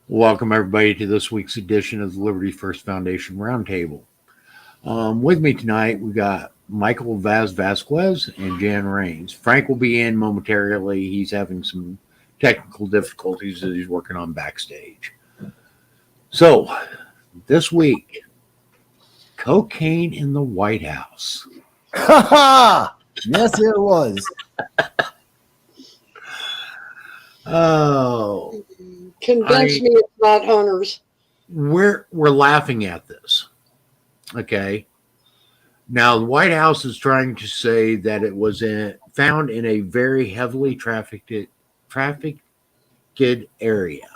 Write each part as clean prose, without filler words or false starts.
Welcome, everybody, to this week's edition of the Liberty First Foundation Roundtable. With me tonight, we got Michael Vasquez and Jan Rains. Frank will be in momentarily. He's having some technical difficulties that he's working on backstage. So, this week, cocaine in the White House. Ha ha! Yes, it was. Oh, Convince me it's not hunters. we're laughing at this. Okay. Now, the White House is trying to say that it was found in a very heavily trafficked area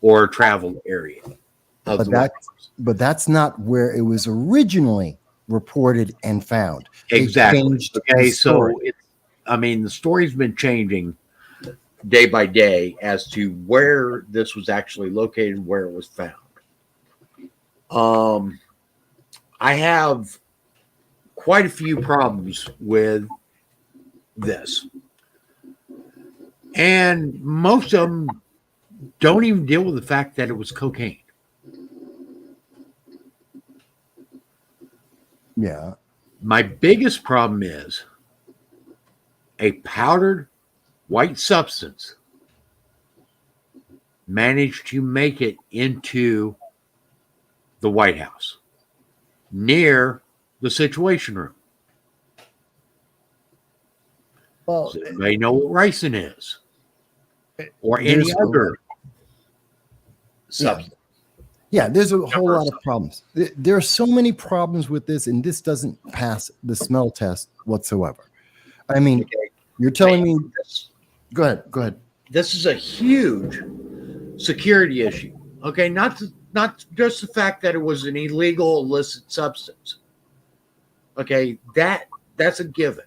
or traveled area of But the White House. But that's not where it was originally reported and found. They Exactly. changed Okay, the so story. the story's been changing day by day as to where this was actually located, where it was found. I have quite a few problems with this. And most of them don't even deal with the fact that it was cocaine. Yeah. My biggest problem is a powdered white substance managed to make it into the White House near the Situation Room. Well, Does anybody know what ricin is? Or any there's a- other substance? yeah, there's a whole lot of problems. There are so many problems with this, and this doesn't pass the smell test whatsoever. I mean, you're telling me. Go ahead. This is a huge security issue. Okay, not just the fact that it was an illegal, illicit substance. Okay, that's a given.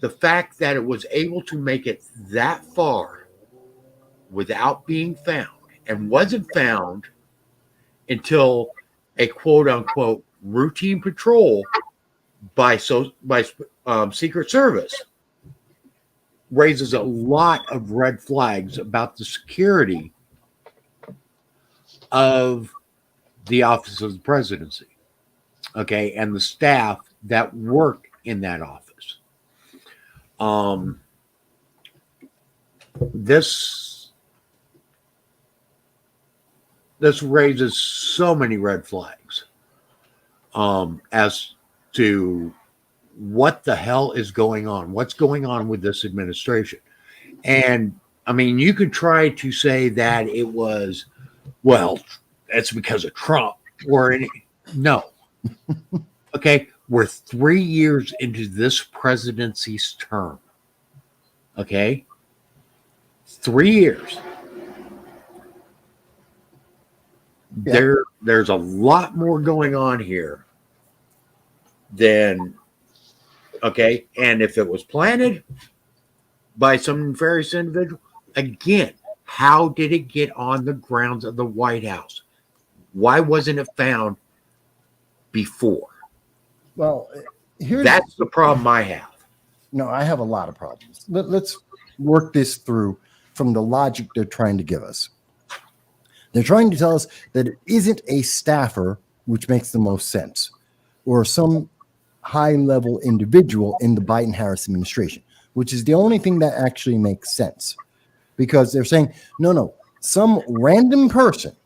The fact that it was able to make it that far without being found and wasn't found until a quote unquote routine patrol by Secret Service raises a lot of red flags about the security of the office of the presidency, okay, and the staff that work in that office. This raises so many red flags as to what the hell is going on, what's going on with this administration. And I mean, you could try to say that it was, well, that's because of Trump or any. No. Okay. We're 3 years into this presidency's term. Okay. 3 years. Yeah. There's a lot more going on here than, okay. And if it was planted by some nefarious individual, again, how did it get on the grounds of the White House? Why wasn't it found before? Well, That's the problem I have. No, I have a lot of problems. Let's work this through from the logic they're trying to give us. They're trying to tell us that it isn't a staffer, which makes the most sense, or some high-level individual in the Biden-Harris administration, which is the only thing that actually makes sense. Because they're saying, no, some random person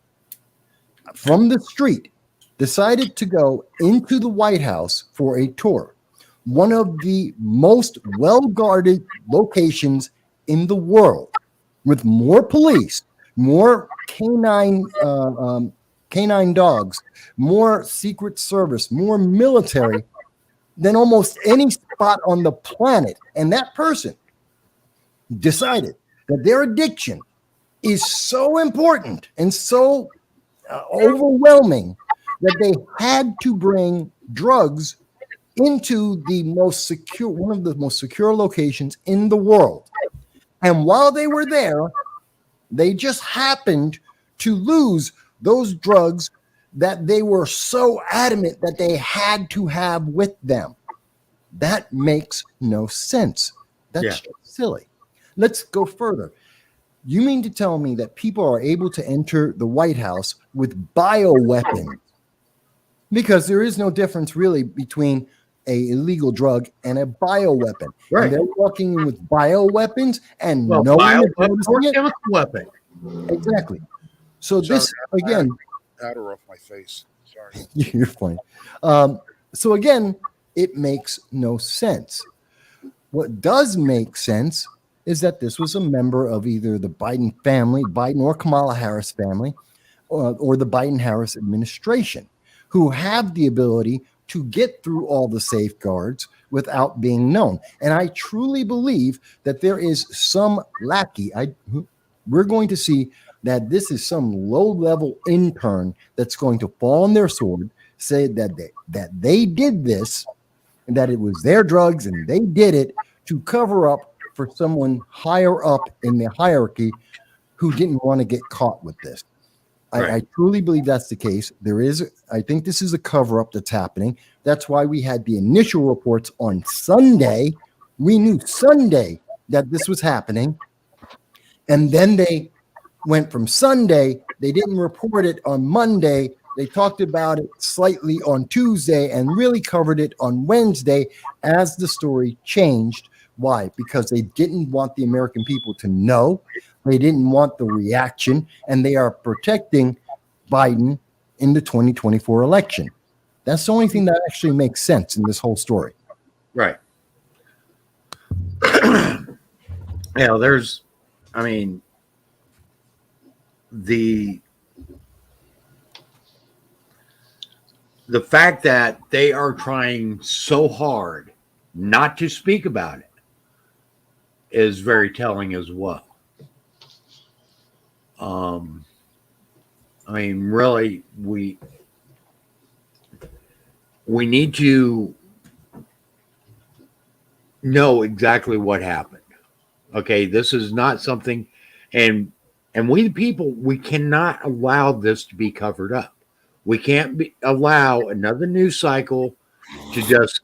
from the street decided to go into the White House for a tour, one of the most well-guarded locations in the world, with more police, more canine dogs, more Secret Service, more military than almost any spot on the planet. And that person decided that their addiction is so important and so overwhelming that they had to bring drugs into the most secure, one of the most secure locations in the world. And while they were there, they just happened to lose those drugs that they were so adamant that they had to have with them. That makes no sense. That's silly. Let's go further. You mean to tell me that people are able to enter the White House with bioweapons? Because there is no difference really between a illegal drug and a bioweapon. Right. And they're walking in with bioweapons and Well, no one is bioweapon or noticing it. chemical weapon. Exactly. So Sorry, this again, powder off my face. Sorry. you're fine. So again, it makes no sense. What does make sense is that this was a member of either the Biden family, Biden or Kamala Harris family, or the Biden-Harris administration, who have the ability to get through all the safeguards without being known. And I truly believe that there is some lackey. We're going to see that this is some low-level intern that's going to fall on their sword, say that they did this, and that it was their drugs and they did it to cover up for someone higher up in the hierarchy who didn't want to get caught with this. Right. I truly believe that's the case. I think this is a cover-up that's happening. That's why we had the initial reports on Sunday. We knew Sunday that this was happening. And then they went from Sunday, they didn't report it on Monday. They talked about it slightly on Tuesday and really covered it on Wednesday as the story changed. Why? Because they didn't want the American people to know. They didn't want the reaction, and they are protecting Biden in the 2024 election. That's the only thing that actually makes sense in this whole story. Right. The fact that they are trying so hard not to speak about it is very telling as well. Really, we need to know exactly what happened. Okay, this is not something, and we the people, we cannot allow this to be covered up. We can't allow another news cycle to just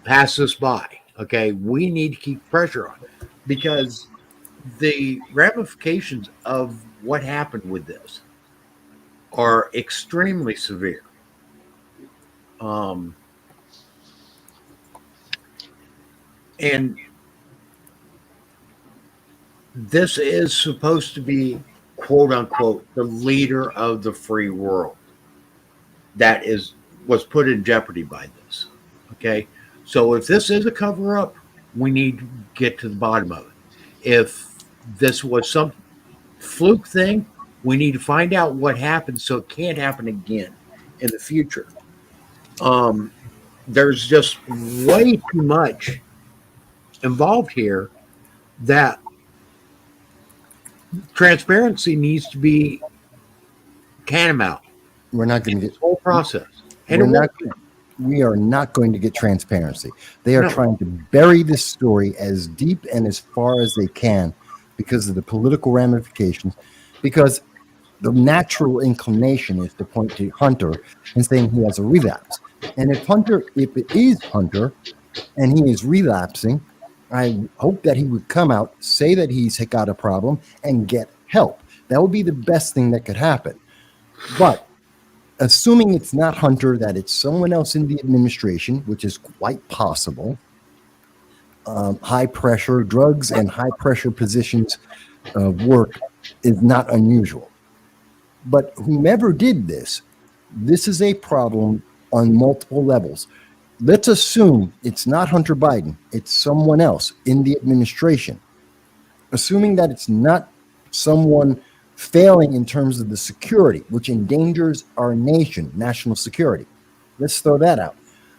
pass us by. Okay, we need to keep pressure on it because the ramifications of what happened with this are extremely severe. And this is supposed to be, quote unquote, the leader of the free world that was put in jeopardy by this. Okay, so if this is a cover up, we need to get to the bottom of it. If this was some fluke thing, we need to find out what happened so it can't happen again in the future. There's just way too much involved here that transparency needs to be tantamount. We're not going to get this whole process, and we are not going to get transparency. They are No. trying to bury this story as deep and as far as they can because of the political ramifications, because the natural inclination is to point to Hunter and saying he has a relapse. And if it is Hunter and he is relapsing, I hope that he would come out, say that he's got a problem and get help. That would be the best thing that could happen. But assuming it's not Hunter, that it's someone else in the administration, which is quite possible, high pressure drugs and high pressure positions of work is not unusual. But whomever did this is a problem on multiple levels. Let's assume it's not Hunter Biden, it's someone else in the administration. Assuming that it's not someone failing in terms of the security, which endangers our nation, national security. Let's throw that out.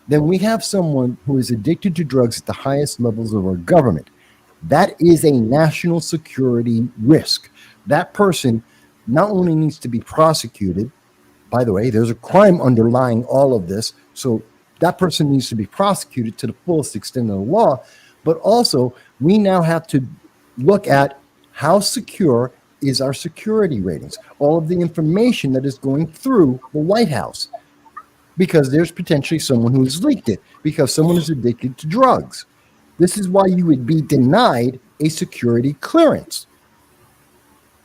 Then we have someone who is addicted to drugs at the highest levels of our government. That is a national security risk. That person not only needs to be prosecuted, by the way, there's a crime underlying all of this, so that person needs to be prosecuted to the fullest extent of the law, but also we now have to look at how secure is our security ratings, all of the information that is going through the White House, because there's potentially someone who has leaked it, because someone is addicted to drugs. This is why you would be denied a security clearance.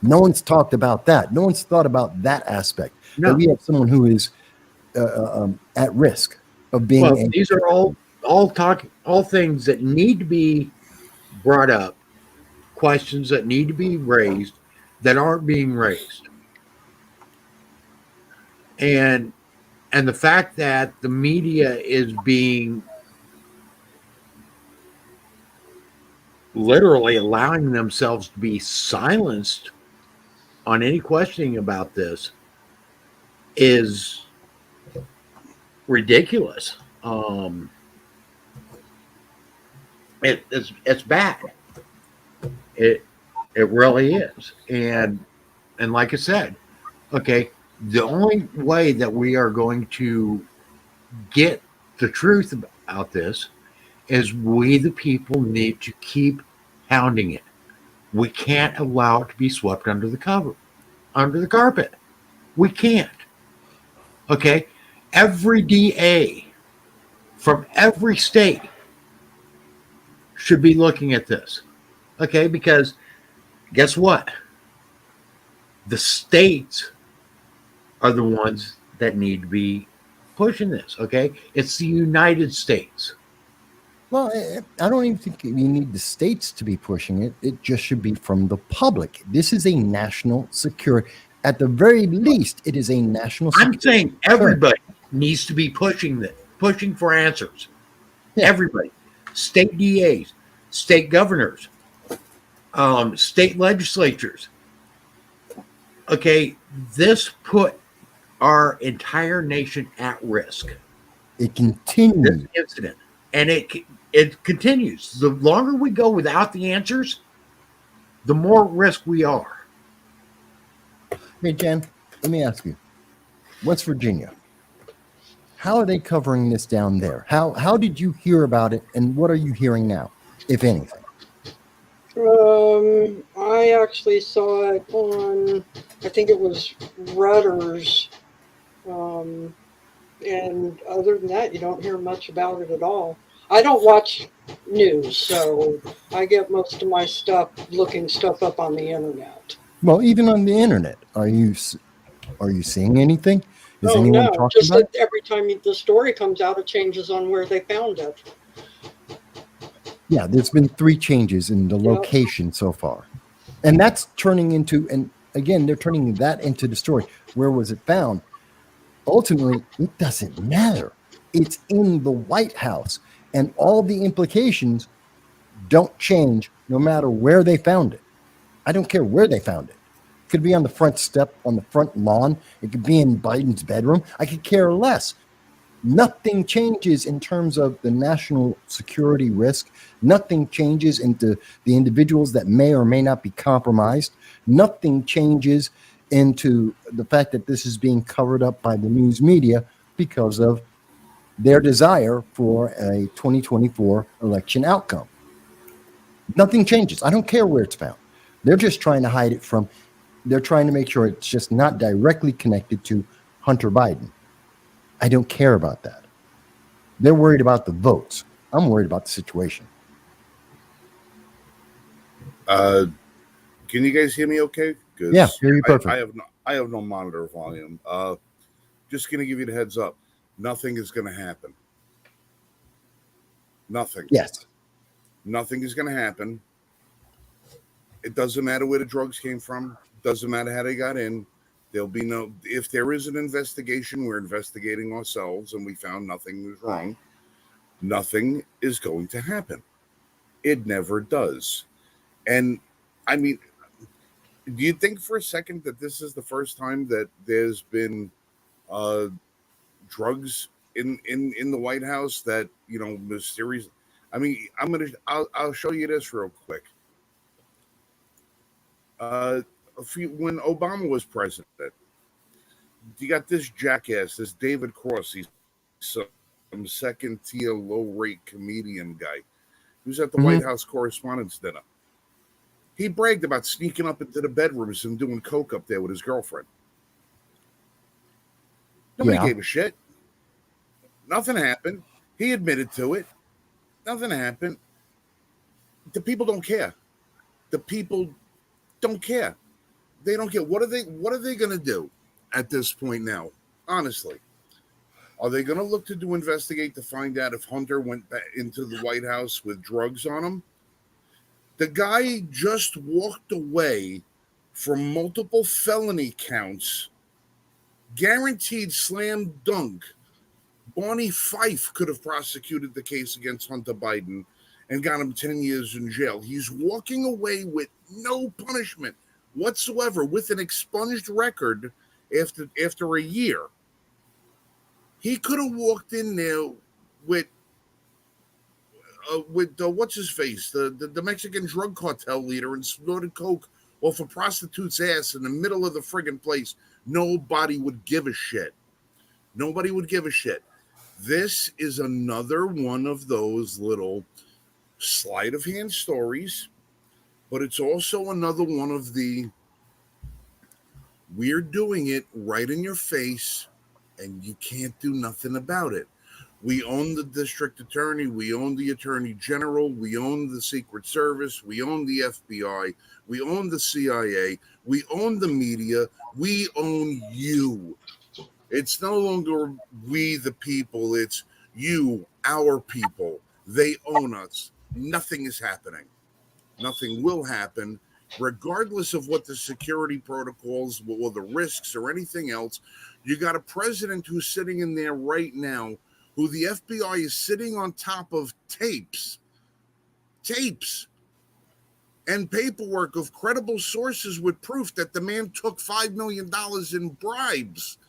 No one's talked about that. No one's thought about that aspect. That No. we have someone who is at risk of being Well, a these are all things that need to be brought up, questions that need to be raised that aren't being raised. And the fact that the media is being literally allowing themselves to be silenced on any questioning about this is ridiculous. It's bad. It it really is. And like I said, okay, the only way that we are going to get the truth about this is we the people need to keep pounding it. We can't allow it to be swept under the carpet. We can't. Okay? Every DA from every state should be looking at this. Okay? Because guess what? The states are the ones that need to be pushing this. Okay? It's the United States. Well, I don't even think you need the states to be pushing it. It just should be from the public. This is a national security. At the very least, it is a national security. I'm saying everybody needs to be pushing for answers. Yeah. Everybody, state DAs, state governors, state legislatures. Okay, this put our entire nation at risk. It continues. This incident, and it continues. The longer we go without the answers, the more at risk we are. Hey, Jan, let me ask you, West Virginia, how are they covering this down there? How did you hear about it, and what are you hearing now, if anything? I actually saw it on, I think it was Reuters. And other than that, you don't hear much about it at all. I don't watch news, so I get most of my stuff looking stuff up on the internet. Well, even on the internet, are you seeing anything? Is Oh anyone no, talking just about that every time the story comes out, it changes on where they found it. Yeah, there's been 3 changes in the location so far. And that's turning into, and again, they're turning that into the story. Where was it found? Ultimately, it doesn't matter. It's in the White House, and all the implications don't change no matter where they found it. I don't care where they found it. It could be on the front step, on the front lawn. It could be in Biden's bedroom. I could care less. Nothing changes in terms of the national security risk. Nothing changes into the individuals that may or may not be compromised. Nothing changes into the fact that this is being covered up by the news media because of their desire for a 2024 election outcome. Nothing changes. I don't care where it's found. They're just trying to hide it from, they're trying to make sure it's just not directly connected to Hunter Biden. I don't care about that. They're worried about the votes. I'm worried about the situation. Can you guys hear me okay? Yeah, hear you perfect. I have no monitor volume. Just going to give you the heads up. Nothing is going to happen. Nothing. Yes. Nothing is going to happen. It doesn't matter where the drugs came from. Doesn't matter how they got in. There'll be no, if there is an investigation, we're investigating ourselves and we found nothing was wrong. Nothing is going to happen. It never does. And I mean, do you think for a second that this is the first time that there's been drugs in the White House that, you know, mysterious? I mean, I'll show you this real quick. When Obama was president, you got this jackass, this David Cross. He's some second tier, low rate comedian guy who's at the White House Correspondents' Dinner. He bragged about sneaking up into the bedrooms and doing coke up there with his girlfriend. Nobody gave a shit. Nothing happened. He admitted to it. Nothing happened. The people don't care. The people don't care. They don't get. What are they going to do at this point now? Honestly, are they going to look to investigate to find out if Hunter went back into the White House with drugs on him? The guy just walked away from multiple felony counts, guaranteed slam dunk. Barney Fife could have prosecuted the case against Hunter Biden and got him 10 years in jail. He's walking away with no punishment whatsoever, with an expunged record after a year. He could have walked in there with what's his face, the Mexican drug cartel leader, and snorted coke off a prostitute's ass in the middle of the friggin' place. Nobody would give a shit. Nobody would give a shit. This is another one of those little sleight of hand stories, but it's also another one of the we're doing it right in your face and you can't do nothing about it. We own the district attorney, we own the attorney general, we own the Secret Service, we own the FBI, we own the CIA, we own the media, we own you. It's no longer we the people, it's you, our people. They own us. Nothing is happening. Nothing will happen, regardless of what the security protocols or the risks or anything else. You got a president who's sitting in there right now, who the FBI is sitting on top of tapes and paperwork of credible sources with proof that the man took $5 million in bribes.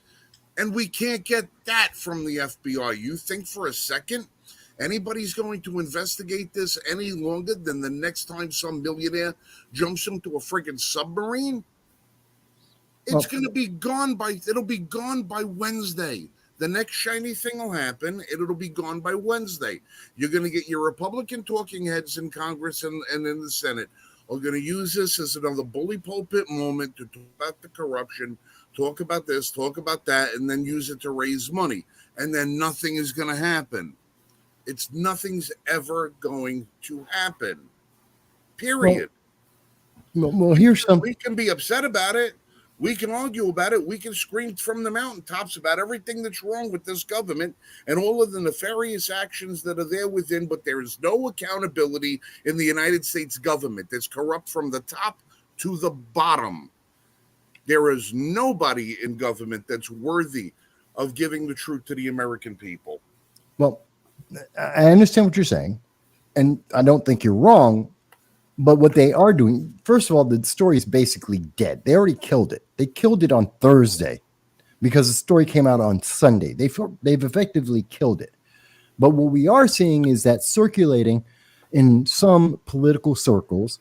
And we can't get that from the FBI. You think for a second anybody's going to investigate this any longer than the next time some millionaire jumps into a friggin' submarine? It's going to be gone it'll be gone by Wednesday. The next shiny thing will happen. It'll be gone by Wednesday. You're going to get your Republican talking heads in Congress and in the Senate are going to use this as another bully pulpit moment to talk about the corruption, talk about this, talk about that, and then use it to raise money. And then nothing is going to happen. Nothing's ever going to happen. Period. Well, here's something. We can be upset about it. We can argue about it. We can scream from the mountaintops about everything that's wrong with this government and all of the nefarious actions that are there within, but there is no accountability in the United States government. That's corrupt from the top to the bottom. There is nobody in government that's worthy of giving the truth to the American people. Well, I understand what you're saying, and I don't think you're wrong. But what they are doing, first of all, the story is basically dead. They already killed it. They killed it on Thursday because the story came out on Sunday. They've effectively killed it. But what we are seeing is that circulating in some political circles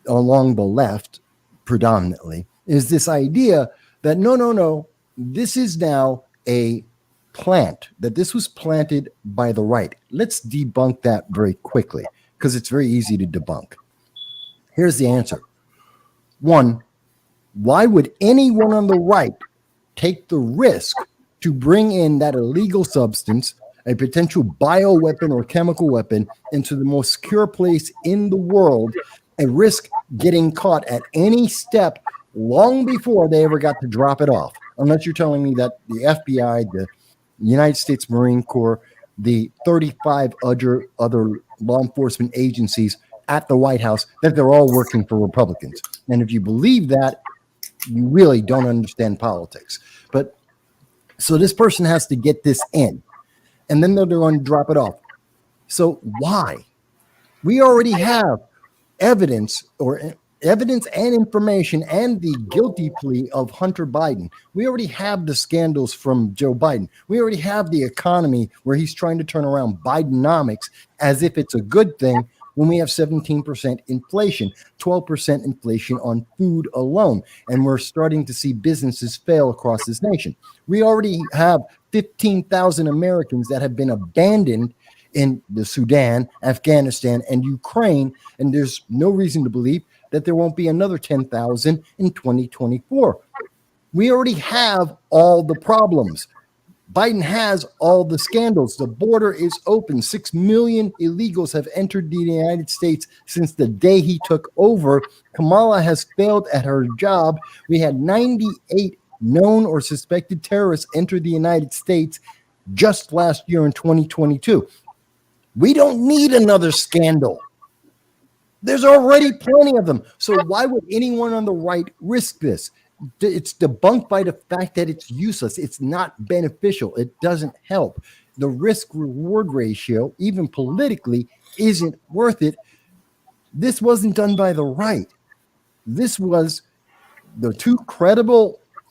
along the left predominantly is this idea that no, this is now a plant, that this was planted by the right. Let's debunk that very quickly because it's very easy to debunk. Here's the answer. One, why would anyone on the right take the risk to bring in that illegal substance, a potential bioweapon or chemical weapon, into the most secure place in the world and risk getting caught at any step long before they ever got to drop it off? Unless you're telling me that the FBI, the United States Marine Corps, the 35 other law enforcement agencies at the White House, that they're all working for Republicans. And if you believe that, you really don't understand politics. But so this person has to get this in, and then they're going to drop it off. So why? We already have evidence and information and the guilty plea of Hunter Biden. We already have the scandals from Joe Biden. We already have the economy where he's trying to turn around Bidenomics as if it's a good thing, when we have 17% inflation, 12% inflation on food alone, and we're starting to see businesses fail across this nation. We already have 15,000 Americans that have been abandoned in the Sudan, Afghanistan, and Ukraine, and there's no reason to believe that there won't be another 10,000 in 2024. We already have all the problems. Biden has all the scandals. The border is open. 6 million illegals have entered the United States since the day he took over. Kamala has failed at her job. We had 98 known or suspected terrorists enter the United States just last year in 2022. We don't need another scandal. There's already plenty of them. So why would anyone on the right risk this? It's debunked by the fact that it's useless. It's not beneficial. It doesn't help. The risk reward ratio, even politically, isn't worth it. This wasn't done by the right. This was the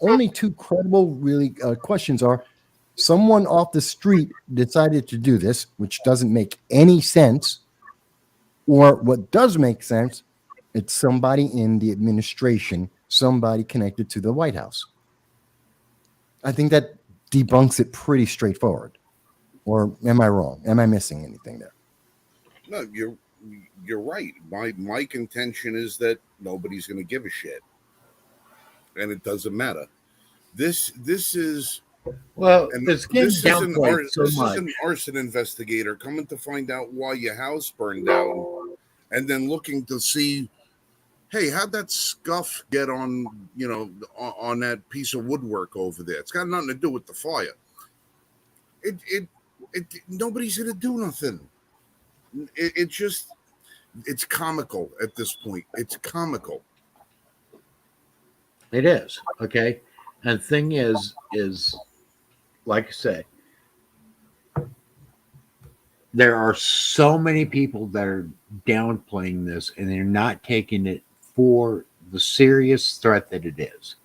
only two credible really questions are someone off the street decided to do this, which doesn't make any sense. Or what does make sense, it's somebody in the administration, somebody connected to the White House. I think that debunks it pretty straightforward. Or am I wrong? Am I missing anything there? No, you're right. My contention is that nobody's going to give a shit, and it doesn't matter. This is Well, and it's getting this is an downplayed so this much. is an arson investigator coming to find out why your house burned down, and then looking to see, hey, how'd that scuff get on on that piece of woodwork over there? It's got nothing to do with the fire. It nobody's gonna do nothing. It's comical at this point. It's comical. It is, okay? And the thing is like I said, there are so many people that are downplaying this and they're not taking it for the serious threat that it is.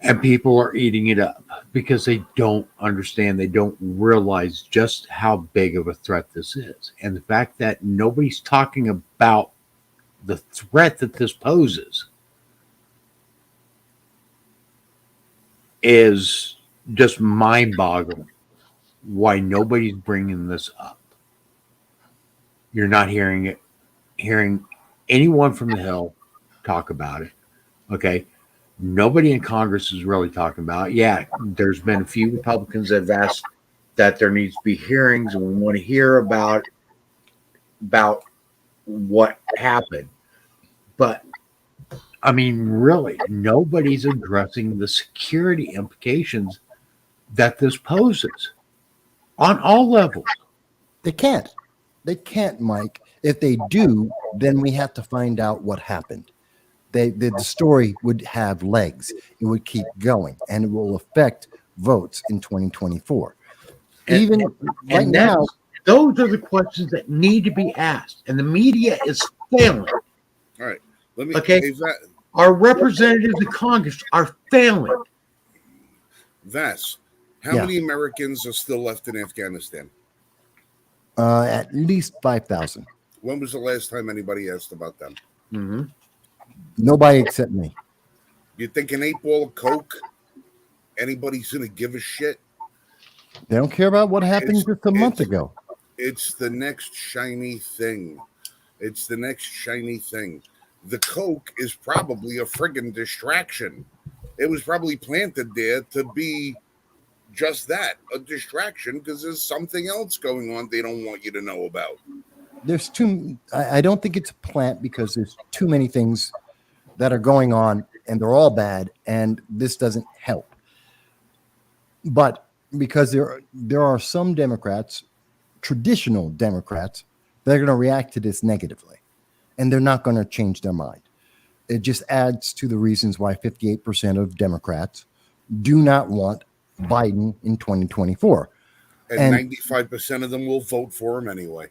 And people are eating it up because they don't understand, they don't realize just how big of a threat this is. And the fact that nobody's talking about the threat that this poses is just mind-boggling. Why nobody's bringing this up. You're not hearing anyone from the Hill talk about it. Okay. Nobody in Congress is really talking about it. Yeah, there's been a few Republicans that have asked that there needs to be hearings and we want to hear about what happened. But I mean, really, nobody's addressing the security implications that this poses on all levels. They can't. They can't, Mike. If they do, then we have to find out what happened. The story would have legs. It would keep going, and it will affect votes in 2024. Even right now, those are the questions that need to be asked, and the media is failing. All right. Let me. Okay. Our representatives in Congress are failing. Vass, how many Americans are still left in Afghanistan? At least 5,000. When was the last time anybody asked about them? Mm-hmm. Nobody except me. You think an 8-ball of Coke, anybody's going to give a shit? They don't care about what happened just a month ago. It's the next shiny thing. It's the next shiny thing. The Coke is probably a friggin' distraction. It was probably planted there to be just that, a distraction, because there's something else going on they don't want you to know about. I don't think it's a plant because there's too many things that are going on and they're all bad and this doesn't help. But because there are some Democrats, traditional Democrats, that are going to react to this negatively and they're not going to change their mind. It just adds to the reasons why 58% of Democrats do not want Biden in 2024. And 95% of them will vote for him anyway.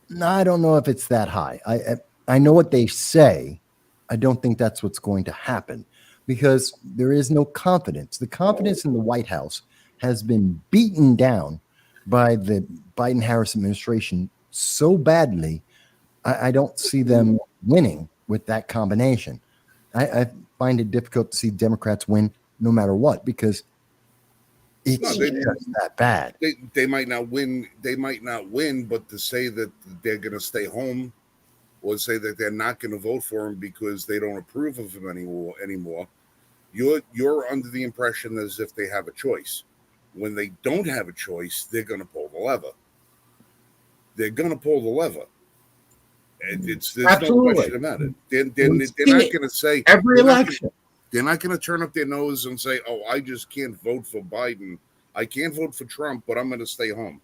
No, I don't know if it's that high. I know what they say. I don't think that's what's going to happen because there is no confidence. The confidence in the White House has been beaten down by the Biden-Harris administration so badly. I don't see them winning with that combination. I find it difficult to see Democrats win no matter what because it's just that bad. They might not win. They might not win, but to say that they're going to stay home or say that they're not going to vote for him because they don't approve of him anymore, You're under the impression as if they have a choice. When they don't have a choice, they're going to pull the lever. They're going to pull the lever. There's no question about it. They're not going to say every election. They're not going to turn up their nose and say, "Oh, I just can't vote for Biden. I can't vote for Trump, but I'm going to stay home."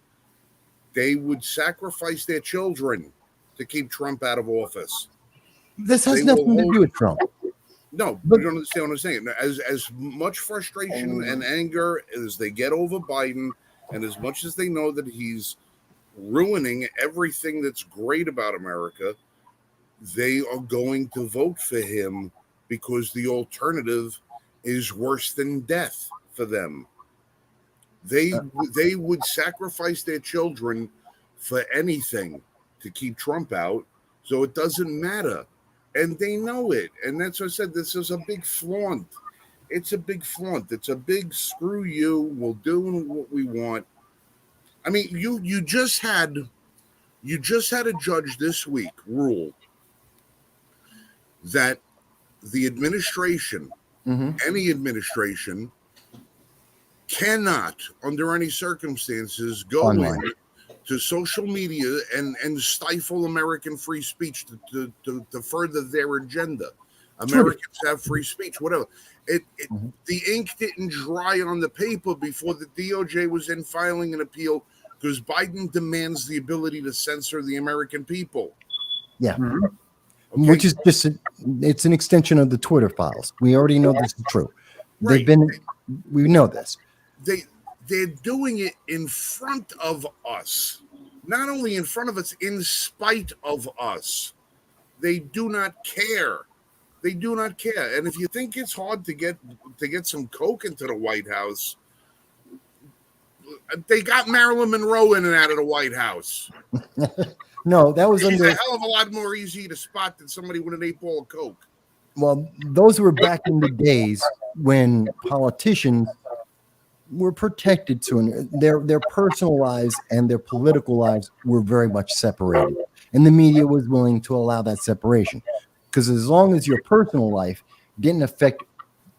They would sacrifice their children to keep Trump out of office. This has nothing to do with Trump. No, but you don't understand what I'm saying. As much frustration and anger as they get over Biden, and as much as they know that he's ruining everything that's great about America, they are going to vote for him because the alternative is worse than death for them. They would sacrifice their children for anything to keep Trump out, so it doesn't matter. And they know it. And that's what I said. This is a big flaunt. It's a big flaunt. It's a big screw you. We'll do what we want. I mean, you just had a judge this week rule that the administration, any administration, cannot, under any circumstances, go in to social media and stifle American free speech to further their agenda. Americans have free speech, whatever. The ink didn't dry on the paper before the DOJ was in filing an appeal because Biden demands the ability to censor the American people. Yeah. Okay. Which is just, it's an extension of the Twitter files. We already know this is true. Right. We know this. They're doing it in front of us. Not only in front of us, in spite of us. They do not care. They do not care. And if you think it's hard to get some coke into the White House, they got Marilyn Monroe in and out of the White House. No, that was She's a hell of a lot more easy to spot than somebody with an 8-ball of coke. Well, those were back in the days when politicians were protected to their personal lives and their political lives were very much separated. And the media was willing to allow that separation. Because as long as your personal life didn't affect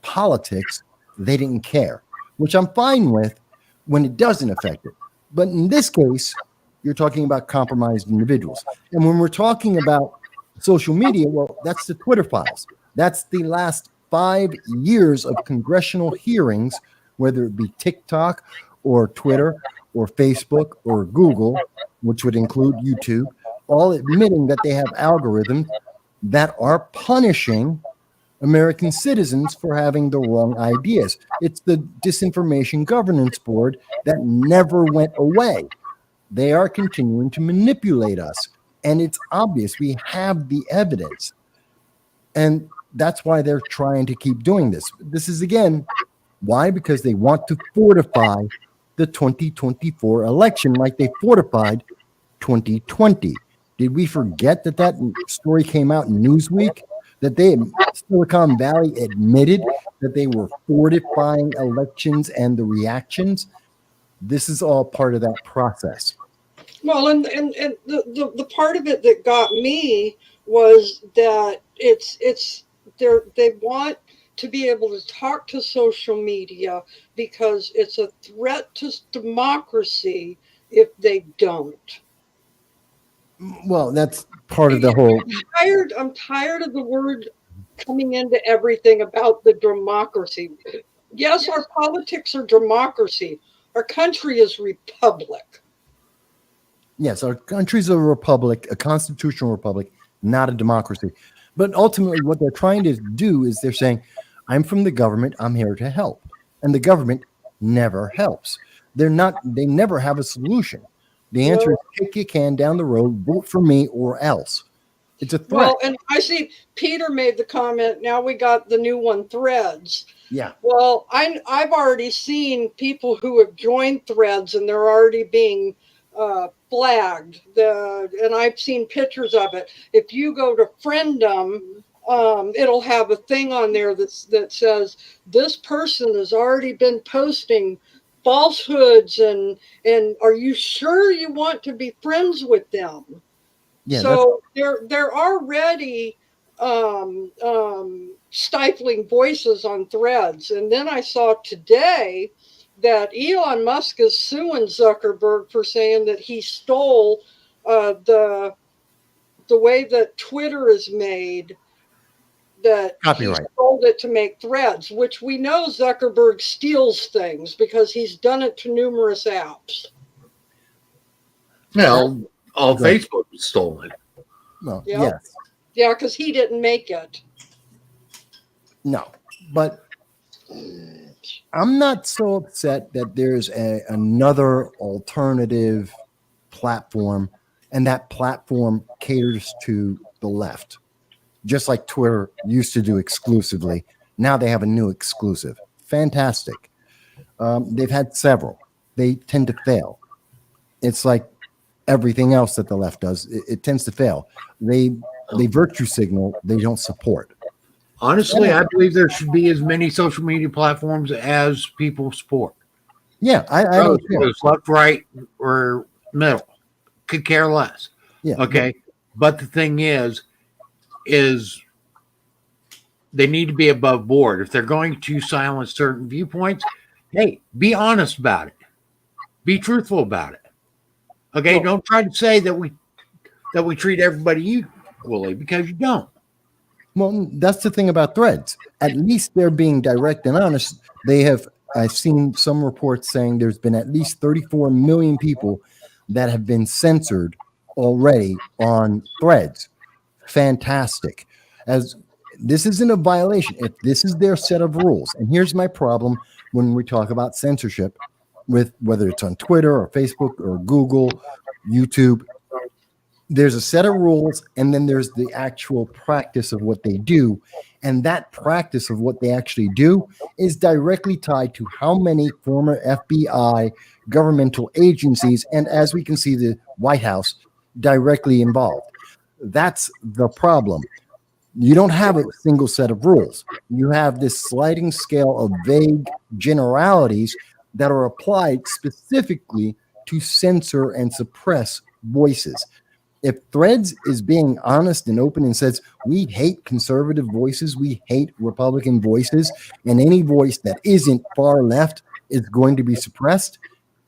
politics, they didn't care, which I'm fine with when it doesn't affect it. But in this case, you're talking about compromised individuals. And when we're talking about social media, well, that's the Twitter files. That's the last 5 years of congressional hearings, whether it be TikTok or Twitter or Facebook or Google, which would include YouTube, all admitting that they have algorithms that are punishing American citizens for having the wrong ideas. It's the Disinformation Governance Board that never went away. They are continuing to manipulate us. And it's obvious. We have the evidence. And that's why they're trying to keep doing this. This is, again, why? Because they want to fortify the 2024 election like they fortified 2020. Did we forget that story came out in Newsweek? That Silicon Valley admitted that they were fortifying elections and the reactions? This is all part of that process. Well, and the part of it that got me was that they want to be able to talk to social media because it's a threat to democracy if they don't. Well, that's part of the whole. I'm tired of the word coming into everything about the democracy. Yes, our politics are democracy. Our country is republic. Yes, our country's a republic, a constitutional republic, not a democracy. But ultimately, what they're trying to do is they're saying, I'm from the government, I'm here to help. And the government never helps. They never have a solution. The answer is kick your can down the road, vote for me or else. It's a threat. Well, and I see Peter made the comment, now we got the new one, Threads. Yeah. Well, I've already seen people who have joined Threads and they're already being flagged. And I've seen pictures of it. If you go to Friendom, it'll have a thing on there that says this person has already been posting falsehoods and are you sure you want to be friends with them? Yeah, so they're already stifling voices on threads. And then I saw today that Elon Musk is suing Zuckerberg for saying that he stole the way that Twitter is made, that Copyright. he sold it to make threads, which we know Zuckerberg steals things because he's done it to numerous apps. Well, all Go ahead. Facebook was stolen. Well, Yep. yes. Yeah, because he didn't make it. No, but I'm not so upset that there's another alternative platform, and that platform caters to the left, just like Twitter used to do exclusively. Now they have a new exclusive. Fantastic. They've had several. They tend to fail. It's like everything else that the left does. It tends to fail. They virtue signal. They don't support. Honestly, I believe there should be as many social media platforms as people support. Yeah, I don't care. Whether it's left, right, or middle. Could care less. Yeah. Okay. But the thing is they need to be above board. If they're going to silence certain viewpoints, hey, be honest about it. Be truthful about it. Okay. Well, don't try to say that we treat everybody equally, because you don't. Well, that's the thing about threads. At least they're being direct and honest. I've seen some reports saying there's been at least 34 million people that have been censored already on threads. Fantastic. As this isn't a violation, if this is their set of rules. And here's my problem when we talk about censorship, with whether it's on Twitter or Facebook or Google, YouTube. There's a set of rules, and then there's the actual practice of what they do. And that practice of what they actually do is directly tied to how many former FBI governmental agencies, and as we can see, the White House, directly involved. That's the problem. You don't have a single set of rules. You have this sliding scale of vague generalities that are applied specifically to censor and suppress voices. If Threads is being honest and open and says, we hate conservative voices, we hate Republican voices, and any voice that isn't far left is going to be suppressed,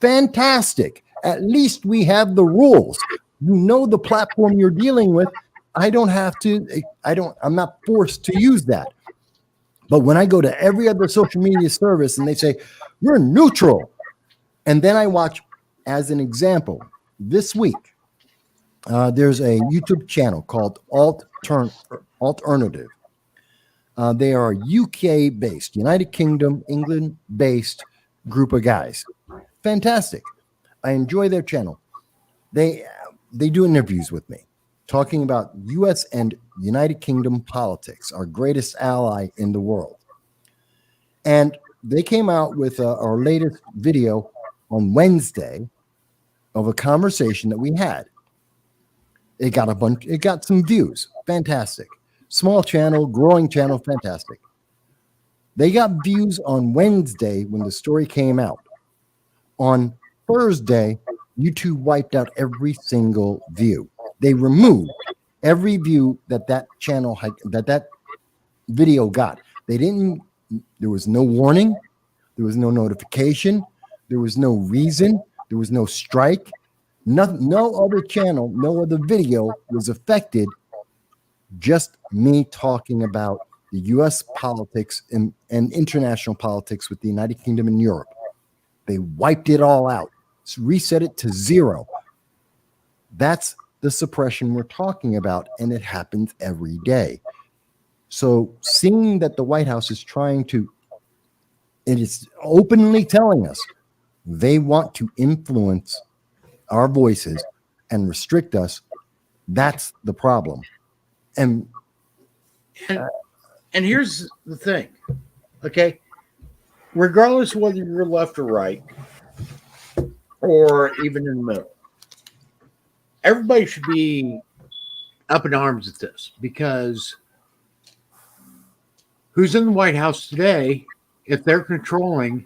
fantastic. At least we have the rules. You know the platform you're dealing with. I'm not forced to use that. But when I go to every other social media service and they say, you're neutral, and then I watch, as an example, this week, there's a YouTube channel called Alternative. They are UK-based, United Kingdom, England-based group of guys. Fantastic. I enjoy their channel. They do interviews with me, talking about U.S. and United Kingdom politics, our greatest ally in the world. And they came out with our latest video on Wednesday of a conversation that we had. It got some views. Fantastic. Small channel, growing channel, fantastic. They got views on Wednesday when the story came out. On Thursday, YouTube wiped out every single view. They removed every view that channel had, that video got. There was no warning. There was no notification. There was no reason. There was no strike. No other channel, no other video was affected. Just me talking about the U.S. politics and international politics with the United Kingdom and Europe. They wiped it all out, reset it to zero. That's the suppression we're talking about, and it happens every day. So seeing that the White House is it is openly telling us they want to influence our voices and restrict us, that's the problem. And here's the thing, okay? Regardless of whether you're left or right, or even in the middle, everybody should be up in arms at this, because who's in the White House today, if they're controlling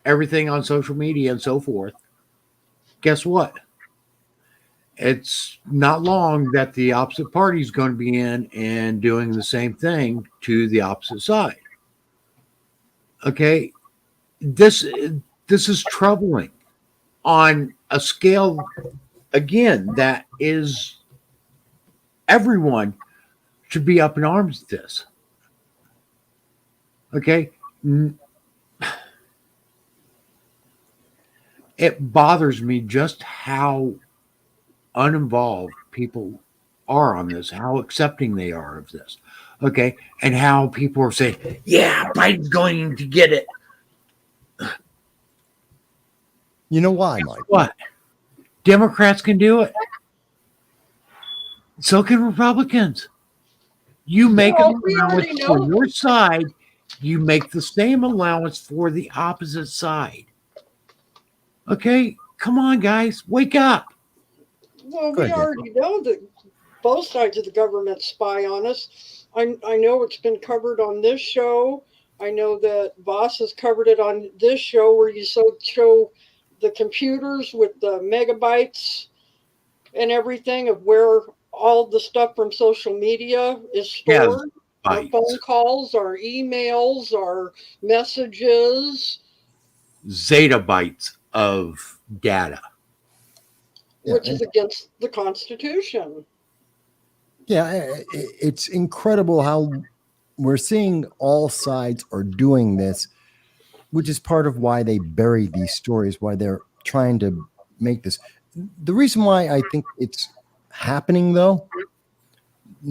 everything on social media and so forth, guess what? it's not long that the opposite party is going to be in and doing the same thing to the opposite side. Okay, this is troubling on a scale again that is everyone should be up in arms with this. Okay, it bothers me just how uninvolved people are on this, how accepting they are of this. Okay, and how people are saying, "Yeah, Biden's going to get it." You know why, Mike? What? Democrats can do it. So can Republicans. You make an Well, we allowance already for know. your side, you make the same allowance for the opposite side. Okay? Come on, guys. Wake up. Well, Go we ahead, Dan. already know that both sides of the government spy on us. I know it's been covered on this show. I know that Voss has covered it on this show where you show the computers with the megabytes and everything of where all the stuff from social media is Yeah, stored. Our bites. phone calls, our emails, our messages, Zettabytes of data. Yeah, which is against the Constitution. Yeah, it's incredible how we're seeing all sides are doing this, which is part of why they bury these stories, why they're trying to make this. The reason why I think it's happening, though,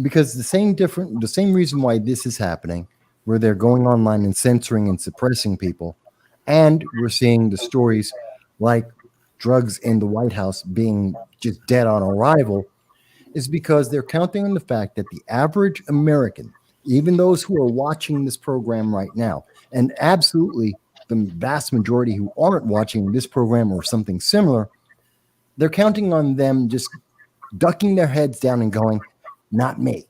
because the same reason why this is happening, where they're going online and censoring and suppressing people, and we're seeing the stories like drugs in the White House being just dead on arrival, is because they're counting on the fact that the average American, even those who are watching this program right now, and absolutely the vast majority who aren't watching this program or something similar, they're counting on them just ducking their heads down and going, not me.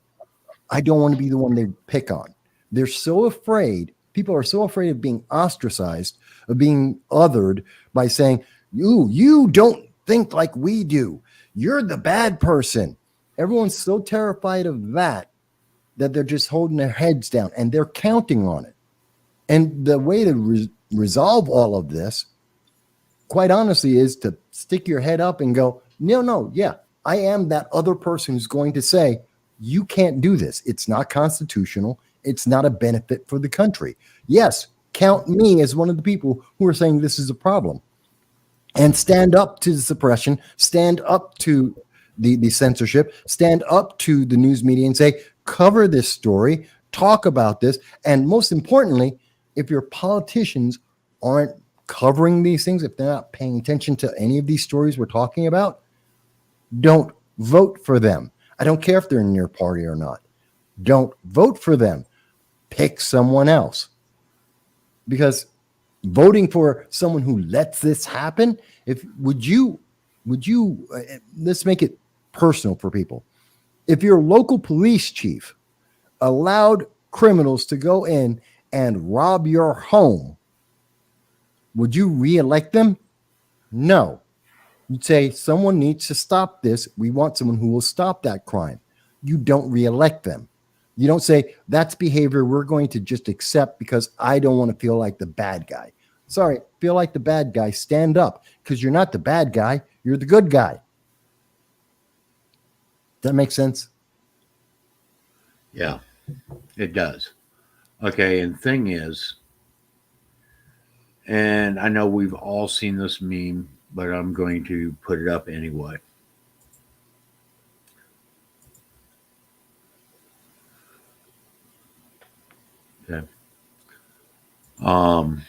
I don't want to be the one they pick on. They're so afraid. People are so afraid of being ostracized, of being othered by saying, you don't think like we do. You're the bad person. Everyone's so terrified of that they're just holding their heads down and they're counting on it. And the way to resolve all of this, quite honestly, is to stick your head up and go, no, yeah, I am that other person who's going to say, you can't do this. It's not constitutional. It's not a benefit for the country. Yes, count me as one of the people who are saying this is a problem. And stand up to the suppression, stand up to the censorship, stand up to the news media and say, cover this story, talk about this. And most importantly, if your politicians aren't covering these things, if they're not paying attention to any of these stories we're talking about, don't vote for them. I don't care if they're in your party or not. Don't vote for them. Pick someone else. Because voting for someone who lets this happen, would you let's make it personal for people. If your local police chief allowed criminals to go in and rob your home, would you reelect them? No. You'd say someone needs to stop this. We want someone who will stop that crime. You don't reelect them. You don't say that's behavior we're going to just accept because I don't want to feel like the bad guy. Sorry, feel like the bad guy, stand up, because you're not the bad guy, you're the good guy. Does that make sense? Yeah, it does. Okay, and thing is, and I know we've all seen this meme, but I'm going to put it up anyway. Okay. Um,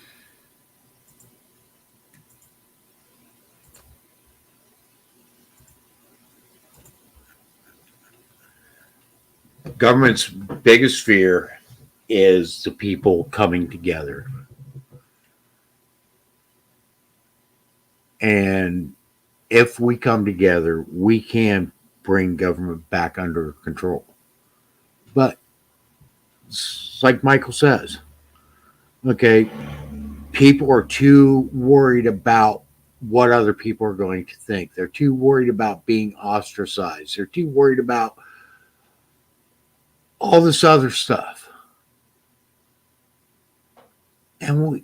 Government's biggest fear is the people coming together. And if we come together, we can bring government back under control. But like Michael says, okay, people are too worried about what other people are going to think. They're too worried about being ostracized. They're too worried about all this other stuff. And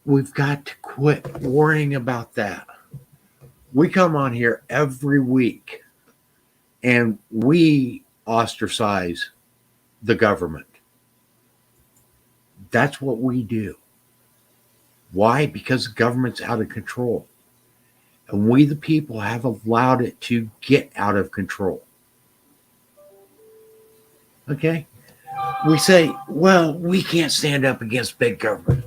we've got to quit worrying about that. We come on here every week and we ostracize the government. That's what we do. Why? Because the government's out of control. And we, the people, have allowed it to get out of control. Okay? We say, well, we can't stand up against big government.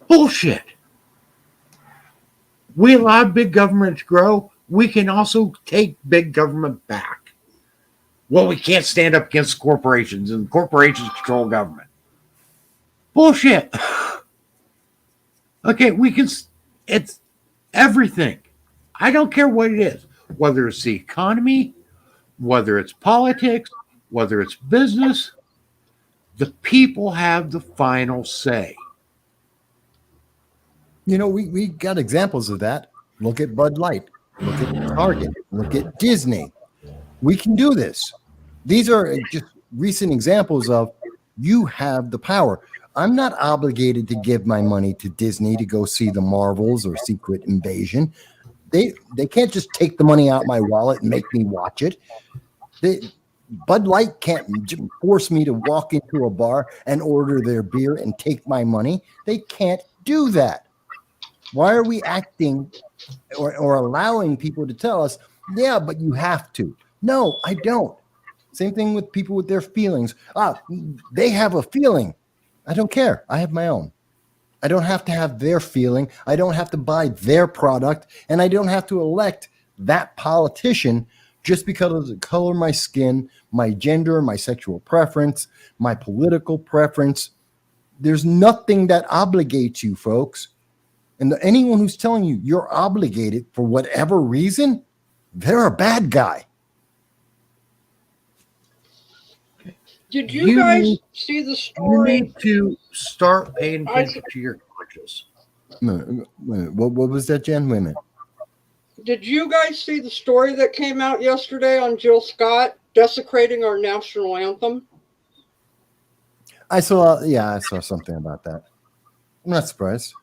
Bullshit. We allow big government to grow. We can also take big government back. Well, we can't stand up against corporations, and corporations control government. Bullshit. Okay, we can, it's everything. I don't care what it is, whether it's the economy, whether it's politics, whether it's business, the people have the final say. You know, we got examples of that. Look at Bud Light. Look at Target. Look at Disney. We can do this. These are just recent examples of you have the power. I'm not obligated to give my money to Disney to go see the Marvels or Secret Invasion. They can't just take the money out my wallet and make me watch it. Bud Light can't force me to walk into a bar and order their beer and take my money. They can't do that. Why are we acting or allowing people to tell us, yeah, but you have to? No, I don't. Same thing with people with their feelings. They have a feeling. I don't care. I have my own. I don't have to have their feeling. I don't have to buy their product. And I don't have to elect that politician just because of the color of my skin, my gender, my sexual preference, my political preference. There's nothing that obligates you, folks. And anyone who's telling you you're obligated for whatever reason, they're a bad guy. Did you guys see the story? You need to start paying attention to your conscience. What was that, Jen? Wait a minute. Did you guys see the story that came out yesterday on Jill Scott desecrating our national anthem? I saw something about that. I'm not surprised.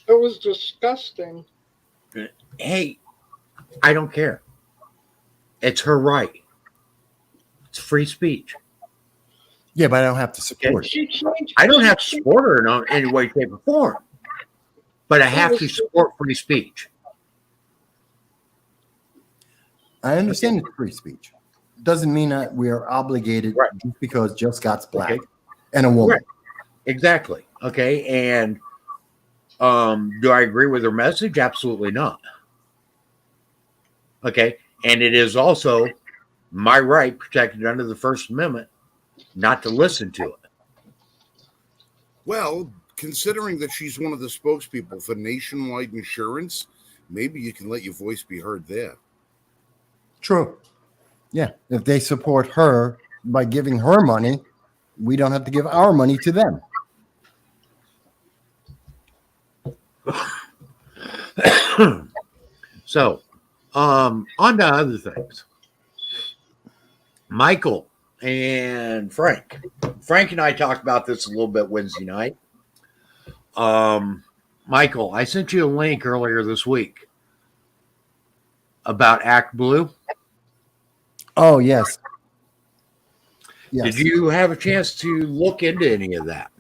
It was disgusting. Hey, I don't care. It's her right. It's free speech. Yeah, but I don't have to support it. I don't have to support her in any way, shape, or form. But I have to support free speech. I understand it's free speech. Doesn't mean that we are obligated just because Jill Scott's black and a woman. Right. Exactly. Okay. And do I agree with her message? Absolutely not. Okay. And it is also my right, protected under the First Amendment, not to listen to it. Well, considering that she's one of the spokespeople for Nationwide Insurance, maybe you can let your voice be heard there. True. Yeah. If they support her by giving her money, we don't have to give our money to them. So, on to other things. Michael and Frank. Frank and I talked about this a little bit Wednesday night. Michael, I sent you a link earlier this week about Act Blue. Oh, yes. Did you have a chance to look into any of that?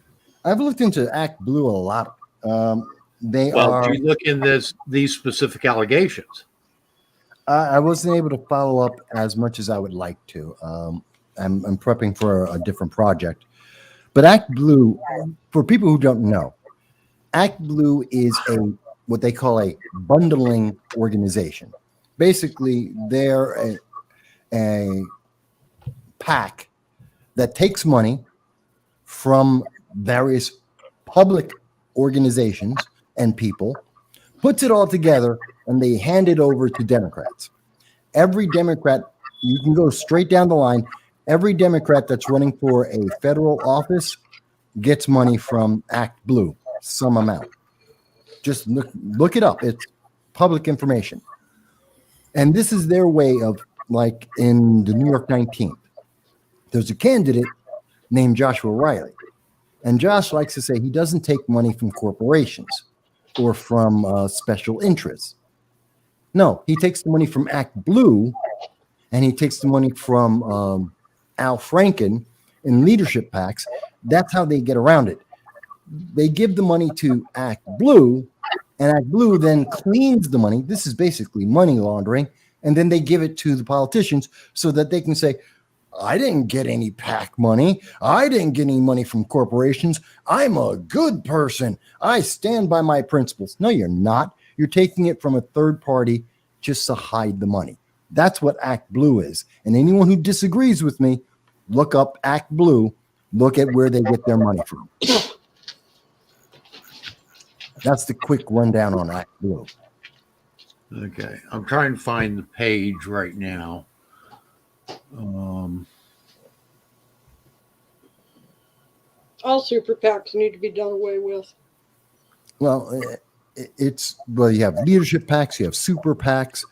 I've looked into Act Blue a lot. Did you look in these specific allegations? I wasn't able to follow up as much as I would like to. I'm prepping for a different project. But Act Blue, for people who don't know, Act Blue is what they call a bundling organization. Basically, they're a PAC that takes money from various public organizations and people, puts it all together, and they hand it over to Democrats. Every Democrat, you can go straight down the line, every Democrat that's running for a federal office gets money from Act Blue, some amount. Just look it up. public information. And this is their way of, like in the New York 19th, there's a candidate named Joshua Riley. And Josh likes to say he doesn't take money from corporations or from special interests. No, he takes the money from Act Blue, and he takes the money from Al Franken in leadership PACs. That's how they get around it. They give the money to Act Blue, and Act Blue then cleans the money. This is basically money laundering. And then they give it to the politicians so that they can say, I didn't get any PAC money. I didn't get any money from corporations. I'm a good person. I stand by my principles. No, you're not. You're taking it from a third party just to hide the money. That's what Act Blue is. And anyone who disagrees with me, look up Act Blue. Look at where they get their money from. That's the quick rundown on Act Blue. Okay, I'm trying to find the page right now. All super PACs need to be done away with. Well, you have leadership PACs, you have super PACs.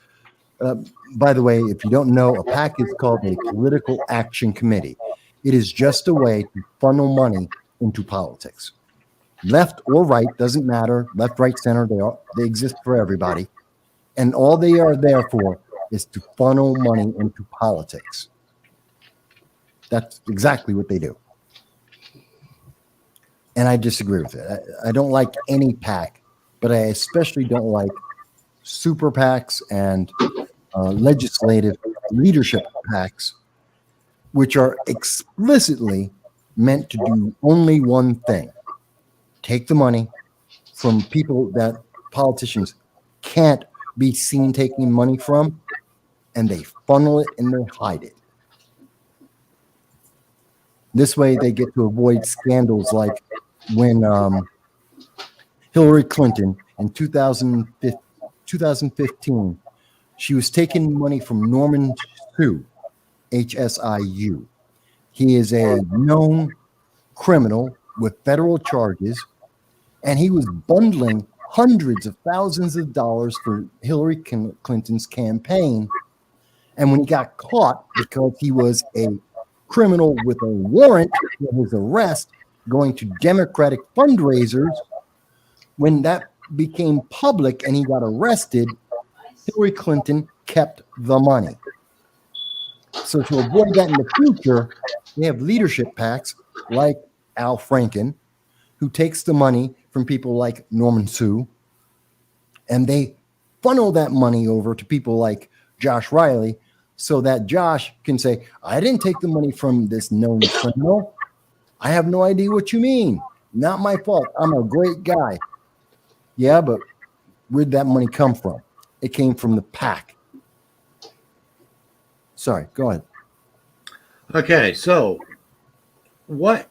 By the way, if you don't know, a PAC is called a political action committee. It is just a way to funnel money into politics. Left or right, doesn't matter. Left, right, center, they exist for everybody. And all they are there for is to funnel money into politics. That's exactly what they do. And I disagree with it. I don't like any PAC, but I especially don't like super PACs and legislative leadership PACs, which are explicitly meant to do only one thing: take the money from people that politicians can't be seen taking money from, and they funnel it and they hide it. This way they get to avoid scandals like when Hillary Clinton in 2015, she was taking money from Norman Hsu, HSIU. He is a known criminal with federal charges, and he was bundling hundreds of thousands of dollars for Hillary Clinton's campaign. And when he got caught, because he was a criminal with a warrant for his arrest, going to Democratic fundraisers, when that became public and he got arrested, Hillary Clinton kept the money. So to avoid that in the future, they have leadership PACs like Al Franken, who takes the money from people like Norman Hsu, and they funnel that money over to people like Josh Riley, so that Josh can say, I didn't take the money from this known criminal. I have no idea what you mean. Not my fault. I'm a great guy. Yeah, but where'd that money come from? It came from the PAC. Sorry, go ahead. Okay, so what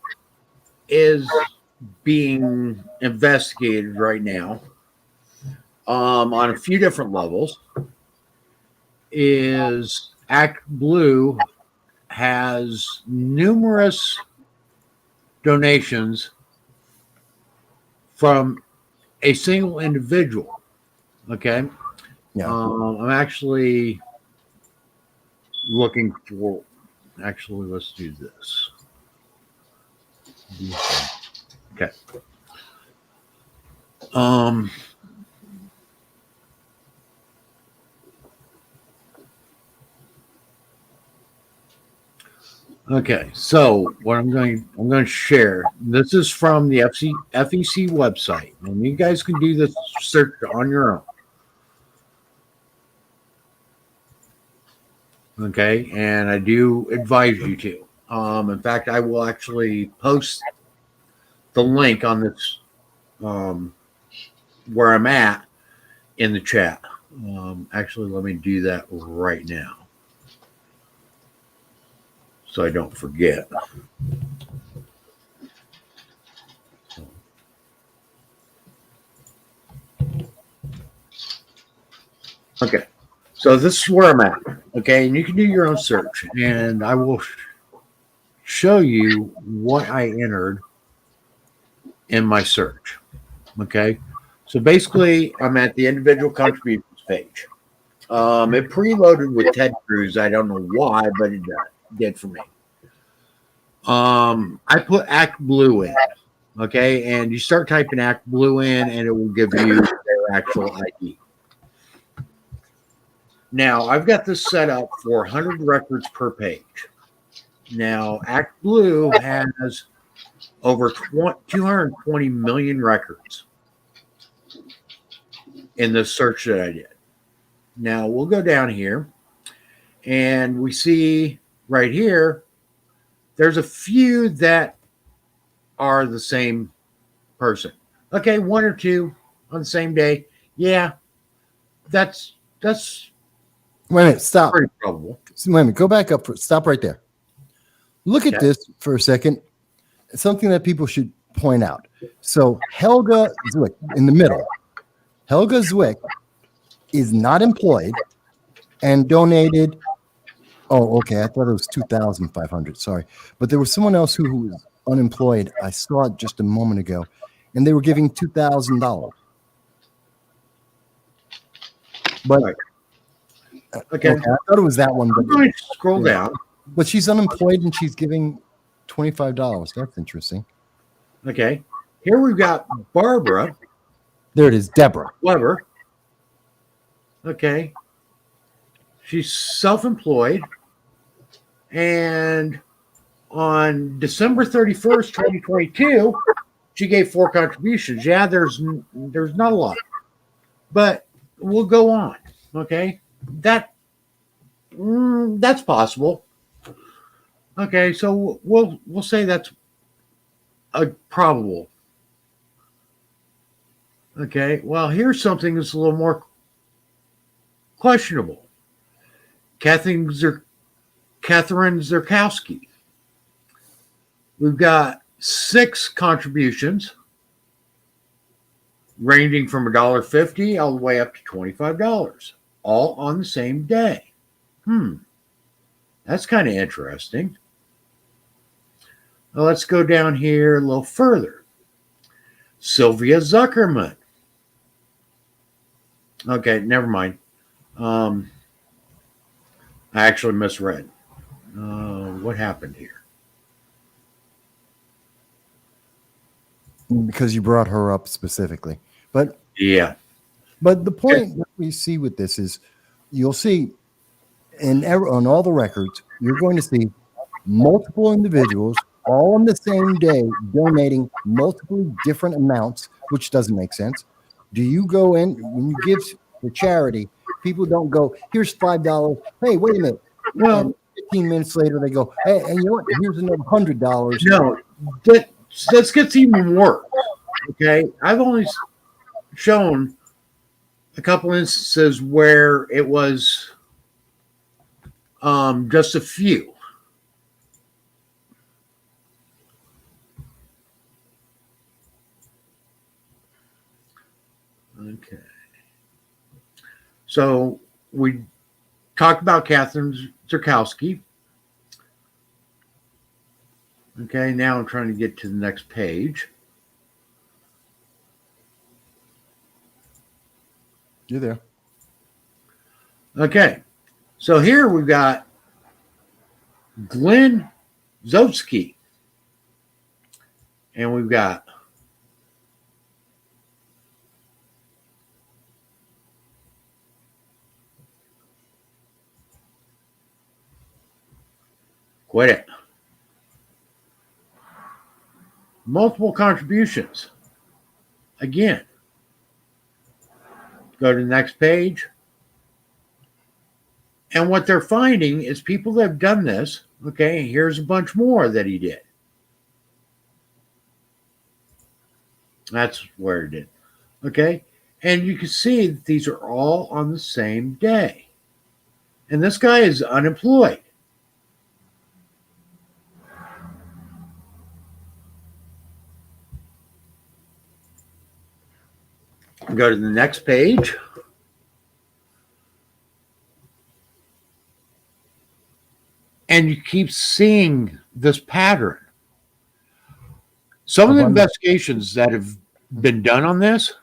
is being investigated right now on a few different levels is Act Blue has numerous donations from a single individual. Okay. Yeah. I'm actually looking for, let's do this. Okay. Okay, so what I'm going to share. This is from the FEC website, and you guys can do this search on your own. Okay, and I do advise you to. In fact, I will actually post the link on this where I'm at in the chat. Actually, let me do that right now, so I don't forget. Okay, so this is where I'm at. Okay, and you can do your own search, and I will show you what I entered in my search. Okay, So basically, I'm at the individual contributions page. It preloaded with Ted Cruz. I don't know why, but it did for me. I put Act Blue in, okay, and you start typing Act Blue in, and it will give you their actual ID. Now, I've got this set up for 100 records per page. Now, Act Blue has over 220 million records in the search that I did. Now, we'll go down here, and we see right here, there's a few that are the same person. Okay, one or two on the same day. Yeah, that's Wait a minute, stop. pretty probable. Wait a minute, go back up. Stop right there. Look at Okay. this for a second. It's something that people should point out. So Helga Zwick in the middle. Helga Zwick is not employed and donated. Oh, okay. I thought it was 2,500. Sorry. But there was someone else who was unemployed. I saw it just a moment ago, and they were giving $2,000. But Right. Okay. I thought it was that one. I'm going to scroll Yeah. down. But she's unemployed and she's giving $25. That's interesting. Okay. Here we've got Barbara There it is, Deborah. Weber. Okay. She's self-employed. And on December 31st, 2022, she gave 4 contributions. Yeah, there's not a lot. But we'll go on. Okay. That's possible. Okay, so we'll say that's a probable. Okay, well, here's something that's a little more questionable. Catherine Zerkowski. We've got 6 contributions ranging from $1.50 all the way up to $25, all on the same day. That's kind of interesting. Now let's go down here a little further. Sylvia Zuckerman. Okay, never mind. I actually misread. What happened here? Because you brought her up specifically. But Yeah. the point that we see with this is you'll see on all the records, you're going to see multiple individuals all on the same day donating multiple different amounts, which doesn't make sense. Do you go in when you give for charity? People don't go, here's $5. Hey, wait a minute. Well, And 15 minutes later, they go, hey, and you know what? Here's another $100. no, this gets even worse. Okay, I've only shown a couple instances where it was just a few. Okay. So we talked about Catherine Zerkowski. Okay, now I'm trying to get to the next page. You're there. Okay, so here we've got Glenn Zovsky. And we've got quit it. Multiple contributions. Again, go to the next page. And what they're finding is people that have done this, okay, here's a bunch more that he did. That's where it did. Okay. And you can see that these are all on the same day. And this guy is unemployed. Go to the next page. And you keep seeing this pattern. Some of the investigations that have been done on this,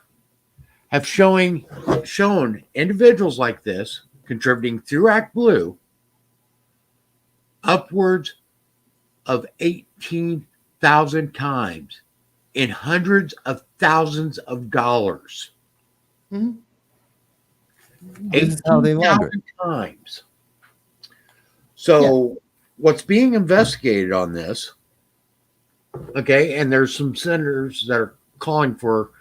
have shown individuals like this contributing through Act Blue upwards of 18,000 times in hundreds of thousands of dollars. This is how they launder it. 18,000 times. So what's being investigated on this, okay, and there's some senators that are calling for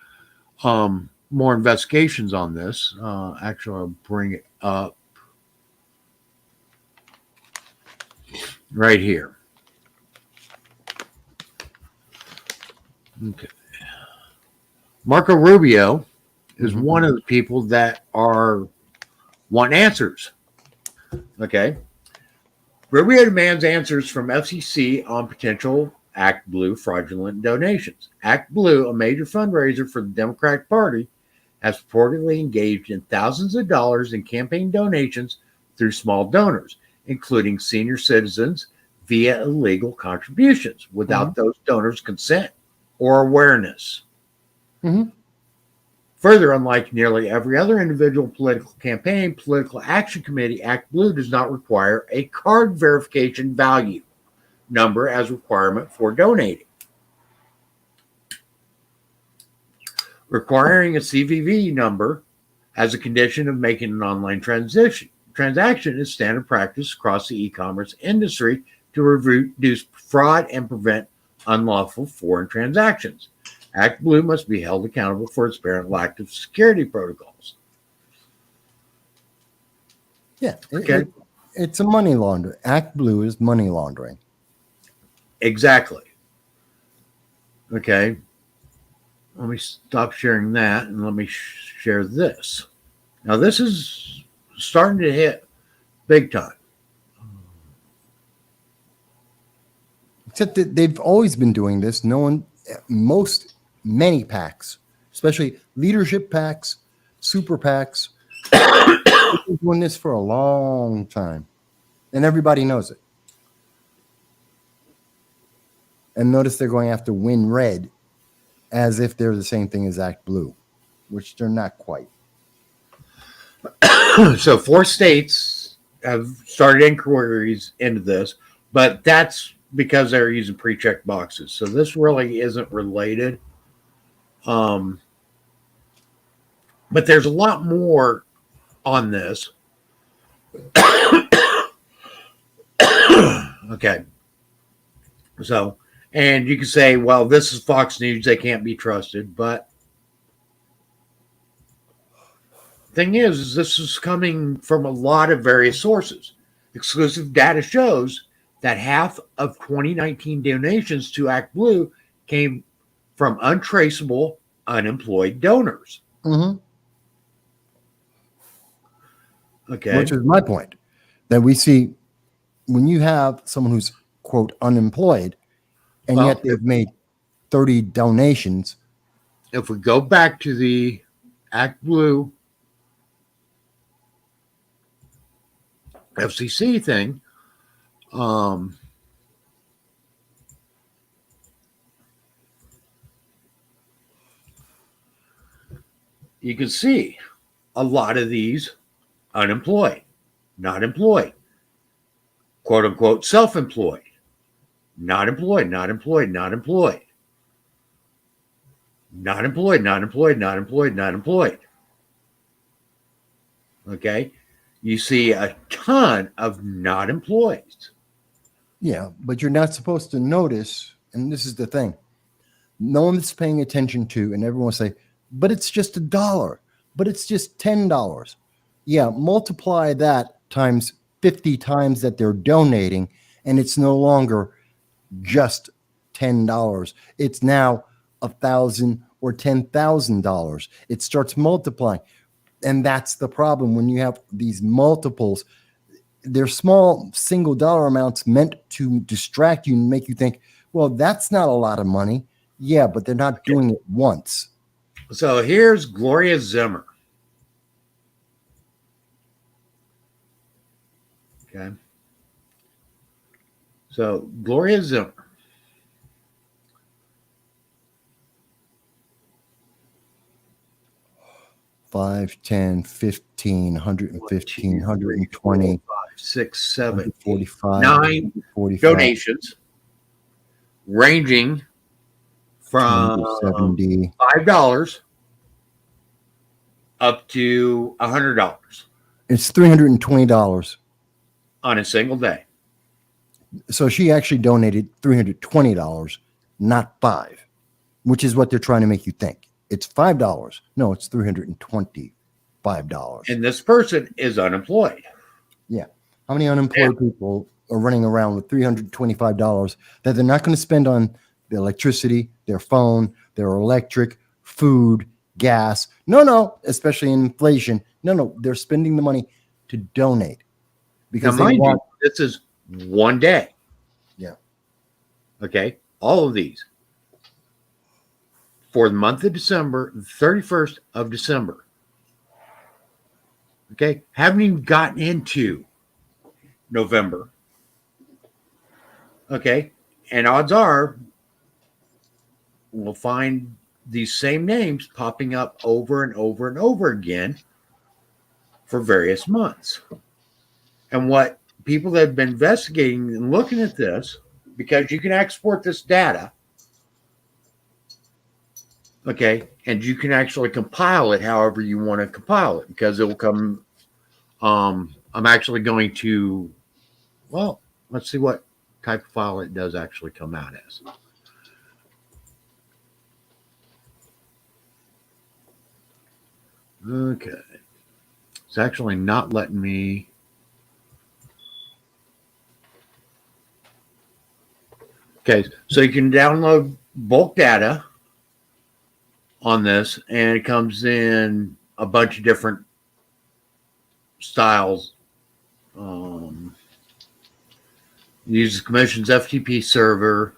more investigations on this. Actually, I'll bring it up right here. Okay. Marco Rubio is one of the people that want answers. Okay. Rubio demands answers from FCC on potential Act Blue fraudulent donations. Act Blue, a major fundraiser for the Democratic Party, has purportedly engaged in thousands of dollars in campaign donations through small donors, including senior citizens, via illegal contributions without those donors' consent or awareness. Further, unlike nearly every other individual political campaign, Political Action Committee, Act Blue does not require a card verification value number as requirement for donating. Requiring a CVV number as a condition of making an online transaction is standard practice across the e-commerce industry to reduce fraud and prevent unlawful foreign transactions. Act Blue must be held accountable for its apparent lack of security protocols. Yeah, Okay. it's a money laundering. Act Blue is money laundering. Exactly. Okay. Let me stop sharing that and let me share this. Now, this is starting to hit big time. Except that they've always been doing this. Many PACs, especially leadership PACs, super PACs, they've been doing this for a long time. And everybody knows it. And notice they're going after Win Red as if they're the same thing as Act Blue, which they're not quite. So 4 states have started inquiries into this, but that's because they're using pre-checked boxes. So this really isn't related. But there's a lot more on this. Okay. So, and you can say, well, this is Fox News. They can't be trusted. But the thing is this is coming from a lot of various sources. Exclusive data shows that half of 2019 donations to Act Blue came from untraceable, unemployed donors. Okay. Which is my point. That we see when you have someone who's, quote, unemployed, and yet they've made 30 donations. If we go back to the Act Blue FCC thing, you can see a lot of these unemployed, not employed, quote unquote, self-employed, not employed, not employed, not employed, not employed, not employed, not employed, not employed. Okay. You see a ton of not employed. Yeah, but you're not supposed to notice, and this is the thing. No one's paying attention to, and everyone will say, but it's just $1, but it's just $10. Yeah, multiply that times 50 times that they're donating, and it's no longer just $10. It's now $1,000 or $10,000. It starts multiplying. And that's the problem when you have these multiples. They're small single dollar amounts meant to distract you and make you think, well, that's not a lot of money. Yeah, but they're not doing it once. So here's Gloria Zimmer. Okay. So Gloria Zimmer. 5, 10, 15, 115, 120, 5, 6, 7, 8, 45, 9 45, donations ranging from 270. $5 up to $100 It's $320. on a single day. So she actually donated $320, not 5, which is what they're trying to make you think. It's $5. No, it's $325. And this person is unemployed. Yeah. How many unemployed people are running around with $325 that they're not going to spend on the electricity, their phone, their electric, food, gas? No, especially in inflation. No, they're spending the money to donate because Now, they mind want. you, this is one day. Yeah. Okay. All of these for the month of December, the 31st of December. Okay. Haven't even gotten into November. Okay. And odds are we'll find these same names popping up over and over and over again for various months. And what people that have been investigating and looking at this, because you can export this data, okay, and you can actually compile it however you want to compile it, because it will come. I'm actually going to, well, let's see what type of file it does actually come out as. Okay. It's actually not letting me. Okay, so you can download bulk data on this, and it comes in a bunch of different styles. Uses Commission's FTP server.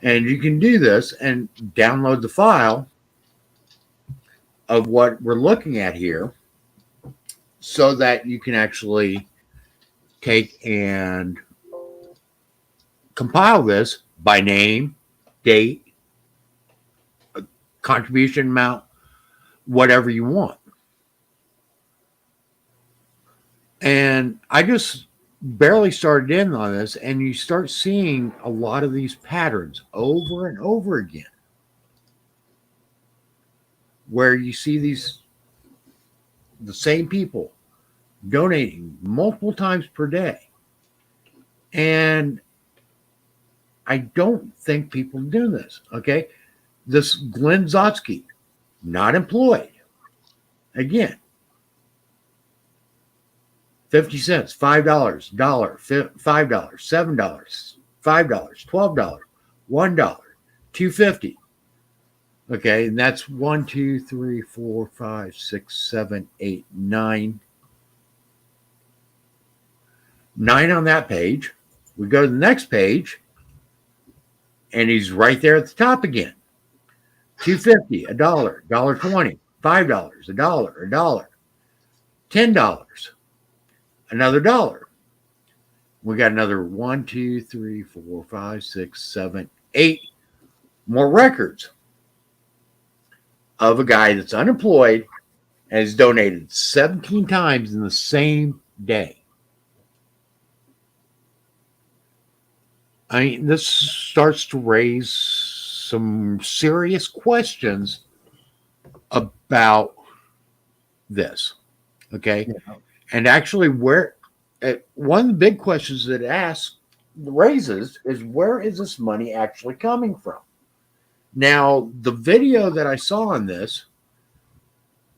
And you can do this and download the file of what we're looking at here so that you can actually take and compile this by name, date, contribution amount, whatever you want. And I just barely started in on this, and you start seeing a lot of these patterns over and over again, where you see the same people donating multiple times per day. And I don't think people do this. Okay. This Glenn Zotsky, not employed. Again, 50 cents, $5, $1, $5, $7, $5, $12, $1, $2.50. Okay, and that's 1, 2, 3, 4, 5, 6, 7, 8, 9. 9 on that page. We go to the next page, and he's right there at the top again. $2.50, $1, $1.20, $5, $1, $1, $10, another $1. We got another 1, 2, 3, 4, 5, 6, 7, 8 more records of a guy that's unemployed and has donated 17 times in the same day. I mean, this starts to raise some serious questions about this. Okay. Yeah. And actually, one of the big questions that it raises is, where is this money actually coming from? Now, the video that I saw on this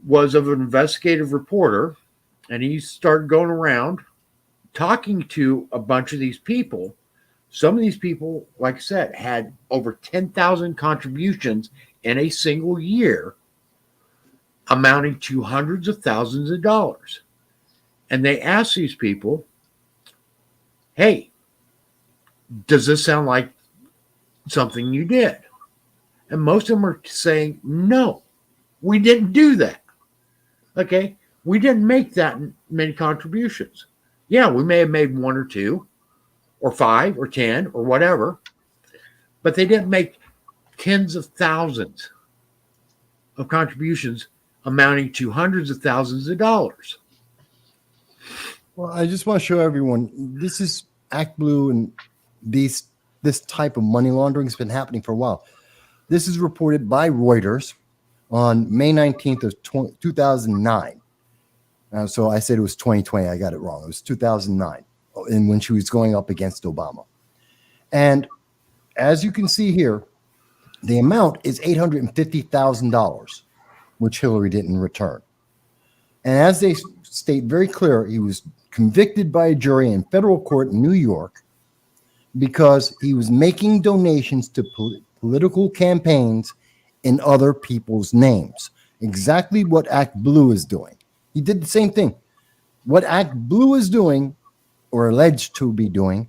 was of an investigative reporter, and he started going around talking to a bunch of these people. Some of these people, like I said, had over 10,000 contributions in a single year, amounting to hundreds of thousands of dollars. And they asked these people, hey, does this sound like something you did? And most of them are saying, no, we didn't do that. Okay, we didn't make that many contributions. Yeah, we may have made one or two or five or 10 or whatever, but they didn't make tens of thousands of contributions amounting to hundreds of thousands of dollars. Well, I just want to show everyone this is Act Blue, and this type of money laundering has been happening for a while. This is reported by Reuters on May 19th of 2009. So I said it was 2020. I got it wrong. It was 2009, and when she was going up against Obama. And as you can see here, the amount is $850,000, which Hillary didn't return. And as they state very clear, he was convicted by a jury in federal court in New York because he was making donations to political campaigns in other people's names. Exactly what Act Blue is doing. He did the same thing. What Act Blue is doing, or alleged to be doing,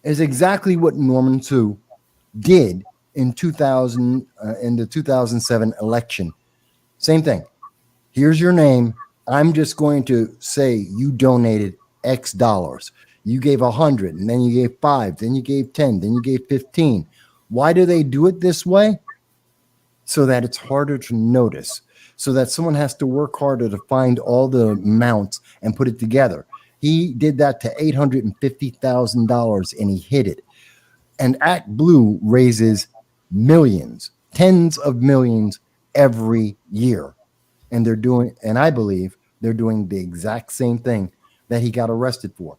is exactly what Norman Sue did in 2000 in the 2007 election. Same thing. Here's your name. I'm just going to say you donated X dollars. You gave 100, and then you gave 5, then you gave 10, then you gave 15. Why do they do it this way? So that it's harder to notice, so that someone has to work harder to find all the amounts and put it together. He did that to $850,000, and he hid it. And Act Blue raises millions, tens of millions every year. And they're doing, and I believe they're doing the exact same thing that he got arrested for.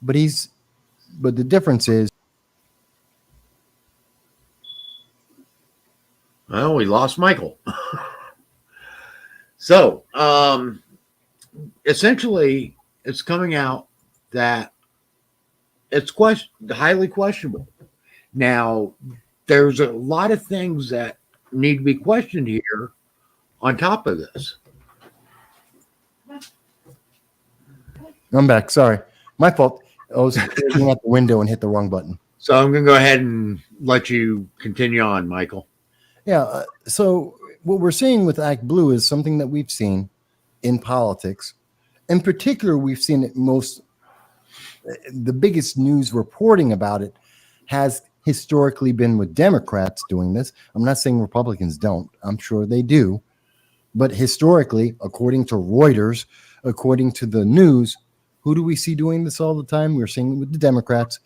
But the difference is, well, we lost Michael. So, essentially, it's coming out that it's highly questionable. Now, there's a lot of things that need to be questioned here on top of this. I'm back. Sorry. My fault. I was looking at the window and hit the wrong button. So I'm going to go ahead and let you continue on, Michael. Yeah. So what we're seeing with Act Blue is something that we've seen in politics. In particular, we've seen it the biggest news reporting about it has historically been with Democrats doing this. I'm not saying Republicans don't. I'm sure they do. But historically, according to Reuters, according to the news, who do we see doing this all the time? We're seeing it with the Democrats.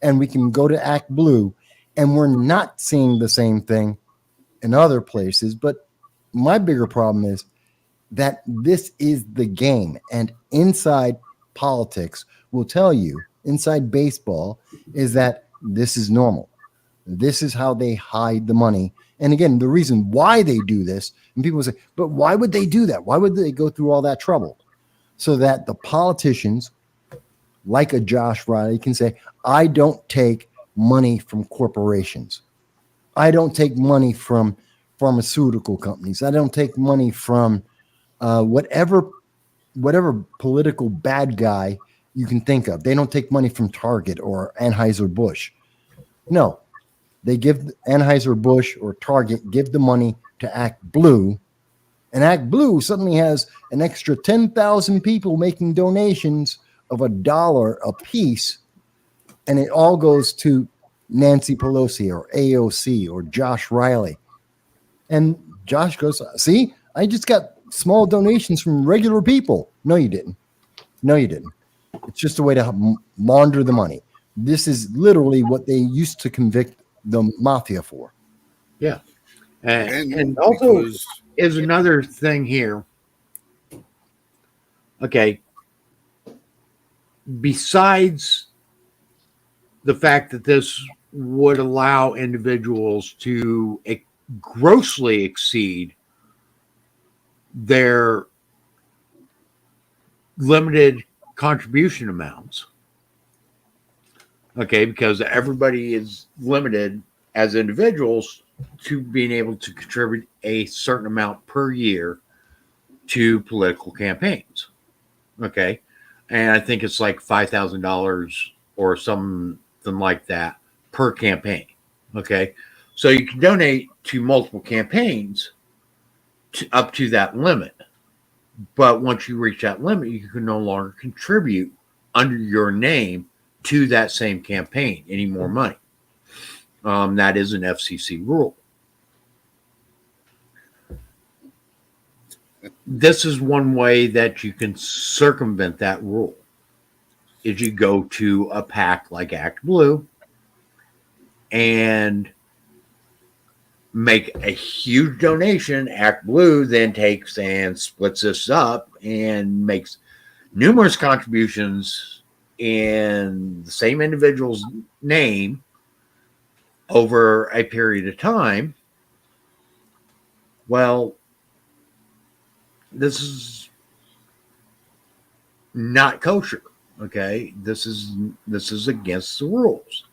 And we can go to Act Blue, and we're not seeing the same thing in other places. But my bigger problem is that this is the game. And inside politics will tell you, inside baseball, is that this is normal. This is how they hide the money. And again, the reason why they do this, and people say, but why would they do that? Why would they go through all that trouble? So that the politicians, like a Josh Riley, can say, I don't take money from corporations. I don't take money from pharmaceutical companies. I don't take money from whatever political bad guy you can think of. They don't take money from Target or Anheuser-Busch. No, they give Anheuser-Busch or Target, give the money to Act Blue, and Act Blue suddenly has an extra 10,000 people making donations of $1 a piece, and it all goes to Nancy Pelosi or AOC or Josh Riley. And Josh goes, see, I just got small donations from regular people. No, you didn't. No, you didn't. It's just a way to launder the money. This is literally what they used to convict the mafia for. Yeah. And also is another thing here. Okay. Besides the fact that this would allow individuals to grossly exceed their limited contribution amounts. Okay, because everybody is limited as individuals to being able to contribute a certain amount per year to political campaigns. Okay. And I think it's like $5,000 or something like that per campaign. Okay. So you can donate to multiple campaigns up to that limit. But once you reach that limit, you can no longer contribute under your name to that same campaign any more money. That is an FCC rule. This is one way that you can circumvent that rule. Is you go to a PAC like Act Blue and make a huge donation. Act Blue then takes and splits this up and makes numerous contributions in the same individual's name over a period of time. Well, this is not kosher. Okay, this is against the rules.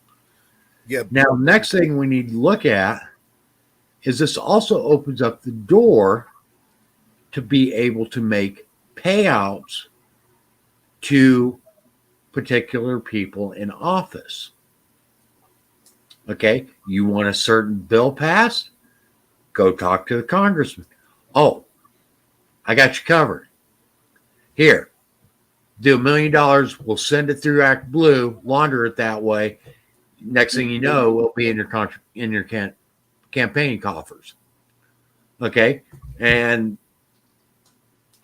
Yeah. Now, next thing we need to look at is this also opens up the door to be able to make payouts to particular people in office. Okay, you want a certain bill passed? Go talk to the congressman. Oh, I got you covered. Here, do $1 million. We'll send it through Act Blue, launder it that way. Next thing you know, it'll be in your campaign coffers. Okay, and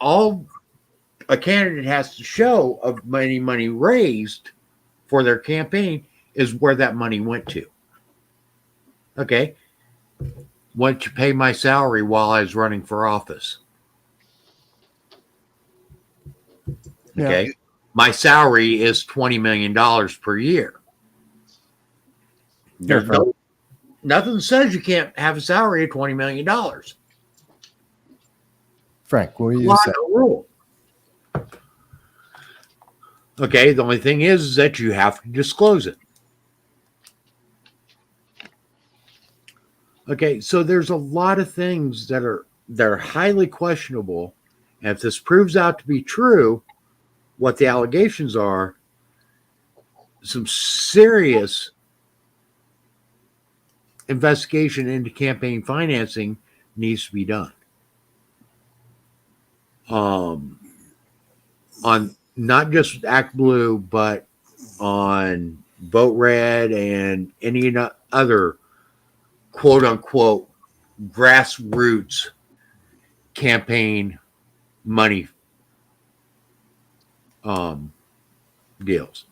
all a candidate has to show of any money raised for their campaign is where that money went to. Okay, why don't you pay my salary while I was running for office? Okay. Yeah. My salary is $20 million per year. There's nothing says you can't have a salary of $20 million. Frank, what were you saying? Rule. Okay, the only thing is that you have to disclose it. Okay, so there's a lot of things that are highly questionable. And if this proves out to be true, what the allegations are, some serious investigation into campaign financing needs to be done. On not just Act Blue, but on Vote Red and any other quote unquote grassroots campaign money deals.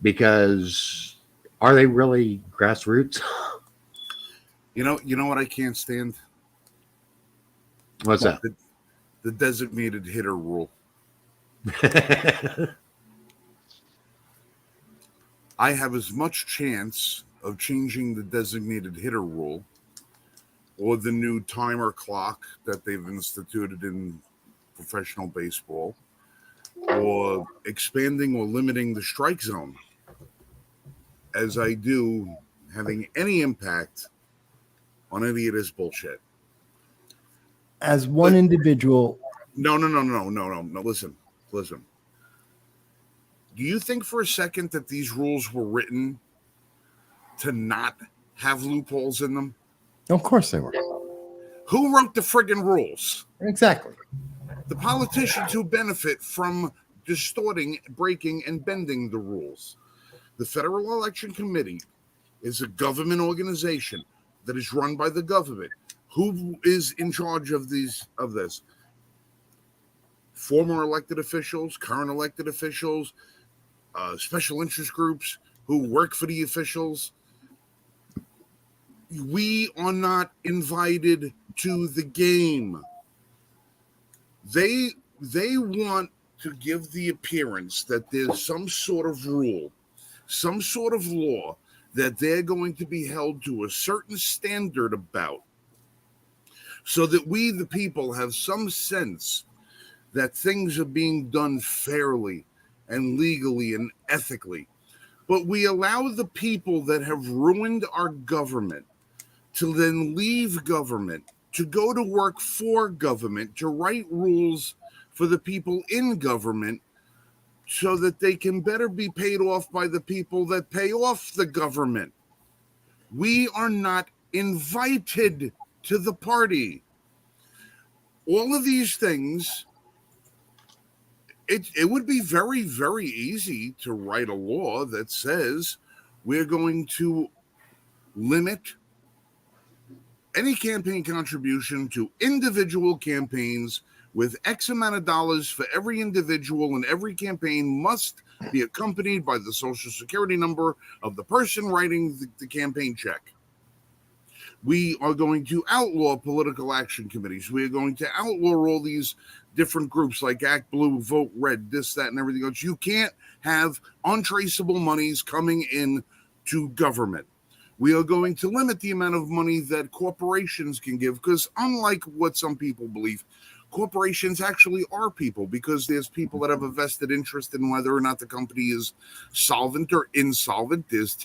Because are they really grassroots? You know what I can't stand? What's that? The designated hitter rule. I have as much chance of changing the designated hitter rule or the new timer clock that they've instituted in professional baseball or expanding or limiting the strike zone as I do having any impact on any of this bullshit. As one individual. No. Listen. Do you think for a second that these rules were written to not have loopholes in them? Of course they were. Who wrote the friggin' rules? Exactly. The politicians who benefit from distorting, breaking, and bending the rules. The Federal Election Committee is a government organization that is run by the government. Who is in charge of this? Former elected officials, current elected officials, special interest groups who work for the officials. We are not invited to the game. They want to give the appearance that there's some sort of rule, some sort of law that they're going to be held to a certain standard about, so that we, the people, have some sense that things are being done fairly and legally and ethically. But we allow the people that have ruined our government to then leave government, to go to work for government, to write rules for the people in government so that they can better be paid off by the people that pay off the government. We are not invited to the party. All of these things it would be very, very easy to write a law that says we're going to limit any campaign contribution to individual campaigns with X amount of dollars for every individual, and every campaign must be accompanied by the social security number of the person writing the campaign check. We are going to outlaw political action committees. We are going to outlaw all these different groups like Act Blue, Vote Red, this, that, and everything else. You can't have untraceable monies coming in to government. We are going to limit the amount of money that corporations can give, because unlike what some people believe, corporations actually are people, because there's people that have a vested interest in whether or not the company is solvent or insolvent. There's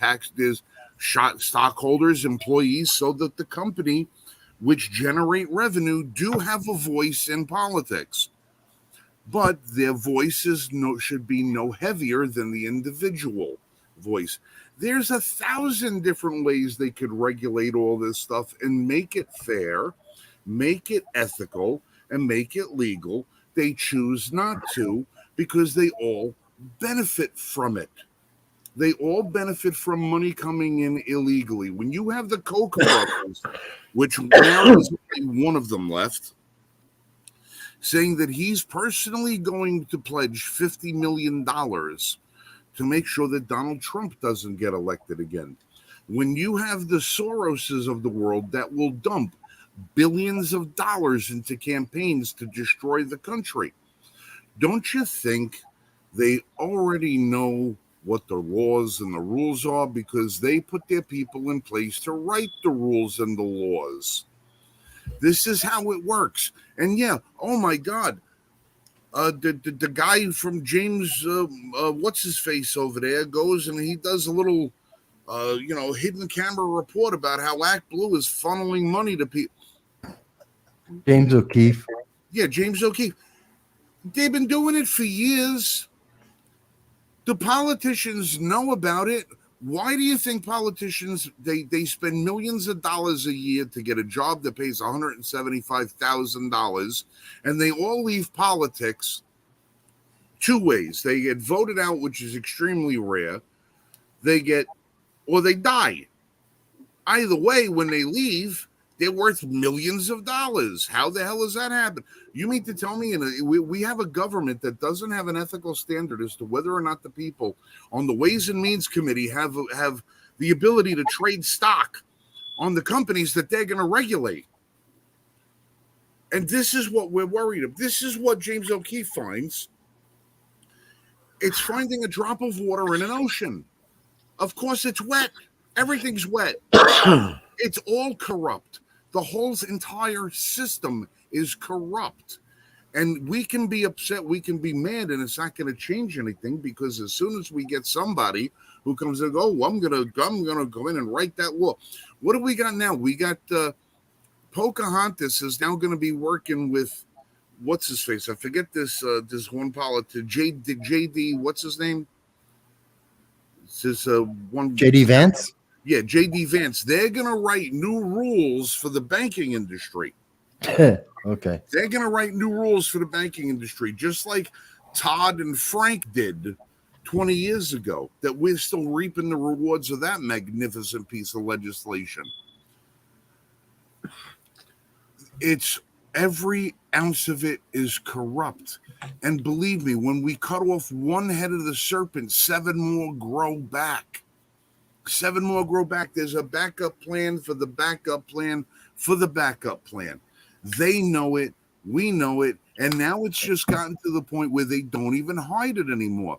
stockholders, employees, so that the company, which generate revenue, do have a voice in politics. But their voices should be no heavier than the individual voice. There's 1,000 different ways they could regulate all this stuff and make it fair, make it ethical, and make it legal. They choose not to, because they all benefit from it. They all benefit from money coming in illegally. When you have the co-corruptors, which now is only one of them left, saying that he's personally going to pledge $50 million to make sure that Donald Trump doesn't get elected again. When you have the Soroses of the world that will dump billions of dollars into campaigns to destroy the country, don't you think they already know what the laws and the rules are, because they put their people in place to write the rules and the laws? This is how it works. And yeah, oh my God, the guy from James, what's his face over there, goes and he does a little, hidden camera report about how Act Blue is funneling money to people. James O'Keefe. Yeah, James O'Keefe. They've been doing it for years. The politicians know about it. Why do you think politicians, they spend millions of dollars a year to get a job that pays $175,000, and they all leave politics two ways? They get voted out, which is extremely rare. Or they die. Either way, when they leave, they're worth millions of dollars. How the hell does that happen? You mean to tell me we have a government that doesn't have an ethical standard as to whether or not the people on the Ways and Means Committee have the ability to trade stock on the companies that they're going to regulate? And this is what we're worried of. This is what James O'Keefe finds. It's finding a drop of water in an ocean. Of course, it's wet. Everything's wet. It's all corrupt. The whole entire system is corrupt. And we can be upset, we can be mad, and it's not going to change anything, because as soon as we get somebody who comes and goes, I'm gonna go in and write that law. What do we got now? We got Pocahontas is now going to be working with, what's his face? I forget this one politician, JD, what's his name? This one JD Vance. Yeah, J.D. Vance. They're going to write new rules for the banking industry. Okay. They're going to write new rules for the banking industry, just like Todd and Frank did 20 years ago, that we're still reaping the rewards of that magnificent piece of legislation. It's every ounce of it is corrupt. And believe me, when we cut off one head of the serpent, 7 more grow back. 7 more grow back. There's a backup plan for the backup plan for the backup plan. They know it. We know it. And now it's just gotten to the point where they don't even hide it anymore.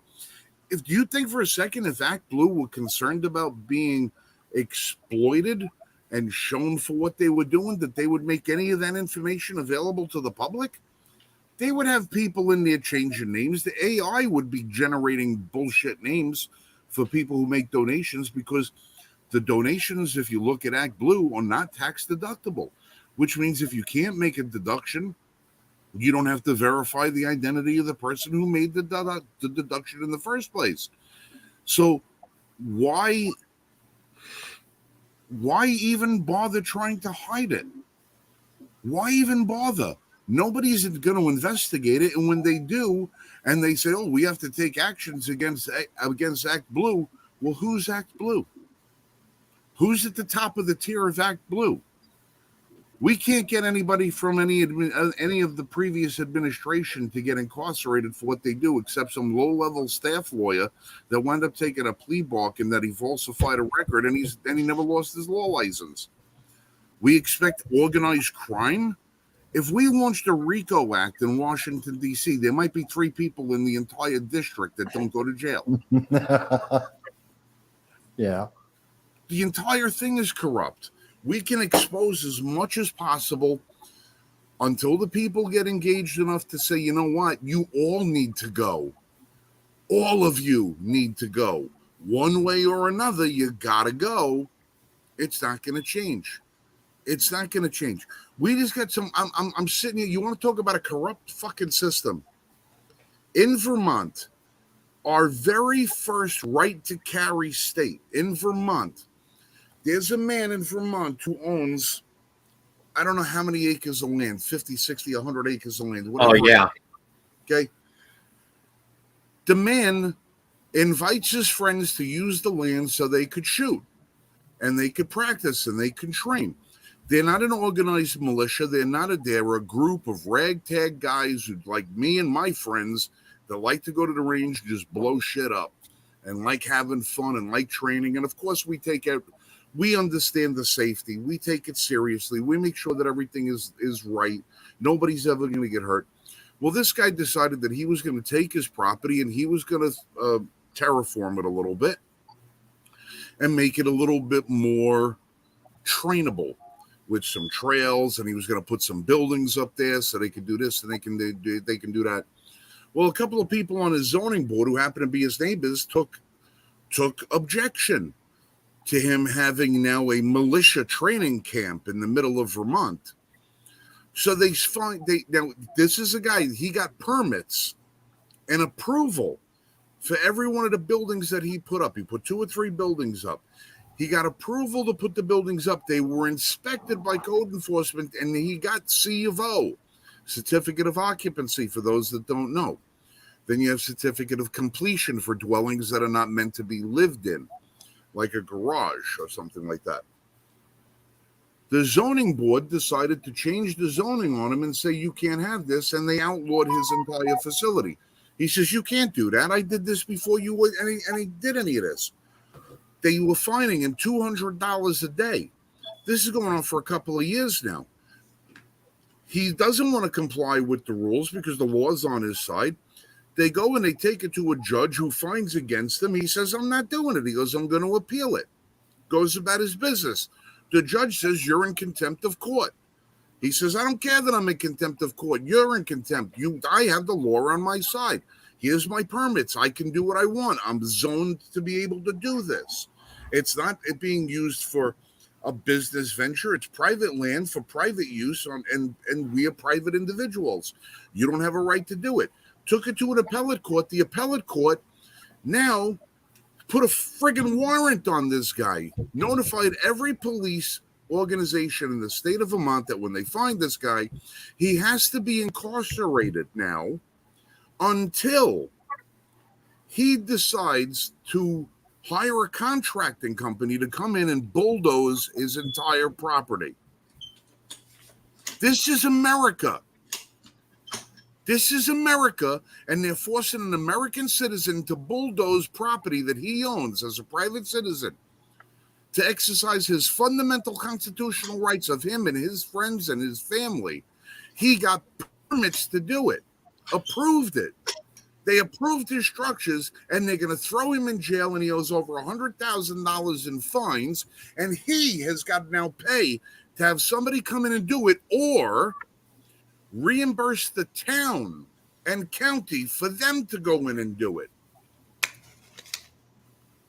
If you think for a second, if Act Blue were concerned about being exploited and shown for what they were doing, that they would make any of that information available to the public? They would have people in there changing names. The AI would be generating bullshit names for people who make donations, because the donations, if you look at Act Blue, are not tax deductible, which means if you can't make a deduction, you don't have to verify the identity of the person who made the deduction in the first place. So why even bother trying to hide it? Why even bother? Nobody's going to investigate it. And when they do, and they say, oh, we have to take actions against Act Blue. Well, who's Act Blue? Who's at the top of the tier of Act Blue? We can't get anybody from any of the previous administration to get incarcerated for what they do, except some low-level staff lawyer that wound up taking a plea bargain that he falsified a record and he never lost his law license. We expect organized crime. If we launched a RICO Act in Washington, D.C., there might be 3 people in the entire district that don't go to jail. Yeah. The entire thing is corrupt. We can expose as much as possible until the people get engaged enough to say, you know what, you all need to go. All of you need to go. One way or another, you got to go. It's not going to change. It's not going to change. We just got some, I'm sitting here, you want to talk about a corrupt fucking system? In Vermont, our very first right to carry state, in Vermont, there's a man in Vermont who owns, I don't know how many acres of land, 50, 60, 100 acres of land. Oh, yeah. Okay. The man invites his friends to use the land so they could shoot and they could practice and they can train. They're not an organized militia. They're a group of ragtag guys who, like me and my friends, that like to go to the range and just blow shit up and like having fun and like training. And of course, we understand the safety. We take it seriously. We make sure that everything is right. Nobody's ever going to get hurt. Well, this guy decided that he was going to take his property and he was going to terraform it a little bit and make it a little bit more trainable with some trails. And he was going to put some buildings up there so they could do this and they can do that. Well, a couple of people on his zoning board who happened to be his neighbors took objection to him having now a militia training camp in the middle of Vermont. So now this is a guy, he got permits and approval for every one of the buildings that he put up. He put 2 or 3 buildings up. He got approval to put the buildings up. They were inspected by code enforcement and he got C of O, certificate of occupancy for those that don't know. Then you have certificate of completion for dwellings that are not meant to be lived in, like a garage or something like that. The zoning board decided to change the zoning on him and say, you can't have this, and they outlawed his entire facility. He says, you can't do that. I did this before you would, and he did any of this. They were fining him $200 a day. This is going on for a couple of years now. He doesn't want to comply with the rules because the law is on his side. They go and they take it to a judge who finds against him. He says, I'm not doing it. He goes, I'm going to appeal it. Goes about his business. The judge says, you're in contempt of court. He says, I don't care that I'm in contempt of court. You're in contempt. I have the law on my side. Here's my permits. I can do what I want. I'm zoned to be able to do this. It's not being used for a business venture. It's private land for private use, and we are private individuals. You don't have a right to do it. Took it to an appellate court. The appellate court now put a friggin' warrant on this guy, notified every police organization in the state of Vermont that when they find this guy, he has to be incarcerated now until he decides to hire a contracting company to come in and bulldoze his entire property. This is America. This is America, and they're forcing an American citizen to bulldoze property that he owns as a private citizen to exercise his fundamental constitutional rights of him and his friends and his family. He got permits to do it, approved it. They approved his structures, and they're going to throw him in jail, and he owes over $100,000 in fines, and he has got to now pay to have somebody come in and do it, or reimburse the town and county for them to go in and do it.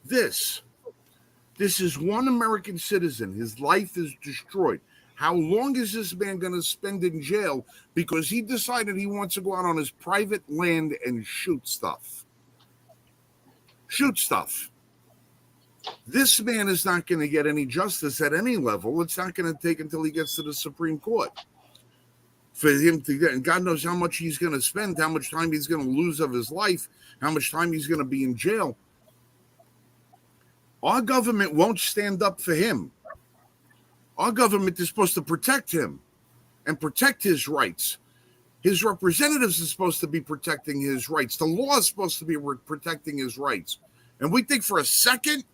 This is one American citizen. His life is destroyed. How long is this man going to spend in jail because he decided he wants to go out on his private land and shoot stuff? Shoot stuff. This man is not going to get any justice at any level. It's not going to take until he gets to the Supreme Court. for him to get, and God knows how much he's going to spend, how much time he's going to lose of his life, how much time he's going to be in jail. Our government won't stand up for him. Our government is supposed to protect him and protect his rights. His representatives are supposed to be protecting his rights. The law is supposed to be protecting his rights. And we think for a second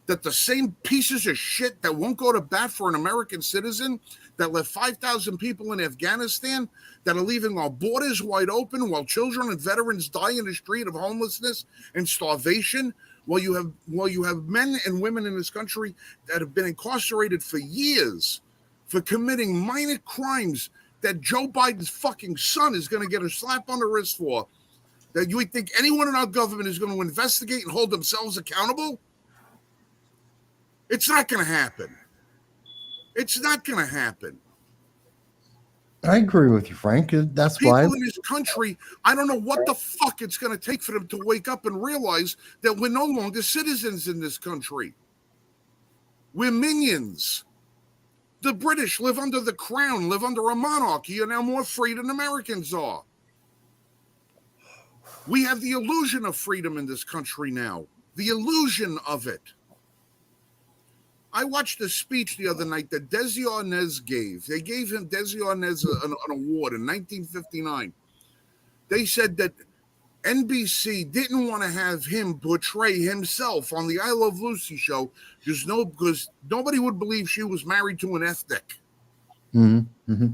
that the same pieces of shit that won't go to bat for an American citizen, that left 5,000 people in Afghanistan, that are leaving our borders wide open while children and veterans die in the street of homelessness and starvation, while you have men and women in this country that have been incarcerated for years for committing minor crimes that Joe Biden's fucking son is going to get a slap on the wrist for, that you would think anyone in our government is going to investigate and hold themselves accountable? It's not going to happen. It's not going to happen. I agree with you, Frank. That's People why in this country, I don't know what the fuck it's going to take for them to wake up and realize that we're no longer citizens in this country. We're minions. The British live under the crown, live under a monarchy, and are more free than Americans are. We have the illusion of freedom in this country now. The illusion of it. I watched a speech the other night that Desi Arnaz gave. They gave him, Desi Arnaz, an award in 1959. They said that NBC didn't want to have him portray himself on the I Love Lucy show because nobody would believe she was married to an ethnic. Mm-hmm. Mm-hmm.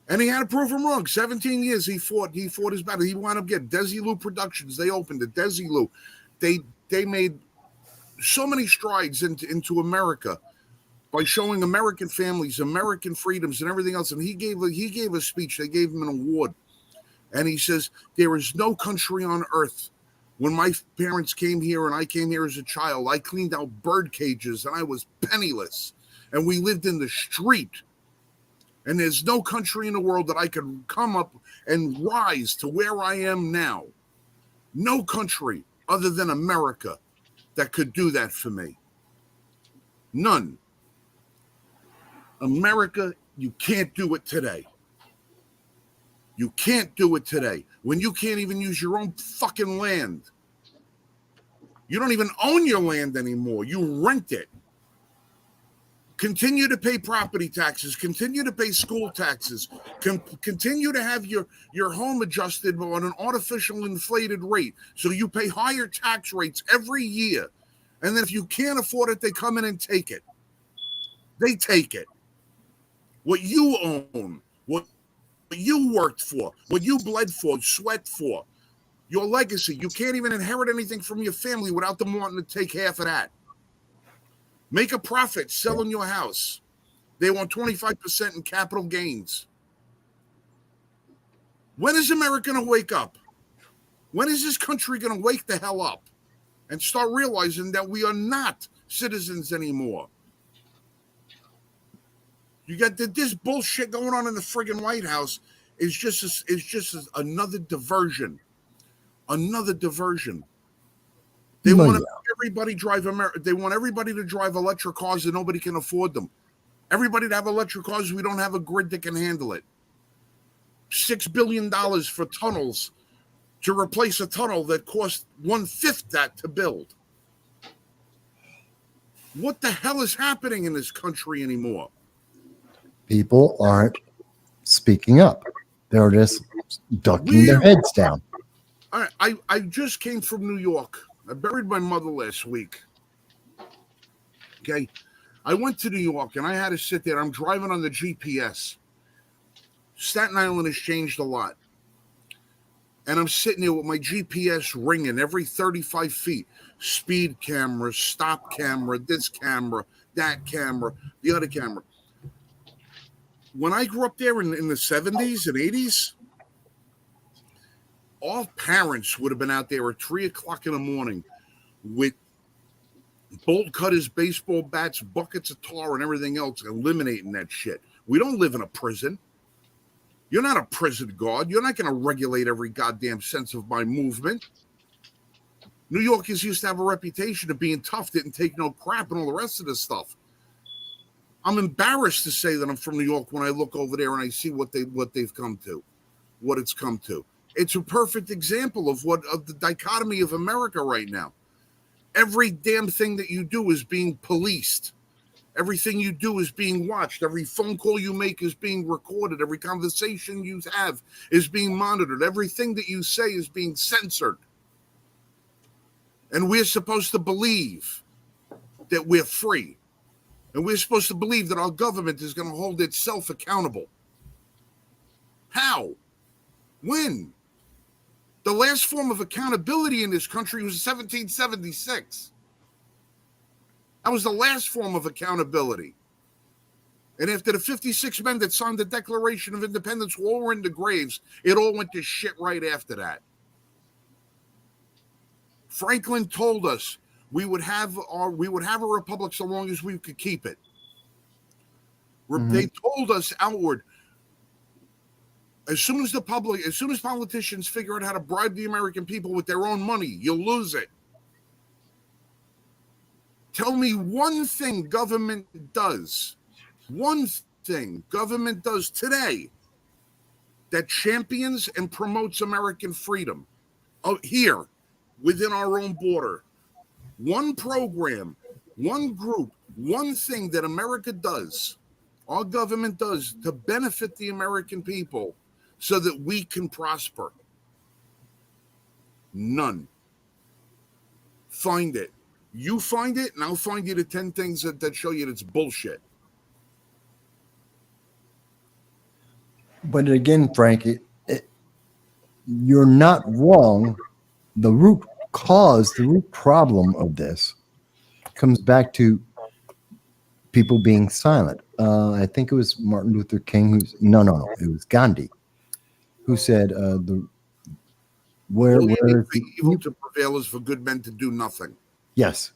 And he had to prove him wrong. 17 years he fought his battle. He wound up getting Desilu Productions. They opened it. Desilu. They made so many strides into America by showing American families, American freedoms, and everything else. And he gave a speech. They gave him an award. And he says, there is no country on earth. When my parents came here and I came here as a child, I cleaned out bird cages and I was penniless. And we lived in the street. And there's no country in the world that I could come up and rise to where I am now. No country other than America that could do that for me. None. America, you can't do it today. You can't do it today when you can't even use your own fucking land. You don't even own your land anymore. You rent it. Continue to pay property taxes. Continue to pay school taxes. Continue to have your home adjusted on an artificial inflated rate. So you pay higher tax rates every year. And then if you can't afford it, they come in and take it. They take it. What you own, what you worked for, what you bled for, sweat for, your legacy. You can't even inherit anything from your family without them wanting to take half of that. Make a profit selling your house. They want 25% in capital gains. When is America going to wake up? When is this country going to wake the hell up and start realizing that we are not citizens anymore? You got this bullshit going on in the friggin' White House is just another diversion. Another diversion. They want everybody they want everybody to drive electric cars and nobody can afford them. Everybody to have electric cars, we don't have a grid that can handle it. $6 billion for tunnels to replace a tunnel that cost 1/5 that to build. What the hell is happening in this country anymore? People aren't speaking up. They're just ducking their heads down. I just came from New York. I buried my mother last week. Okay. I went to New York and I had to sit there. I'm driving on the GPS. Staten Island has changed a lot. And I'm sitting there with my GPS ringing every 35 feet. Speed camera, stop camera, this camera, that camera, the other camera. When I grew up there in the 70s and 80s, all parents would have been out there at 3 o'clock in the morning with bolt cutters, baseball bats, buckets of tar, and everything else, eliminating that shit. We don't live in a prison. You're not a prison guard. You're not going to regulate every goddamn sense of my movement. New Yorkers used to have a reputation of being tough, didn't take no crap, and all the rest of this stuff. I'm embarrassed to say that I'm from New York when I look over there and I see what they've come to, what it's come to. It's a perfect example of the dichotomy of America right now. Every damn thing that you do is being policed. Everything you do is being watched. Every phone call you make is being recorded. Every conversation you have is being monitored. Everything that you say is being censored. And we're supposed to believe that we're free. And we're supposed to believe that our government is going to hold itself accountable. How? When? The last form of accountability in this country was 1776. That was the last form of accountability. And after the 56 men that signed the Declaration of Independence were all in the graves, it all went to shit right after that. Franklin told us we would have a republic so long as we could keep it. They told us outward, as soon as politicians figure out how to bribe the American people with their own money, you'll lose it. Tell me one thing government does today that champions and promotes American freedom here within our own border. One program, one group, one thing that America does, our government does to benefit the American people so that we can prosper. None. Find it. You find it, and I'll find you the 10 things that show you that's bullshit. But again, Frank, you're not wrong. The root problem of this comes back to people being silent. I think it was Martin Luther King it was Gandhi who said where the evil to prevail is for good men to do nothing. Yes,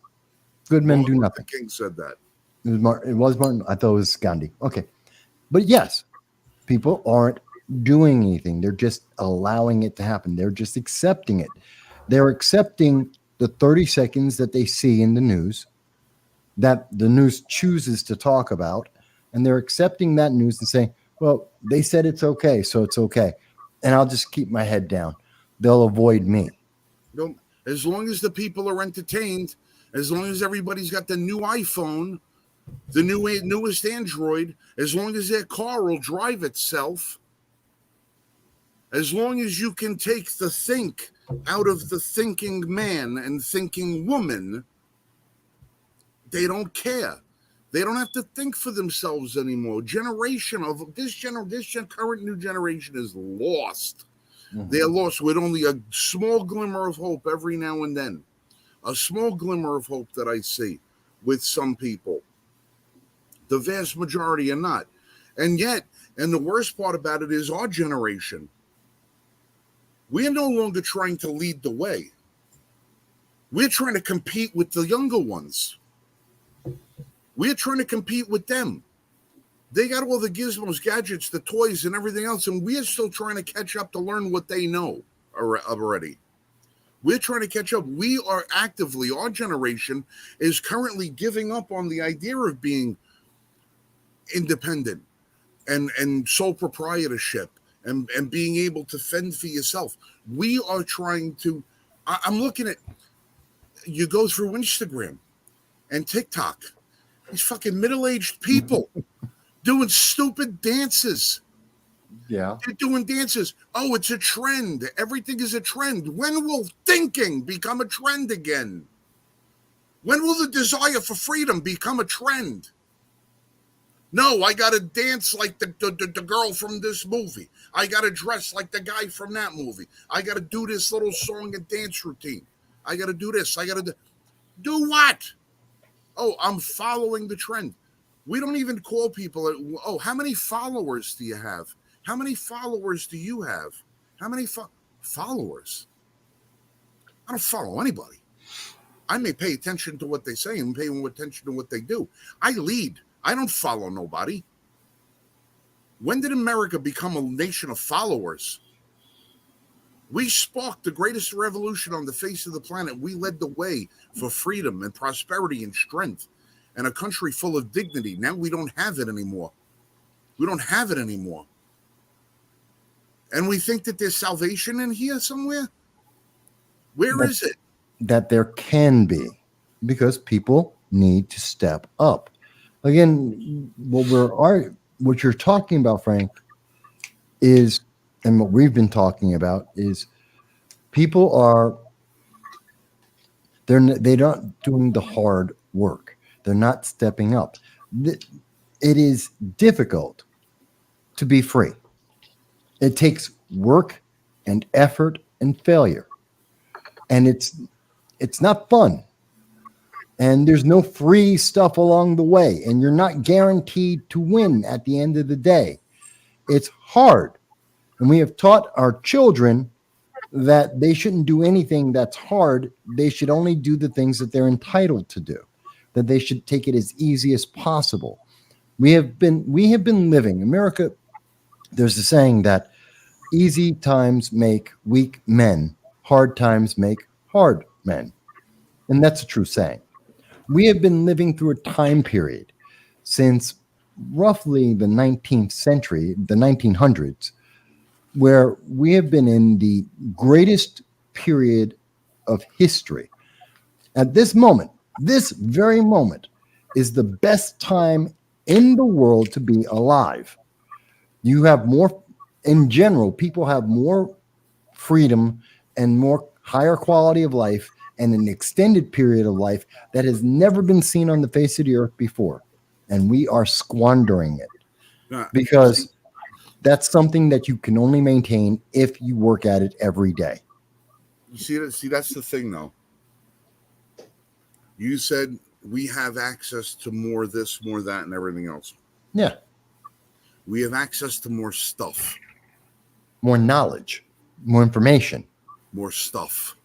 good men do nothing. King said that. It was Martin. I thought it was Gandhi. Okay, but yes, people aren't doing anything. They're just allowing it to happen. They're just accepting it. They're accepting the 30 seconds that they see in the news, that the news chooses to talk about, and they're accepting that news and saying, well, they said it's okay, so it's okay. And I'll just keep my head down. They'll avoid me. No, as long as the people are entertained, as long as everybody's got the new iPhone, the newest Android, as long as their car will drive itself, as long as you can take the think out of the thinking man and thinking woman, they don't care. They don't have to think for themselves anymore. This current new generation is lost. Mm-hmm. They're lost with only a small glimmer of hope every now and then. A small glimmer of hope that I see with some people. The vast majority are not. And the worst part about it is our generation. We are no longer trying to lead the way. We're trying to compete with the younger ones. We're trying to compete with them. They got all the gizmos, gadgets, the toys, and everything else, and we're still trying to catch up to learn what they know already. We're trying to catch up. We are actively, our generation is currently giving up on the idea of being independent and sole proprietorship and being able to fend for yourself. We are trying to, I'm looking at, you go through Instagram and TikTok, these fucking middle-aged people doing stupid dances. Yeah. They're doing dances. Oh, it's a trend. Everything is a trend. When will thinking become a trend again? When will the desire for freedom become a trend? No, I got to dance like the girl from this movie. I got to dress like the guy from that movie. I got to do this little song and dance routine. I got to do this. I got to do what? Oh, I'm following the trend. We don't even call people. Oh, how many followers do you have? How many followers do you have? How many followers? I don't follow anybody. I may pay attention to what they say and pay attention to what they do. I lead. I don't follow nobody. When did America become a nation of followers? We sparked the greatest revolution on the face of the planet. We led the way for freedom and prosperity and strength. and a country full of dignity. Now we don't have it anymore. We don't have it anymore. And we think that there's salvation in here somewhere. Where is it? That there can be, because people need to step up. Again, what you're talking about, Frank, is, and what we've been talking about is, people are they're not doing the hard work. They're not stepping up. It is difficult to be free. It takes work and effort and failure, and it's not fun. And there's no free stuff along the way, and you're not guaranteed to win at the end of the day. It's hard, and we have taught our children that they shouldn't do anything that's hard. They should only do the things that they're entitled to do, that they should take it as easy as possible. We have been living America. There's a saying that easy times make weak men, hard times make hard men. And that's a true saying. We have been living through a time period since roughly the 19th century, the 1900s, where we have been in the greatest period of history. At this moment, this very moment, is the best time in the world to be alive. You have more, in general, people have more freedom and more higher quality of life and an extended period of life that has never been seen on the face of the earth before. And we are squandering it because that's something that you can only maintain if you work at it every day. You see, that's the thing, though. You said we have access to more this, more that, and everything else. Yeah. We have access to more stuff. More knowledge, more information. More stuff.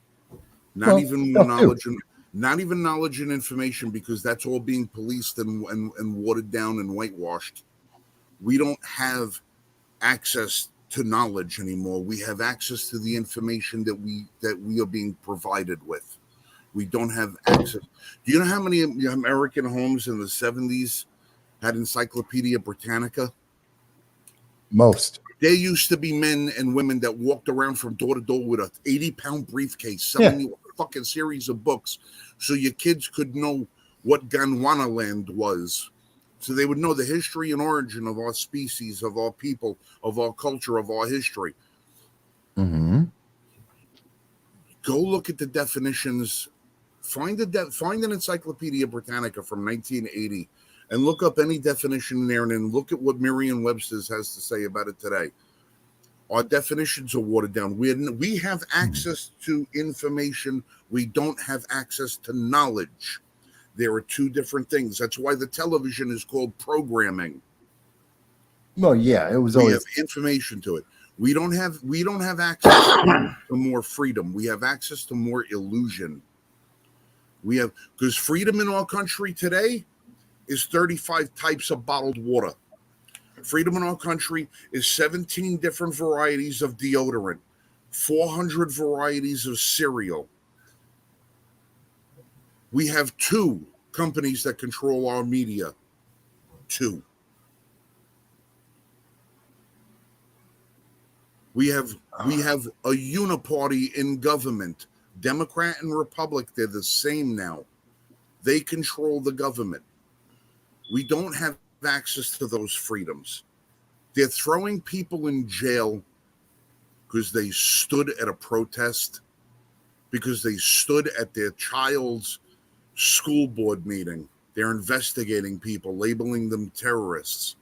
Not even knowledge and information, because that's all being policed and watered down and whitewashed. We don't have access to knowledge anymore. We have access to the information that we are being provided with. We don't have access. Do you know how many American homes in the 70s had Encyclopedia Britannica? Most. There used to be men and women that walked around from door to door with a 80-pound briefcase selling you a fucking series of books so your kids could know what Gondwana land was. So they would know the history and origin of our species, of our people, of our culture, of our history. Mm-hmm. Go look at the definitions. Find an Encyclopedia Britannica from 1980 and look up any definition in there, and then look at what Merriam-Webster's has to say about it today. Our definitions are watered down. We have access to information. We don't have access to knowledge. There are two different things. That's why the television is called programming. Well, yeah, it was We always have information to it. We don't have access to more freedom. We have access to more illusion. Because freedom in our country today is 35 types of bottled water. Freedom in our country is 17 different varieties of deodorant, 400 varieties of cereal. We have two companies that control our media. Two. We have a uniparty in government. Democrat and Republic, they're the same now. They control the government. We don't have access to those freedoms. They're throwing people in jail because they stood at a protest, because they stood at their child's school board meeting. They're investigating people, labeling them terrorists.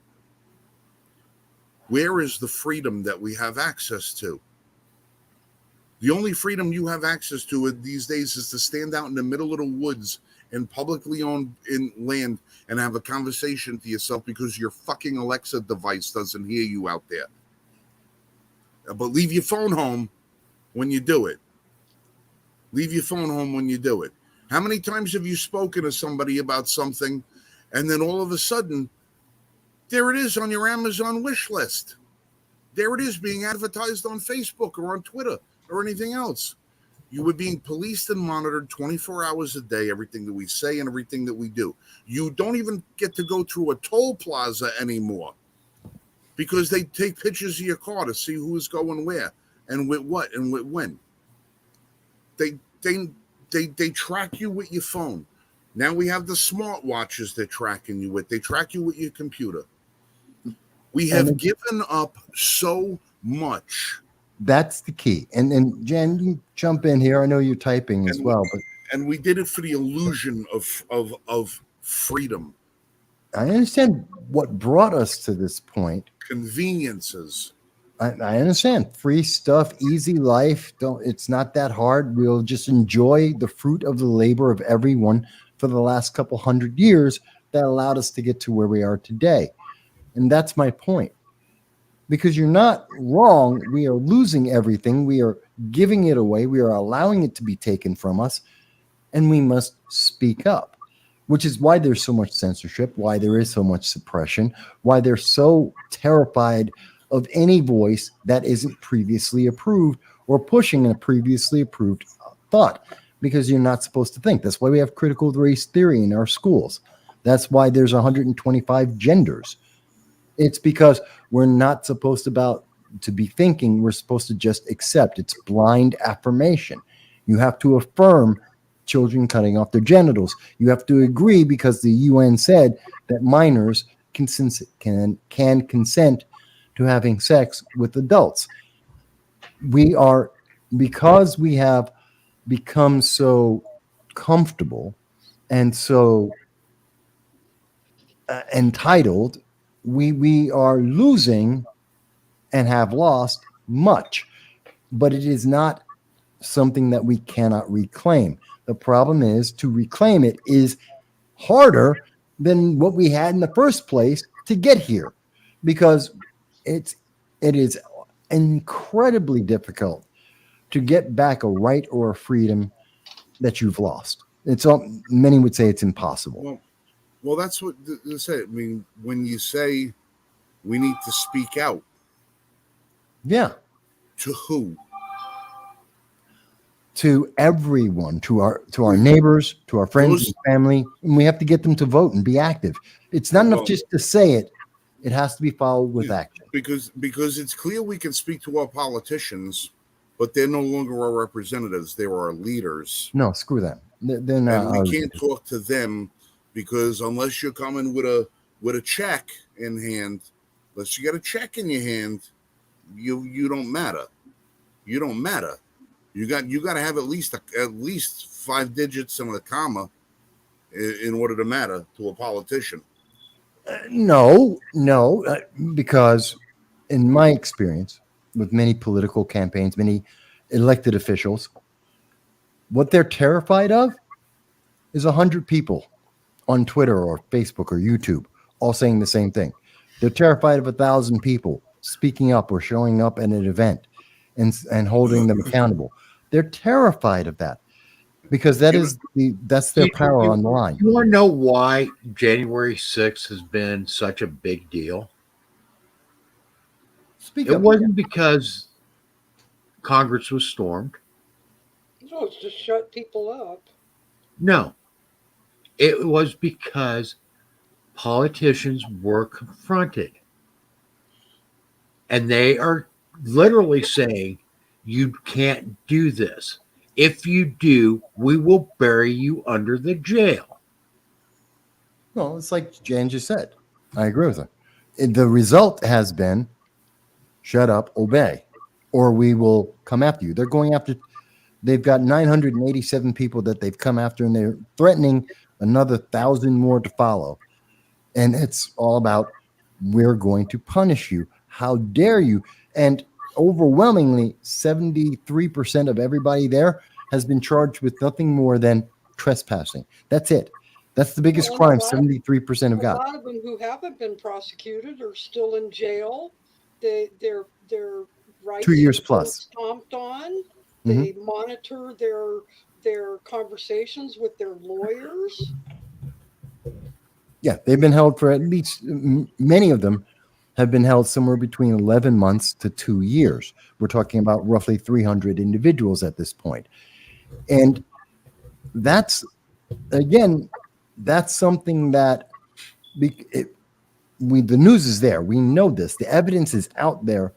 Where is the freedom that we have access to? The only freedom you have access to these days is to stand out in the middle of the woods in publicly owned land and have a conversation to yourself because your fucking Alexa device doesn't hear you out there. But leave your phone home when you do it. Leave your phone home when you do it. How many times have you spoken to somebody about something and then all of a sudden, there it is on your Amazon wish list. There it is being advertised on Facebook or on Twitter or anything else. You were being policed and monitored 24 hours a day, everything that we say and everything that we do. You don't even get to go through a toll plaza anymore because they take pictures of your car to see who's going where and with what and with when. They track you with your phone. Now we have the smartwatches they're tracking you with. They track you with your computer. We have given up so much. That's the key. And Jen, you jump in here. I know you're typing as well, but we did it for the illusion of freedom. I understand what brought us to this point. Conveniences. I understand. Free stuff, easy life. It's not that hard. We'll just enjoy the fruit of the labor of everyone for the last couple hundred years that allowed us to get to where we are today. And that's my point. Because you're not wrong. We are losing everything. We are giving it away. We are allowing it to be taken from us. And we must speak up, which is why there's so much censorship, why there is so much suppression, why they're so terrified of any voice that isn't previously approved or pushing a previously approved thought, because you're not supposed to think. That's why we have critical race theory in our schools. That's why there's 125 genders. It's because we're not supposed to be thinking. We're supposed to just accept. It's blind affirmation. You have to affirm children cutting off their genitals. You have to agree because the UN said that minors can consent to having sex with adults. Because we have become so comfortable and so entitled, we are losing and have lost much, but it is not something that we cannot reclaim. The problem is to reclaim it is harder than what we had in the first place to get here, because it is incredibly difficult to get back a right or a freedom that you've lost. Many would say it's impossible. Well, that's what they say. I mean, when you say we need to speak out, yeah, to who? To everyone, to our neighbors, to our friends and family, and we have to get them to vote and be active. It's not enough just to say it; it has to be followed with action. Because it's clear we can speak to our politicians, but they're no longer our representatives; they're our leaders. No, screw them. They're not. And we can't talk to them because unless you're coming with a check in hand, unless you got a check in your hand, you don't matter. You don't matter. You got to have at least 5 digits and a comma in order to matter to a politician. No, because in my experience with many political campaigns, many elected officials, what they're terrified of is 100 people on Twitter or Facebook or YouTube all saying the same thing. They're terrified of 1,000 people speaking up or showing up at an event and holding them accountable. They're terrified of that because that's their power on the line. You want to know why January 6th has been such a big deal? It wasn't because Congress was stormed. No, it's just shut people up. No. It was because politicians were confronted. And they are literally saying, you can't do this. If you do, we will bury you under the jail. Well, it's like Jan just said. I agree with her. The result has been shut up, obey, or we will come after you. They've got 987 people that they've come after, and they're threatening another 1,000 more to follow. And it's all about, we're going to punish you. How dare you? And overwhelmingly, 73% of everybody there has been charged with nothing more than trespassing. That's it. That's the biggest crime 73% have got. A lot of them who haven't been prosecuted are still in jail. Their rights 2 years plus stomped on. They monitor their conversations with their lawyers. Yeah, they've been held for at least, many of them have been held somewhere between 11 months to 2 years. We're talking about roughly 300 individuals at this point. And that's, again, that's something that the news is there. We know this. The evidence is out there,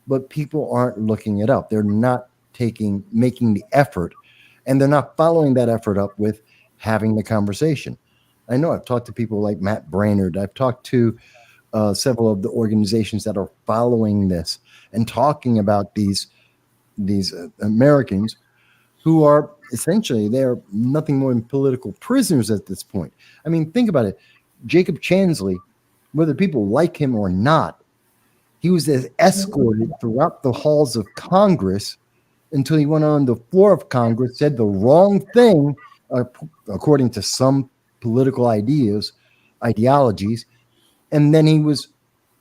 but people aren't looking it up. They're not making the effort, and they're not following that effort up with having the conversation. I know I've talked to people like Matt Brainerd. I've talked to several of the organizations that are following this and talking about these Americans who are essentially, they're nothing more than political prisoners at this point. I mean, think about it. Jacob Chansley, whether people like him or not, he was escorted throughout the halls of Congress until he went on the floor of Congress, said the wrong thing, according to some political ideologies, and then he was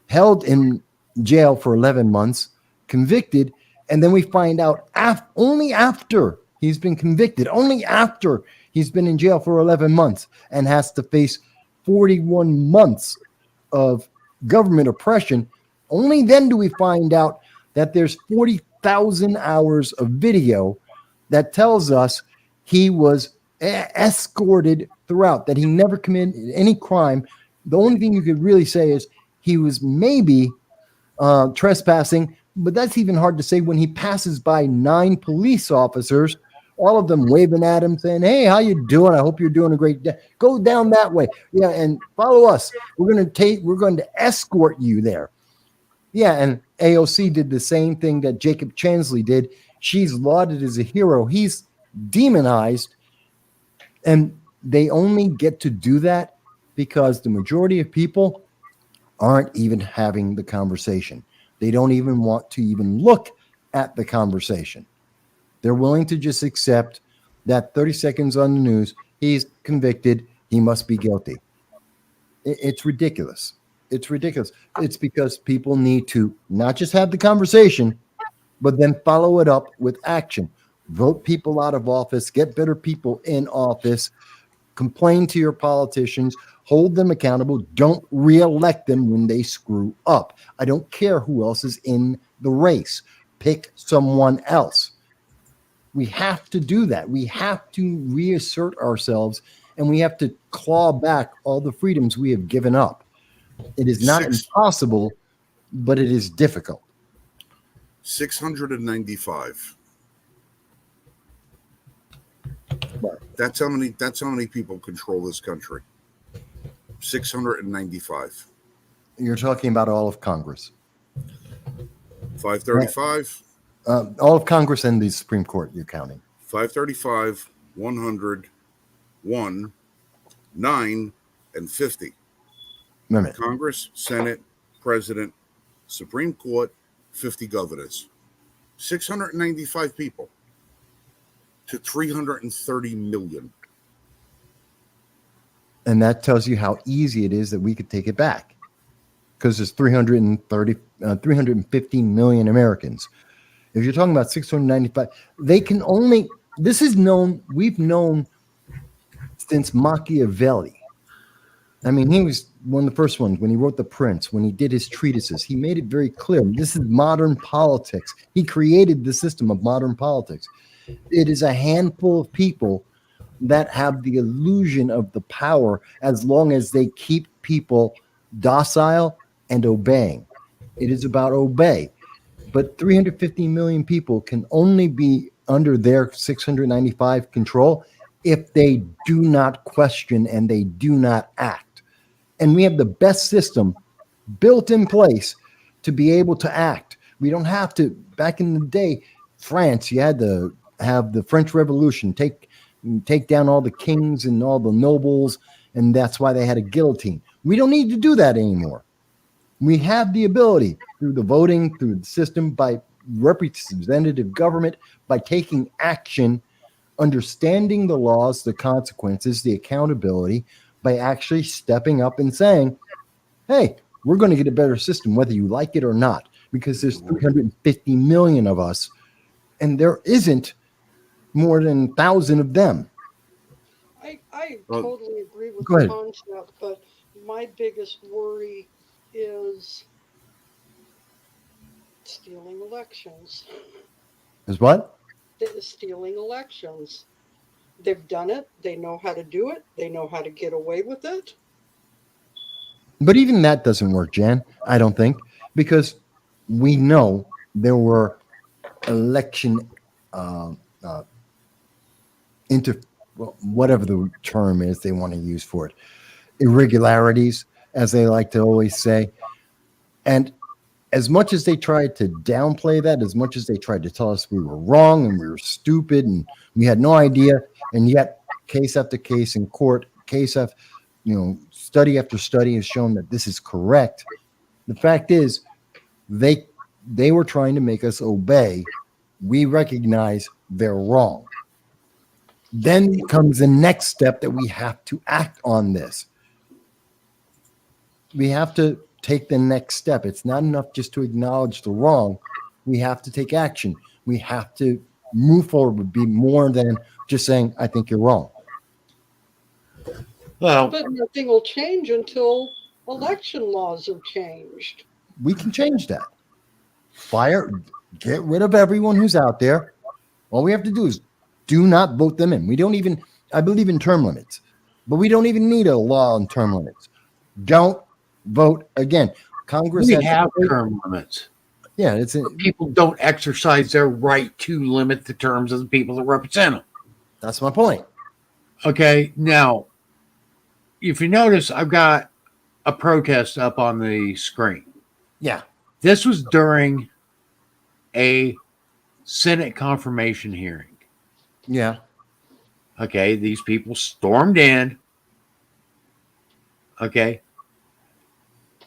held in jail for 11 months, convicted, and then we find out only after he's been convicted, only after he's been in jail for 11 months and has to face 41 months of government oppression. Only then do we find out that there's 40,000 hours of video that tells us he was escorted throughout, that he never committed any crime. The only thing you could really say is he was maybe trespassing, but that's even hard to say when he passes by 9 police officers, all of them waving at him, saying, "Hey, how you doing? I hope you're doing a great day. Go down that way. Yeah, and follow us. We're going to escort you there." Yeah, and AOC did the same thing that Jacob Chansley did. She's lauded as a hero. He's demonized, and they only get to do that because the majority of people aren't even having the conversation. They don't even want to even look at the conversation. They're willing to just accept that 30 seconds on the news, he's convicted, he must be guilty. It's ridiculous. It's ridiculous. It's because people need to not just have the conversation, but then follow it up with action. Vote people out of office, get better people in office, complain to your politicians, hold them accountable. Don't reelect them when they screw up. I don't care who else is in the race. Pick someone else. We have to do that. We have to reassert ourselves, and we have to claw back all the freedoms we have given up. It is not impossible, but it is difficult. 695. That's how many people control this country. 695. You're talking about all of Congress. 535. All of Congress and the Supreme Court, you're counting. 535, 100, 1, 9, and 50. Congress, Senate, President, Supreme Court, 50 governors. 695 people to 330 million. And that tells you how easy it is that we could take it back, because there's 350 million Americans. If you're talking about 695, they can only, this is known, we've known since Machiavelli. I mean, he was one of the first ones when he wrote The Prince, when he did his treatises. He made it very clear. This is modern politics. He created the system of modern politics. It is a handful of people that have the illusion of the power as long as they keep people docile and obeying. It is about obey. But 350 million people can only be under their 695 control if they do not question and they do not act. And we have the best system built in place to be able to act. We don't have to. Back in the day, France, you had to have the French Revolution, take down all the kings and all the nobles, and that's why they had a guillotine. We don't need to do that anymore. We have the ability through the voting, through the system, by representative government, by taking action, understanding the laws, the consequences, the accountability, by actually stepping up and saying, hey, we're going to get a better system, whether you like it or not, because there's 350 million of us, and there isn't more than 1,000 of them. I totally agree with Go the ahead. concept, but my biggest worry is stealing elections. Is what? stealing elections. They've done it. They know how to do it. They know how to get away with it. But even that doesn't work, Jan, I don't think, because we know there were election uh, uh, whatever the term is they want to use for it, irregularities, as they like to always say. And as much as they tried to downplay that, as much as they tried to tell us we were wrong and we were stupid and we had no idea, and yet case after case in court, case after study after study has shown that this is correct. The fact is, they were trying to make us obey. We recognize they're wrong. Then comes the next step that we have to act on this. We have to take the next step. It's not enough just to acknowledge the wrong. We have to take action. We have to move forward, be more than just saying, I think you're wrong. Well, but nothing will change until election laws are changed. We can change that. Get rid of everyone who's out there. All we have to do is do not vote them in. We don't even, I believe in term limits, but we don't even need a law on term limits. Don't vote again. Congress we has have term limits. Yeah, People don't exercise their right to limit the terms of the people that represent them. That's my point. Okay, now, if you notice, I've got a protest up on the screen. Yeah. This was during a Senate confirmation hearing. Yeah. Okay, these people stormed in. Okay.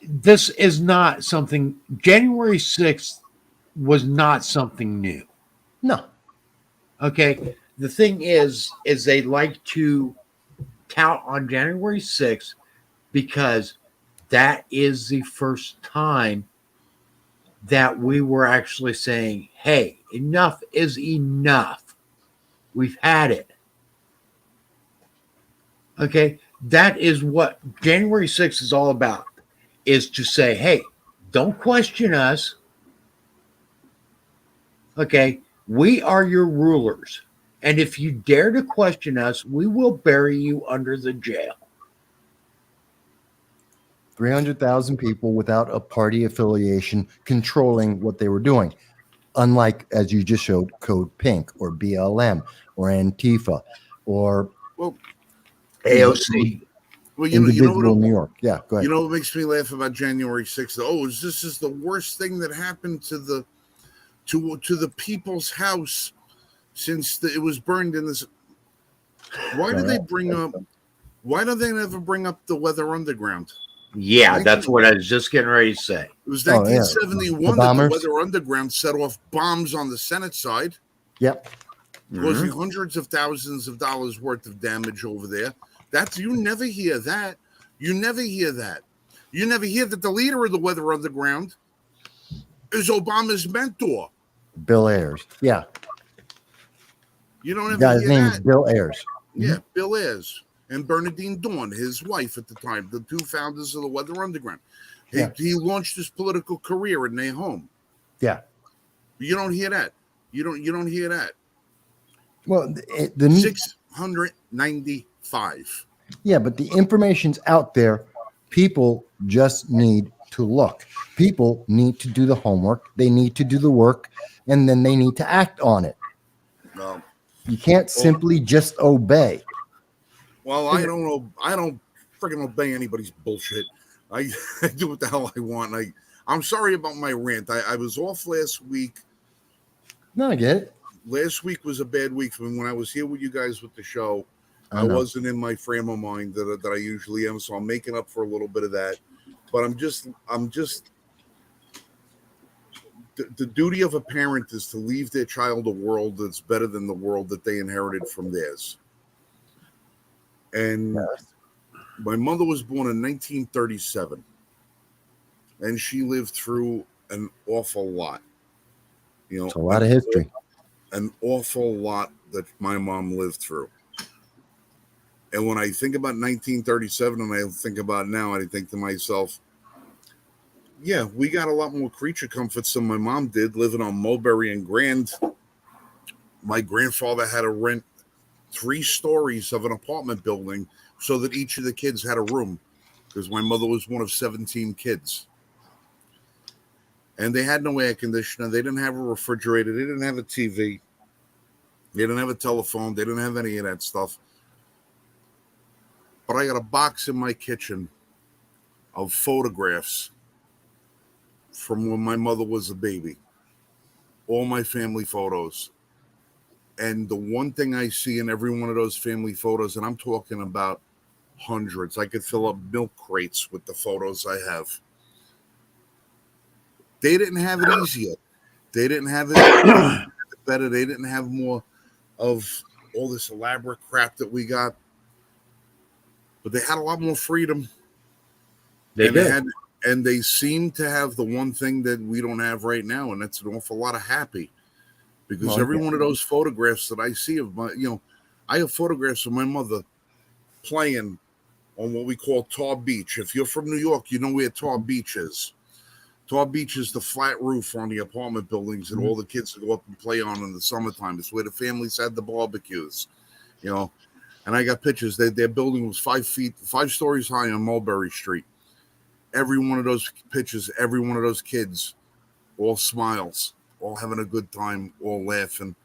This is not something, January 6th was not something new. No. Okay. The thing is they like to tout on January 6th because that is the first time that we were actually saying, hey, enough is enough. We've had it. Okay. That is what January 6th is all about, is to say, hey, don't question us. Okay. We are your rulers. And if you dare to question us, we will bury you under the jail. 300,000 people without a party affiliation controlling what they were doing. Unlike, as you just showed, Code Pink or BLM or Antifa or AOC. Well, Individual New York. Yeah, go ahead. You know what makes me laugh about January 6th? Oh, this is the worst thing that happened to the people's house since it was burned in this. Why do they bring up? Why do they never bring up the Weather Underground? Yeah, that's what I was just getting ready to say. It was 1971 that the Weather Underground set off bombs on the Senate side. Yep. Causing hundreds of thousands of dollars worth of damage over there. You never hear that. You never hear that. You never hear that the leader of the Weather Underground is Obama's mentor, Bill Ayers. Yeah. You don't ever hear his name is Bill Ayers. Yeah, Bill Ayers and Bernadine Dawn, his wife at the time, the two founders of the Weather Underground. He launched his political career in their home. Yeah. But you don't hear that. You don't hear that. Well, 695. Yeah, but the information's out there. People just need to look. People need to do the homework. They need to do the work, and then they need to act on it. No. You can't simply just obey. Well, I don't freaking obey anybody's bullshit. I do what the hell I want. I'm sorry about my rant. I was off last week. No, I get it. Last week was a bad week for me. When I was here with you guys with the show, I wasn't in my frame of mind that I usually am, so I'm making up for a little bit of that. But I'm just the duty of a parent is to leave their child a world that's better than the world that they inherited from theirs. And my mother was born in 1937, and she lived through an awful lot. It's a lot of history. An awful lot that my mom lived through. And when I think about 1937 and I think about now, I think to myself, yeah, we got a lot more creature comforts than my mom did living on Mulberry and Grand my grandfather had to rent 3 stories of an apartment building so that each of the kids had a room, because my mother was one of 17 kids. And they had no air conditioner. They didn't have a refrigerator. They didn't have a TV. They didn't have a telephone. They didn't have any of that stuff. But I got a box in my kitchen of photographs from when my mother was a baby. All my family photos. And the one thing I see in every one of those family photos, and I'm talking about hundreds, I could fill up milk crates with the photos I have. They didn't have it easier. They didn't have it better. They didn't have more of all this elaborate crap that we got. But they had a lot more freedom. They did. And they seem to have the one thing that we don't have right now, and that's an awful lot of happy. Because every one of those photographs that I see of my, I have photographs of my mother playing on what we call Tar Beach. If you're from New York, you know where Tar Beach is. Tar Beach is the flat roof on the apartment buildings that all the kids go up and play on in the summertime. It's where the families had the barbecues, And I got pictures. Their building was 5 stories high on Mulberry Street. Every one of those pictures, every one of those kids, all smiles, all having a good time, all laughing.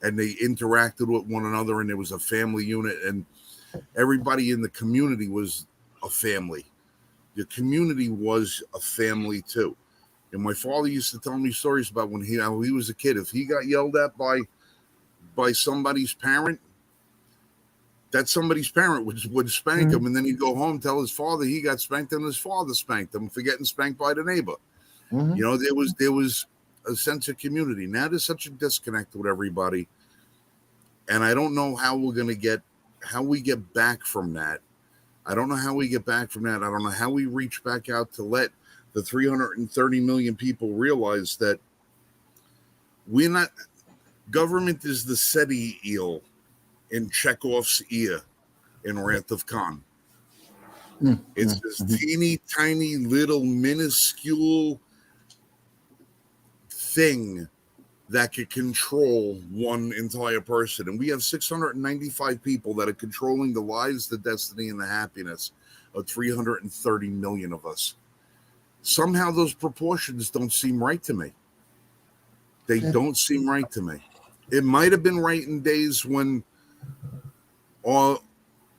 And they interacted with one another, and there was a family unit, and everybody in the community was a family. The community was a family too. And my father used to tell me stories about when he was a kid. If he got yelled at by somebody's parent, that somebody's parent would spank him, and then he'd go home, tell his father he got spanked, and his father spanked him for getting spanked by the neighbor. There was a sense of community. Now there's such a disconnect with everybody, and I don't know how we get back from that. I don't know how we get back from that. I don't know how we reach back out to let the 330 million people realize that we're not. Government is the SETI eel in Chekhov's ear in Wrath of Khan. It's this teeny tiny little minuscule thing that could control one entire person. And we have 695 people that are controlling the lives, the destiny, and the happiness of 330 million of us. Somehow those proportions don't seem right to me. They don't seem right to me. It might have been right in days when our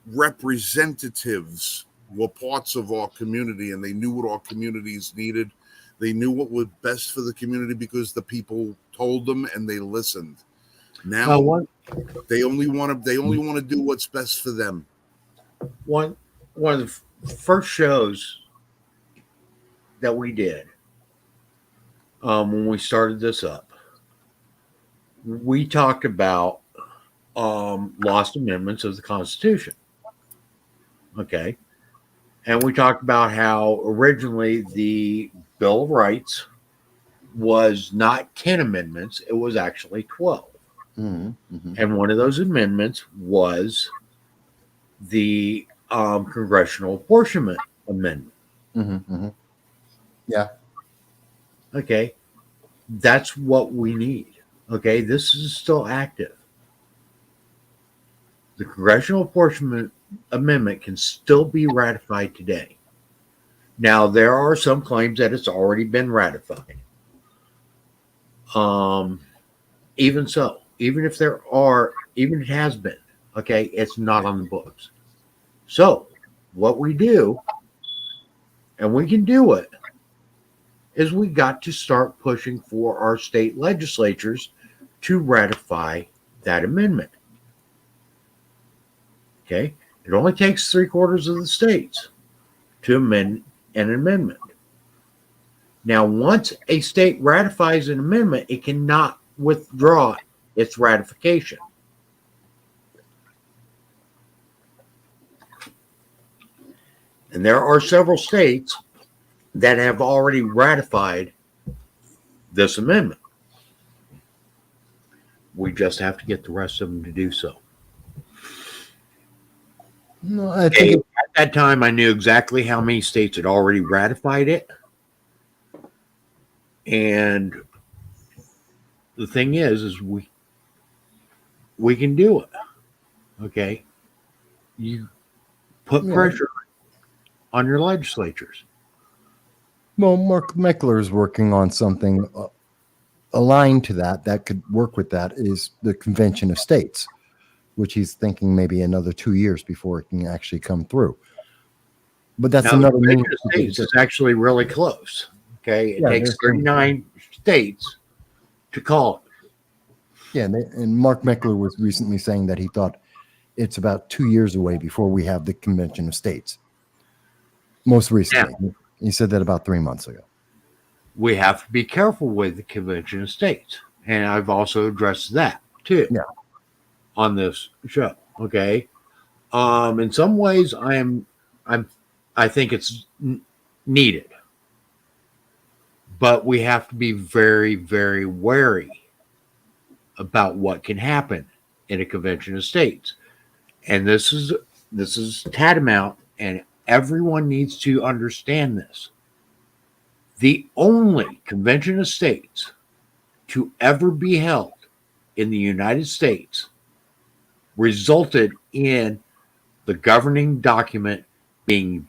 representatives were parts of our community and they knew what our communities needed. They knew what was best for the community because the people told them and they listened. Now they only want to do what's best for them. One of the first shows that we did when we started this up, we talked about lost amendments of the Constitution. Okay. And we talked about how originally the Bill of Rights was not 10 amendments, it was actually 12. And one of those amendments was the Congressional Apportionment Amendment. Yeah. Okay. That's what we need. Okay. This is still active. The Congressional Apportionment Amendment can still be ratified today. Now, there are some claims that it's already been ratified. Even so, even if it has been, okay, it's not on the books. So, what we do, and we can do it, is we got to start pushing for our state legislatures to ratify that amendment. Okay? It only takes 3/4 of the states to amend an amendment. Now, once a state ratifies an amendment, it cannot withdraw its ratification. And there are several states that have already ratified this amendment. We just have to get the rest of them to do so. No, I think at that time, I knew exactly how many states had already ratified it. And the thing is we we can do it. Okay. You put Yeah. pressure on your legislatures. Well, Mark Meckler is working on something aligned to that could work with that is the Convention of States, which he's thinking maybe another 2 years before it can actually come through. But that's Now, another the means. Convention of States is actually really close. Okay. It Yeah, takes there's some- 39 states to call it. Yeah, and Mark Meckler was recently saying that he thought it's about 2 years away before we have the Convention of States. Most recently, he said that about 3 months ago. We have to be careful with the Convention of States. And I've also addressed that too. Yeah. On this show. Okay. In some ways I think it's needed. But we have to be very, very wary about what can happen in a Convention of States. And this is tantamount, and everyone needs to understand this. The only Convention of States to ever be held in the United States resulted in the governing document being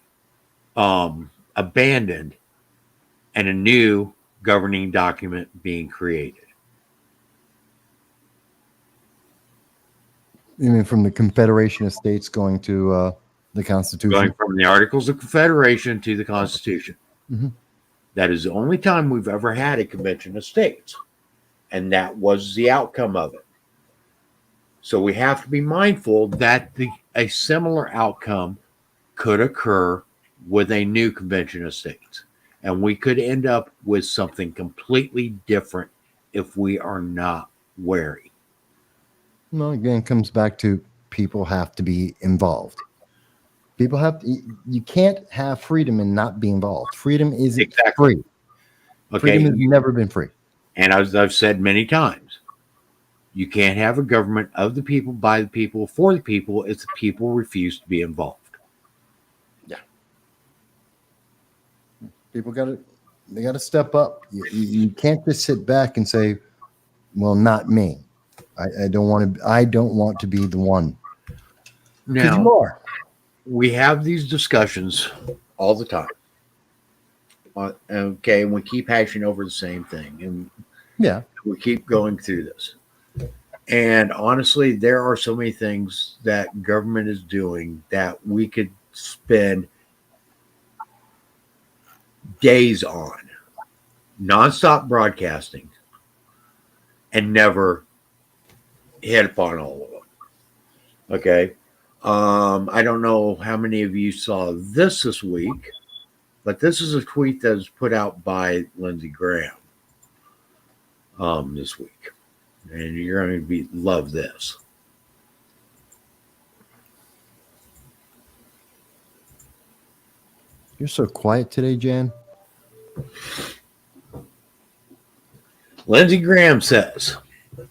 abandoned and a new governing document being created. You mean from the Confederation of States going to the Constitution? Going from the Articles of Confederation to the Constitution. Mhm. That is the only time we've ever had a Convention of States. And that was the outcome of it. So we have to be mindful that a similar outcome could occur with a new Convention of States. And we could end up with something completely different if we are not wary. Well, again, it comes back to people have to be involved. People have to, you can't have freedom and not be involved. Freedom isn't Exactly. free. Okay. Freedom has never been free. And as I've said many times, you can't have a government of the people, by the people, for the people if the people refuse to be involved. People they got to step up. You can't just sit back and say, "Well, not me. I don't want to be the one." Because you Now, are. we have these discussions all the time. Okay, and we keep hashing over the same thing, and Yeah. we keep going through this. And honestly, there are so many things that government is doing that we could spend days on, nonstop broadcasting, and never hit upon all of them. Okay. I don't know how many of you saw this week, but this is a tweet that was put out by Lindsey Graham this week. And you're going to love this. You're so quiet today, Jan. Lindsey Graham says,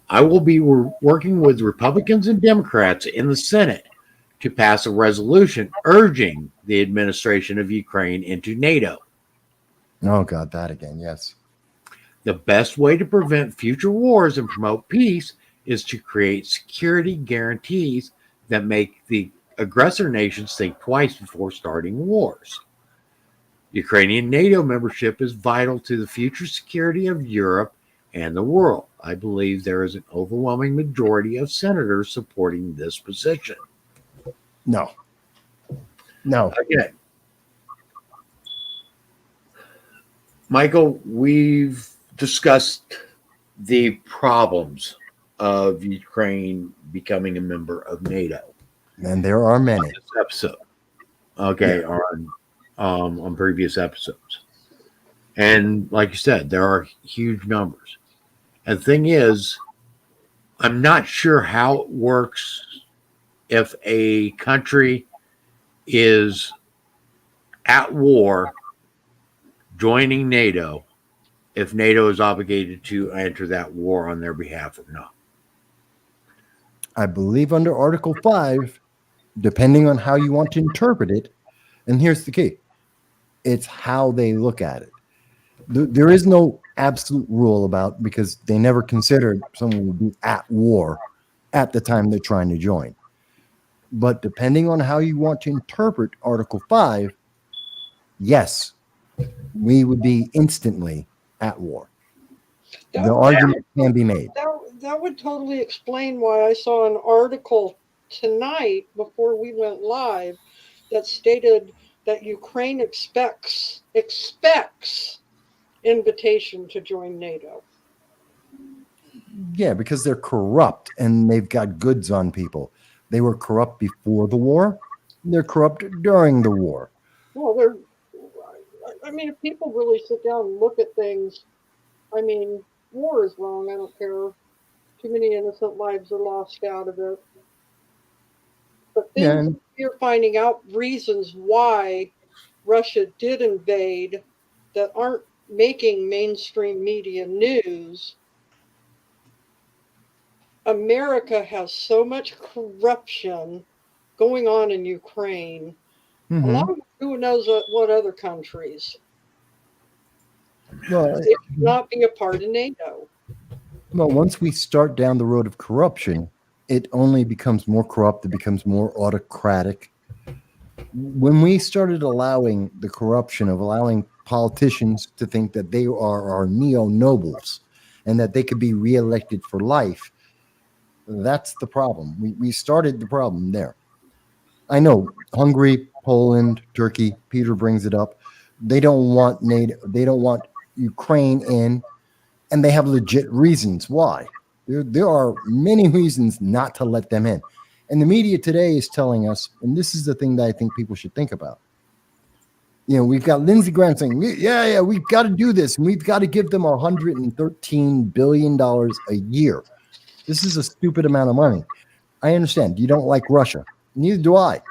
I will be working with Republicans and Democrats in the Senate to pass a resolution urging the administration of Ukraine into NATO. Oh, God, that again. Yes. The best way to prevent future wars and promote peace is to create security guarantees that make the aggressor nations think twice before starting wars. Ukrainian NATO membership is vital to the future security of Europe and the world. I believe there is an overwhelming majority of senators supporting this position. No. Okay. Michael, we've discussed the problems of Ukraine becoming a member of NATO. And there are many. This episode. Okay, on previous episodes. And like you said, there are huge numbers. And the thing is, I'm not sure how it works if a country is at war joining NATO, if NATO is obligated to enter that war on their behalf or not. I believe under Article 5, depending on how you want to interpret it, and here's the key, it's how they look at it. There is no absolute rule about, because they never considered someone would be at war at the time they're trying to join. But depending on how you want to interpret Article 5, yes, we would be instantly at war. That, The argument can be made. that would totally explain why I saw an article tonight before we went live that stated that Ukraine expects invitation to join NATO. Yeah, because they're corrupt and they've got goods on people. They were corrupt before the war. They're corrupt during the war. Well, I mean, if people really sit down and look at things, I mean, war is wrong. I don't care. Too many innocent lives are lost out of it. But Yeah, then and you're finding out reasons why Russia did invade that aren't making mainstream media news. America has so much corruption going on in Ukraine, along with who knows what other countries. well, They should not be a part of NATO. well, once we start down the road of corruption, it only becomes more corrupt. It becomes more autocratic. When we started allowing the corruption of allowing politicians to think that they are our neo-nobles and that they could be reelected for life, that's the problem. We started the problem there. I know Hungary, Poland, Turkey, Peter brings it up. They don't want NATO, they don't want Ukraine in, and they have legit reasons why. There are many reasons not to let them in. And the media today is telling us, and this is the thing that I think people should think about. You know, we've got Lindsey Graham saying, yeah, we've got to do this, and we've got to give them $113 billion a year. This is a stupid amount of money. I understand you don't like Russia. Neither do I.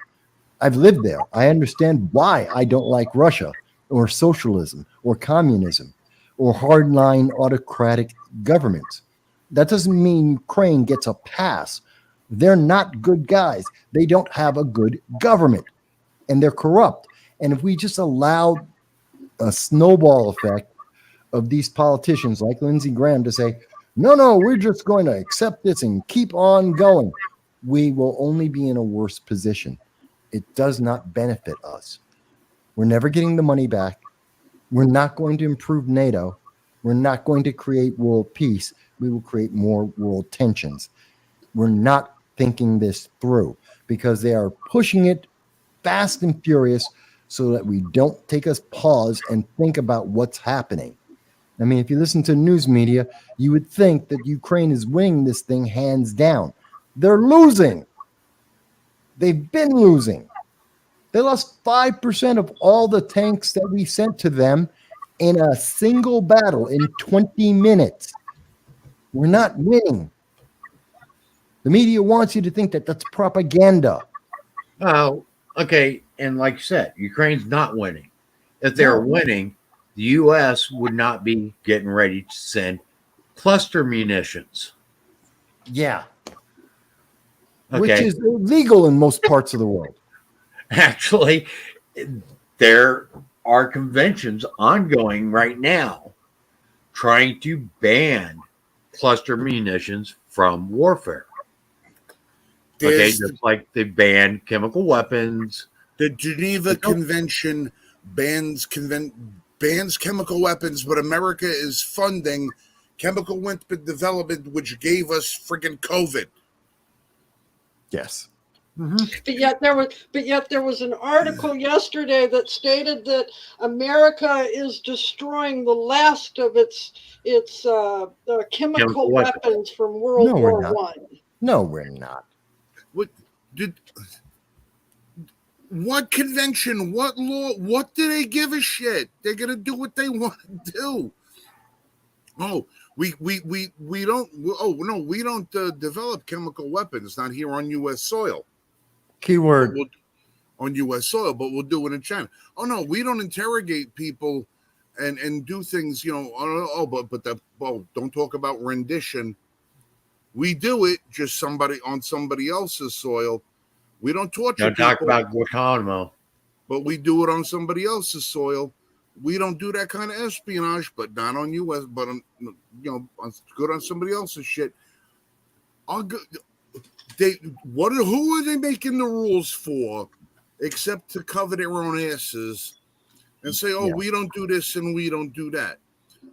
I've lived there. I understand why I don't like Russia or socialism or communism or hardline autocratic governments. That doesn't mean Ukraine gets a pass. They're not good guys. They don't have a good government, and they're corrupt. And if we just allow a snowball effect of these politicians like Lindsey Graham to say, no, we're just going to accept this and keep on going, we will only be in a worse position. It does not benefit us. We're never getting the money back. We're not going to improve NATO. We're not going to create world peace. We will create more world tensions. We're not thinking this through because they are pushing it fast and furious so that we don't take a pause and think about what's happening. I mean, if you listen to news media, you would think that Ukraine is winning this thing hands down. They're losing. They've been losing. They lost 5% of all the tanks that we sent to them in a single battle in 20 minutes. We're not winning. The media wants you to think that that's propaganda. Oh, okay. And like you said, Ukraine's not winning. If they were winning, the U.S. would not be getting ready to send cluster munitions. Yeah. Okay. Which is illegal in most parts of the world. Actually, there are conventions ongoing right now trying to ban cluster munitions from warfare. Okay, just like they banned chemical weapons. The Geneva Convention bans chemical weapons, but America is funding chemical weapon development, which gave us freaking COVID. Yes. Mm-hmm. But yet there was an article yesterday that stated that America is destroying the last of its chemical weapons from World War I. No, we're not. What convention? What law? What do they give a shit? They're gonna do what they want to do. Oh, we don't. Oh no, we don't develop chemical weapons. Not here on U.S. soil. Keyword on U.S. soil, but we'll do it in China. Oh no, we don't interrogate people and do things. You know. Don't talk about rendition. We do it just on somebody else's soil. We don't torture people. Talk about Guantanamo. But we do it on somebody else's soil. We don't do that kind of espionage, but not on U.S. But good on somebody else's shit. Who are they making the rules for, except to cover their own asses and say, "Oh, Yeah. we don't do this and we don't do that."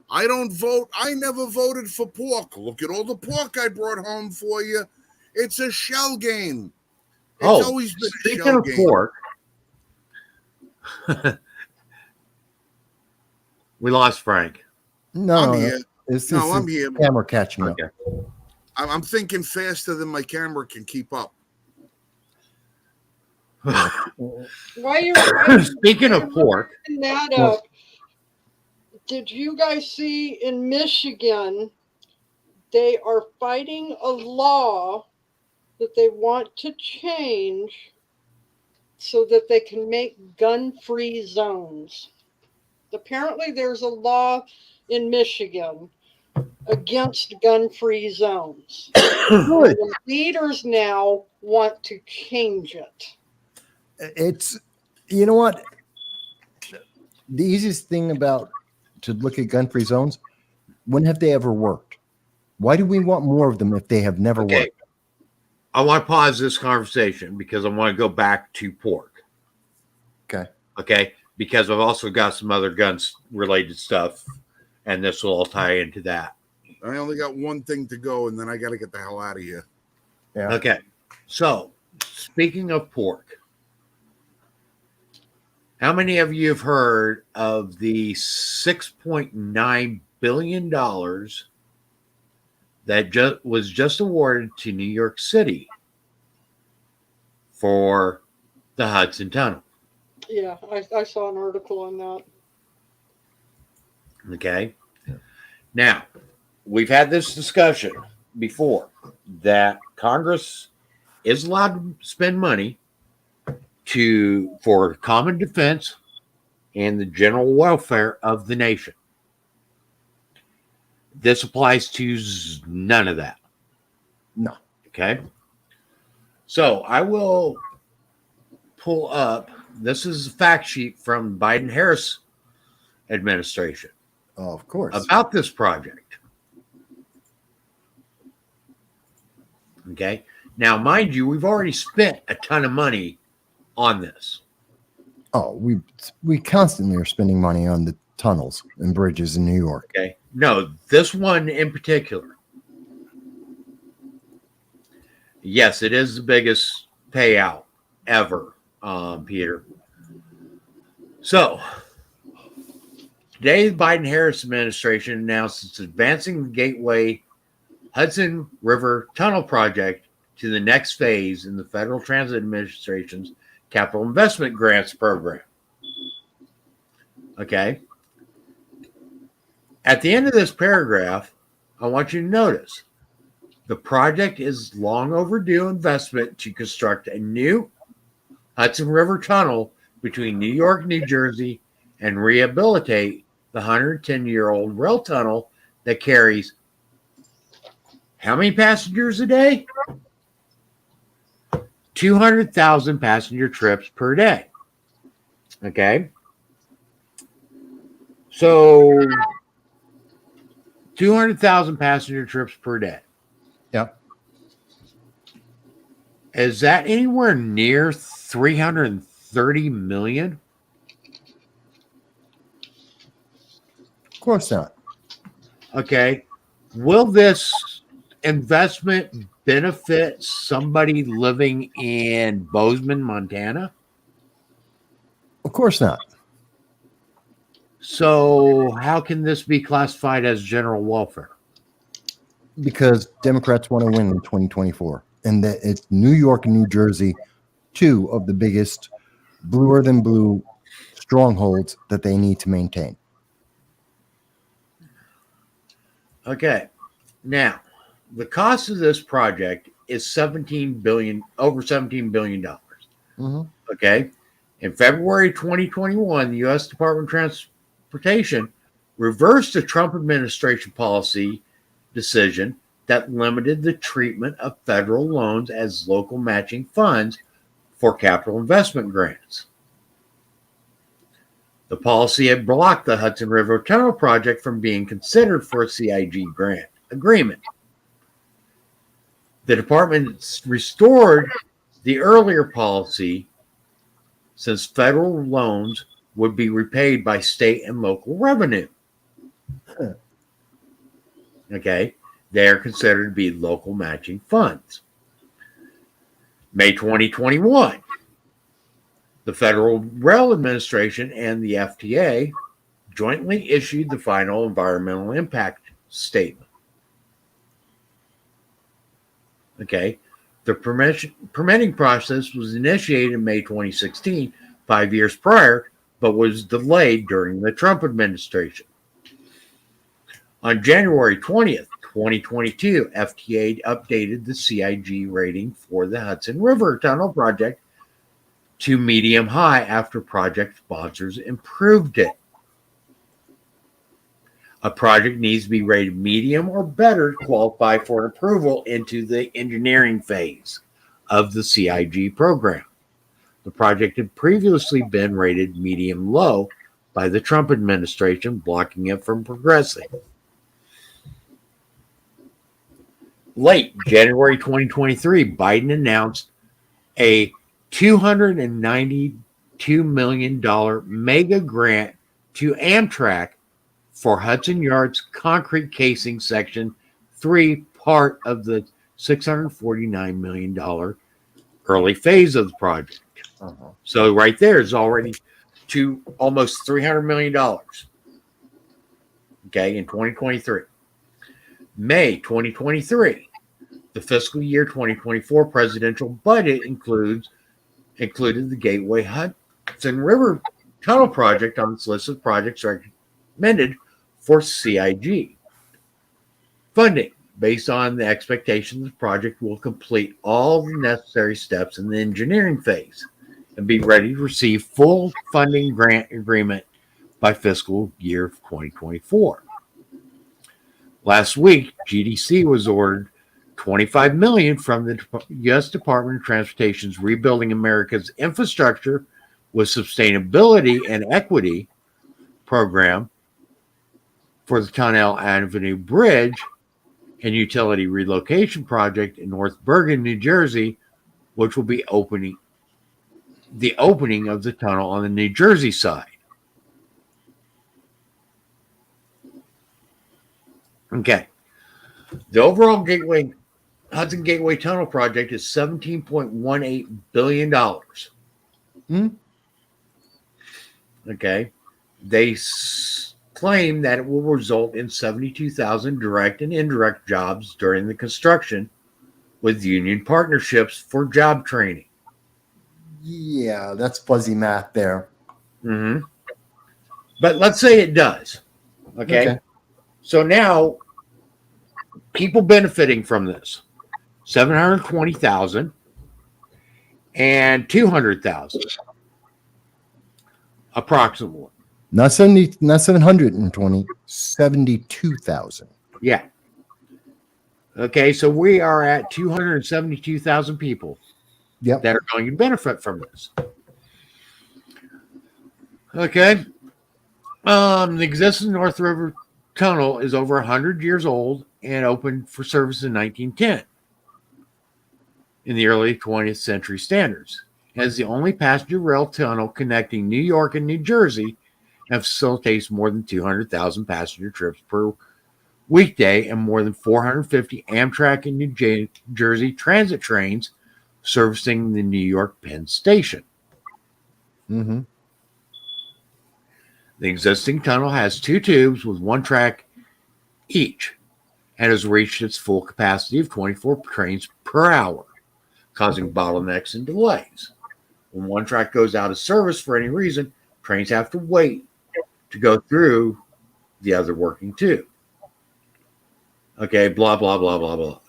I don't vote. I never voted for pork. Look at all the pork I brought home for you. It's a shell game. It's always been a speaking shell of game. pork, we lost Frank. No, I'm here. It's I'm here. camera catching up. Okay. I'm thinking faster than my camera can keep up. While you're Speaking of pork, looking that up, did you guys see in Michigan they are fighting a law that they want to change so that they can make gun-free zones? Apparently, there's a law in Michigan against gun-free zones. Good. The leaders now want to change it. It's, you know what? The easiest thing about to look at gun-free zones, when have they ever worked? Why do we want more of them if they have never okay, worked? I want to pause this conversation because I want to go back to pork. Okay. Okay. Because I've also got some other guns related stuff, and this will all tie into that. I only got one thing to go, and then I got to get the hell out of here. Yeah. Okay. So, speaking of pork, how many of you have heard of the $6.9 billion that was just awarded to New York City for the Hudson Tunnel? Yeah, I saw an article on that. Okay. Now, we've had this discussion before that Congress is allowed to spend money for common defense and the general welfare of the nation. This applies to none of that. No. Okay. So I will pull up. This is a fact sheet from Biden-Harris administration Oh, of course. about this project. Okay. Now, mind you, we've already spent a ton of money on this. Oh, we constantly are spending money on the tunnels and bridges in New York. Okay. No, this one in particular. Yes, it is the biggest payout ever, Peter. So, today, the Biden-Harris administration announced it's advancing the Gateway Hudson River Tunnel project to the next phase in the Federal Transit Administration's Capital Investment Grants program. Okay. At the end of this paragraph, I want you to notice the project is long overdue investment to construct a new Hudson River Tunnel between New York, New Jersey, and rehabilitate the 110-year-old rail tunnel that carries how many passengers a day? 200,000 passenger trips per day. Okay. So 200,000 passenger trips per day. Yep. Is that anywhere near 330 million? Of course not. Okay. Will this investment benefit somebody living in Bozeman, Montana? Of course not. So how can this be classified as general welfare? Because Democrats want to win in 2024. And that it's New York and New Jersey, two of the biggest bluer than blue strongholds that they need to maintain. Okay. Now, the cost of this project is over $17 billion. Mm-hmm. Okay. In February 2021, the U.S. Department of Transportation reversed the Trump administration policy decision that limited the treatment of federal loans as local matching funds for capital investment grants. The policy had blocked the Hudson River Tunnel project from being considered for a CIG grant agreement. The department restored the earlier policy since federal loans would be repaid by state and local revenue. Okay, they are considered to be local matching funds. May 2021, the Federal Rail Administration and the FTA jointly issued the final environmental impact statement. Okay, the permitting process was initiated in May 2016, 5 years prior, but was delayed during the Trump administration. On January 20th, 2022, FTA updated the CIG rating for the Hudson River Tunnel project to medium high after project sponsors improved it. A project needs to be rated medium or better to qualify for approval into the engineering phase of the CIG program. The project had previously been rated medium low by the Trump administration, blocking it from progressing. Late January 2023, Biden announced a $292 million mega grant to Amtrak for Hudson Yards concrete casing section 3, part of the $649 million early phase of the project. Uh-huh. So right there is already to almost $300 million. Okay, in 2023. May 2023, the fiscal year 2024 presidential budget included the Gateway Hudson River Tunnel project on its list of projects recommended for CIG. Funding, based on the expectation the project will complete all the necessary steps in the engineering phase and be ready to receive full funding grant agreement by fiscal year 2024. Last week, GDC was ordered $25 million from the U.S. Department of Transportation's Rebuilding America's Infrastructure with Sustainability and Equity program for the Tonnelle Avenue Bridge and utility relocation project in North Bergen, New Jersey, which will be the opening of the tunnel on the New Jersey side. Okay. The overall Hudson Gateway Tunnel project is $17.18 billion. Okay. They claim that it will result in 72,000 direct and indirect jobs during the construction with union partnerships for job training. Yeah, that's fuzzy math there. Mm-hmm. But let's say it does. Okay. So now, people benefiting from this, 720,000 and 200,000 approximately. Not 720, 72,000. Yeah. Okay, so we are at 272,000 people that are going to benefit from this. Okay. The existing North River Tunnel is over 100 years old and opened for service in 1910 in the early 20th century standards. As the only passenger rail tunnel connecting New York and New Jersey and facilitates more than 200,000 passenger trips per weekday and more than 450 Amtrak and New Jersey transit trains servicing the New York Penn Station. Mm-hmm. The existing tunnel has 2 tubes with 1 track each and has reached its full capacity of 24 trains per hour, causing bottlenecks and delays. When 1 track goes out of service for any reason, trains have to wait to go through the other working tube. Okay, blah, blah, blah, blah, blah.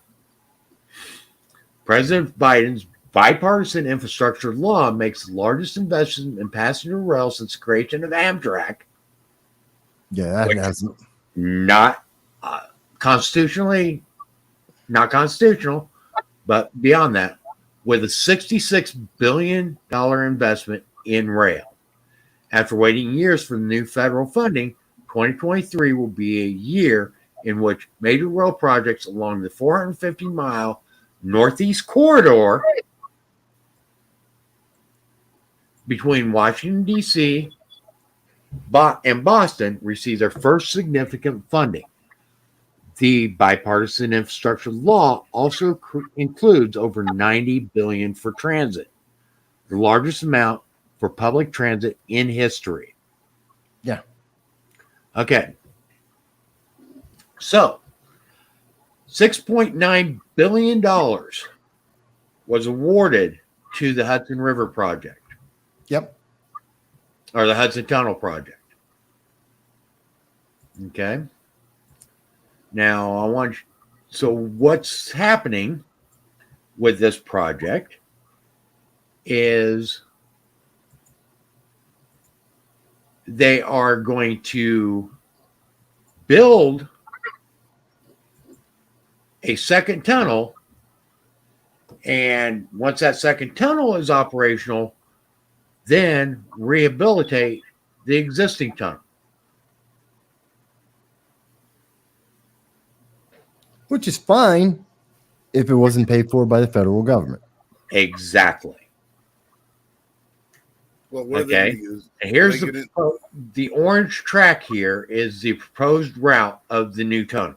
President Biden's bipartisan infrastructure law makes the largest investment in passenger rail since the creation of Amtrak. Yeah, that hasn't. Not not constitutional, but beyond that, with a $66 billion investment in rail. After waiting years for the new federal funding, 2023 will be a year in which major rail projects along the 450-mile Northeast Corridor between Washington, D.C. And Boston received their first significant funding. The bipartisan infrastructure law also includes over $90 billion for transit, the largest amount for public transit in history. Yeah. Okay. So, $6.9 billion was awarded to the Hudson River Project. Yep. Or the Hudson Tunnel Project. Okay. Now, so what's happening with this project is they are going to build a second tunnel, and once that second tunnel is operational, then rehabilitate the existing tunnel. Which is fine if it wasn't paid for by the federal government. Exactly. Well, what are they Okay. going to use? And here's the orange track here is the proposed route of the new tunnel.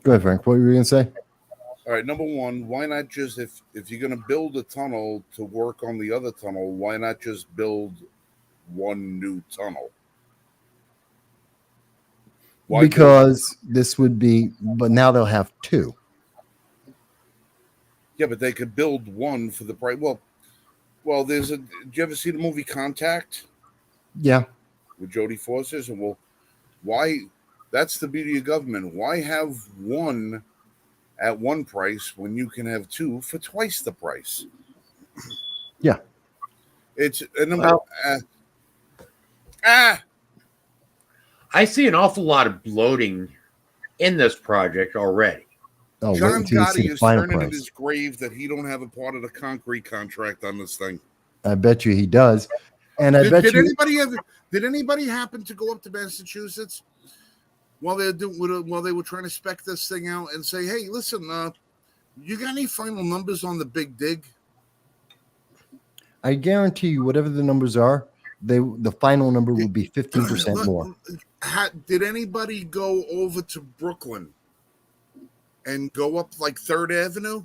Go ahead, Frank. What were you going to say? All right, number one, why not just if you're going to build a tunnel to work on the other tunnel, why not just build one new tunnel? Why Because this would be, but now they'll have two. Yeah, but they could build one for the price. Well, did you ever see the movie Contact Yeah. with Jodie Foster? And well, why? That's the beauty of government. Why have one at one price when you can have two for twice the price? Yeah. It's a number. I see an awful lot of bloating in this project already. Oh, wait John until you see Gotti the is final turning in price. his grave that he don't have a part of the concrete contract on this thing. I bet you he does. And I bet Did you. anybody happen to go up to Massachusetts while they were trying to spec this thing out and say, "Hey, listen, you got any final numbers on the big dig?" I guarantee you, whatever the numbers are, the final number will be 15% more. Did anybody go over to Brooklyn and go up like 3rd Avenue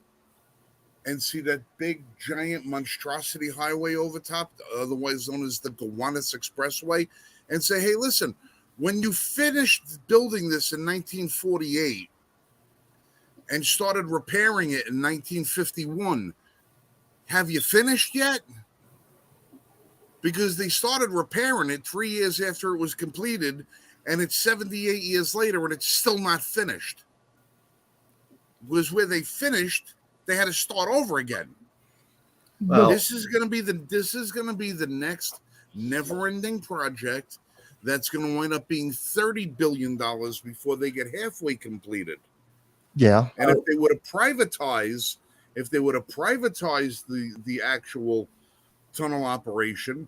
and see that big giant monstrosity highway over top, otherwise known as the Gowanus Expressway, and say, "Hey, listen, when you finished building this in 1948 and started repairing it in 1951, have you finished yet?" Because they started repairing it 3 years after it was completed, and it's 78 years later, and it's still not finished. Was where they finished, they had to start over again. Well, This is going to be the next never-ending project that's going to wind up being $30 billion before they get halfway completed. Yeah. And if they would have privatized the actual tunnel operation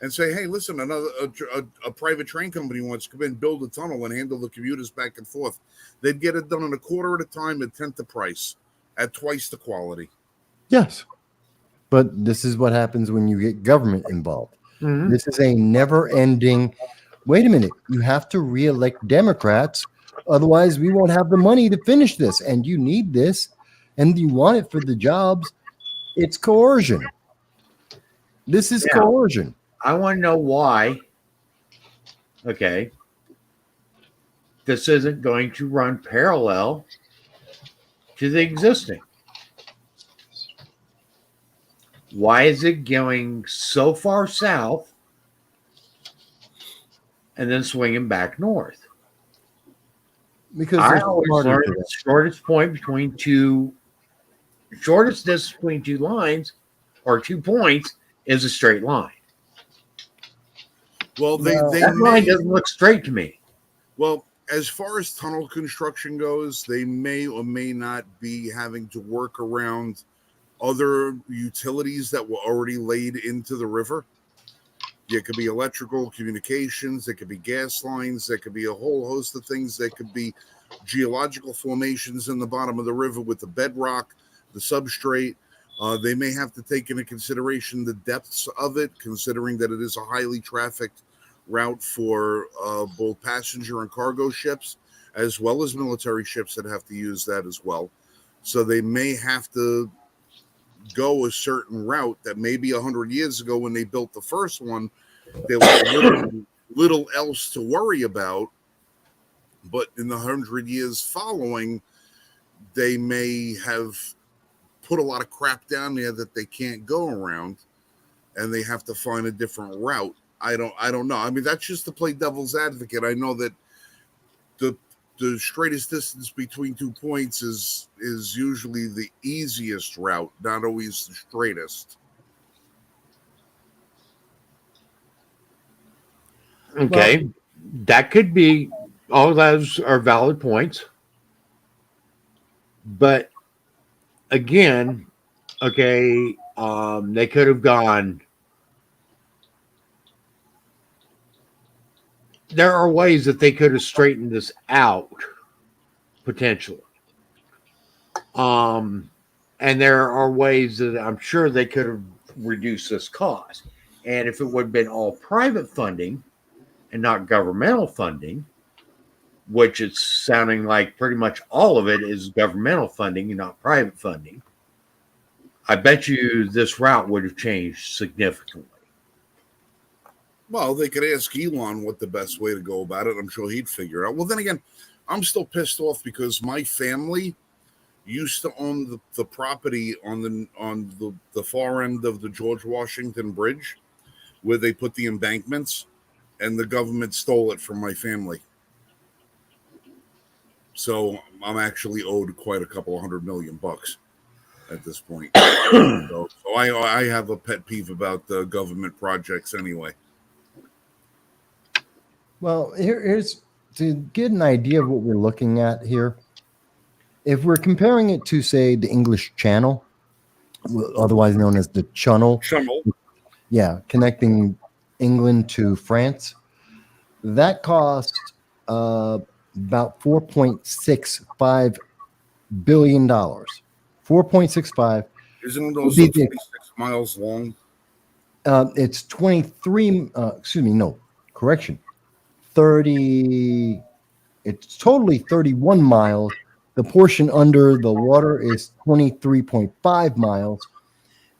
and say, "Hey, listen, a private train company wants to come in, build a tunnel, and handle the commuters back and forth," they'd get it done in a quarter at a time at 1/10 the price, at twice the quality. Yes. But this is what happens when you get government involved. mhm. This is a never-ending. Wait a minute. You have to re-elect Democrats. Otherwise, we won't have the money to finish this. And you need this. And you want it for the jobs. It's coercion. This is coercion. I want to know why, okay, this isn't going to run parallel to the existing. Why is it going so far south and then swinging back north? Because I there's always smarter learned to the that. shortest distance between two lines or 2 points is a straight line. Well, That line doesn't look straight to me. Well, as far as tunnel construction goes, they may or may not be having to work around other utilities that were already laid into the river. It could be electrical communications. It could be gas lines. There could be a whole host of things. There could be geological formations in the bottom of the river with the bedrock, the substrate. They may have to take into consideration the depths of it, considering that it is a highly trafficked route for both passenger and cargo ships, as well as military ships that have to use that as well. So they may have to go a certain route that maybe 100 years ago when they built the first one, there was little else to worry about. But in the 100 years following, they may have put a lot of crap down there that they can't go around, and they have to find a different route. I don't know. I mean, that's just to play devil's advocate. I know that the straightest distance between 2 points is usually the easiest route, not always the straightest. Okay, that could be. All those are valid points, but again, okay, they could have gone. There are ways that they could have straightened this out potentially. And there are ways that I'm sure they could have reduced this cost. And if it would have been all private funding and not governmental funding, which it's sounding like pretty much all of it is governmental funding and not private funding, I bet you this route would have changed significantly. Well, they could ask Elon what the best way to go about it. I'm sure he'd figure it out. Well, then again, I'm still pissed off because my family used to own the property on the far end of the George Washington Bridge where they put the embankments, and the government stole it from my family. So I'm actually owed quite a couple $100 million at this point. so I have a pet peeve about the government projects anyway. Well, here's to get an idea of what we're looking at here. If we're comparing it to, say, the English Channel, otherwise known as the Channel, yeah, connecting England to France, that cost about $4.65 billion. 4.65. Isn't it also 26 miles long? It's 23. Excuse me. No, correction. 30. It's totally 31 miles. The portion under the water is 23.5 miles.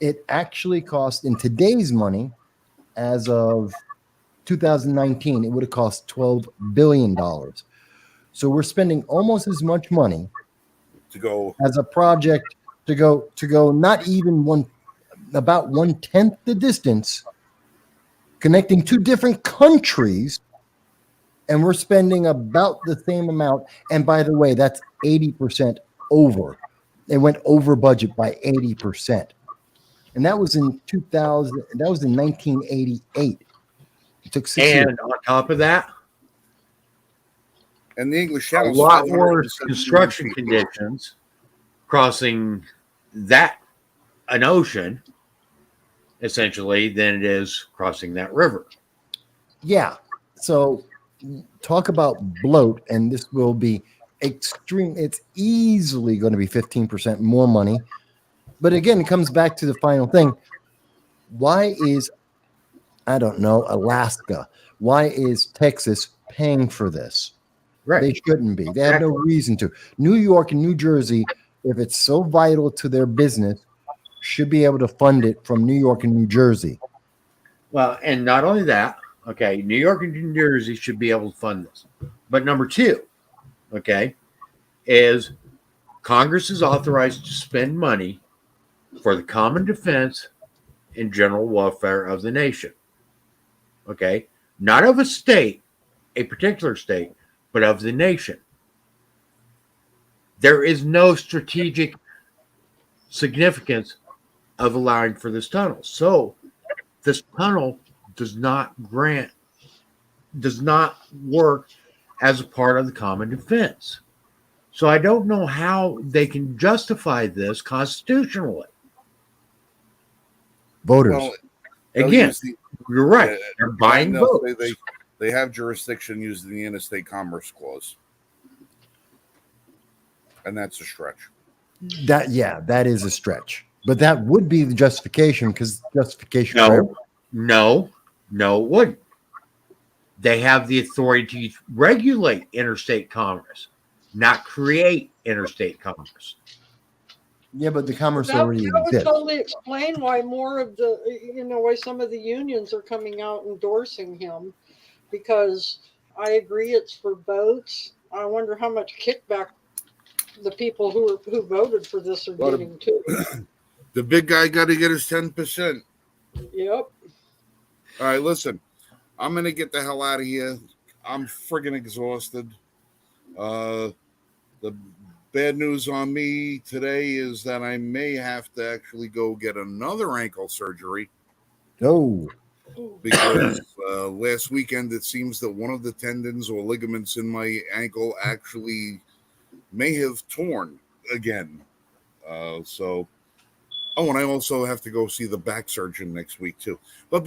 It actually cost, in today's money, as of 2019, it would have cost $12 billion. So we're spending almost as much money to go as a project to go not even about 1/10 the distance, connecting two different countries, and we're spending about the same amount. And by the way, that's 80% over. They went over budget by 80%. And that was in 2000. That was in 1988. It took 6 years. And on top of that, and the English a Channel, lot worse construction conditions crossing an ocean, essentially, than it is crossing that river. Yeah. So talk about bloat, and this will be extreme. It's easily going to be 15% more money. But again, it comes back to the final thing. Why is, I don't know, Alaska? Why is Texas paying for this? Right. They shouldn't be. They have no reason to. New York and New Jersey, if it's so vital to their business, should be able to fund it from New York and New Jersey. Well, and not only that, okay, New York and New Jersey should be able to fund this. But number two, okay, is Congress is authorized to spend money for the common defense and general welfare of the nation. Okay, not of a state, a particular state, but of the nation. There is no strategic significance of allowing for this tunnel. So this tunnel does not work as a part of the common defense. So I don't know how they can justify this constitutionally. Voters. Well, Again, You're right. Yeah, They're buying and votes. they have jurisdiction using the Interstate Commerce Clause, and that's a stretch. That is a stretch. But that would be the justification, because justification for everything. No, it wouldn't. They have the authority to regulate interstate commerce, not create interstate commerce. Yeah, but the commerce That already would exists. totally explain why more of the, why some of the unions are coming out endorsing him, because I agree it's for boats. I wonder how much kickback the people who voted for this are Lot of- getting too. The big guy got to get his 10%. Yep. All right, listen, I'm gonna get the hell out of here. I'm friggin' exhausted. The bad news on me today is that I may have to actually go get another ankle surgery Oh, because last weekend it seems that one of the tendons or ligaments in my ankle actually may have torn again. So, and I also have to go see the back surgeon next week too. But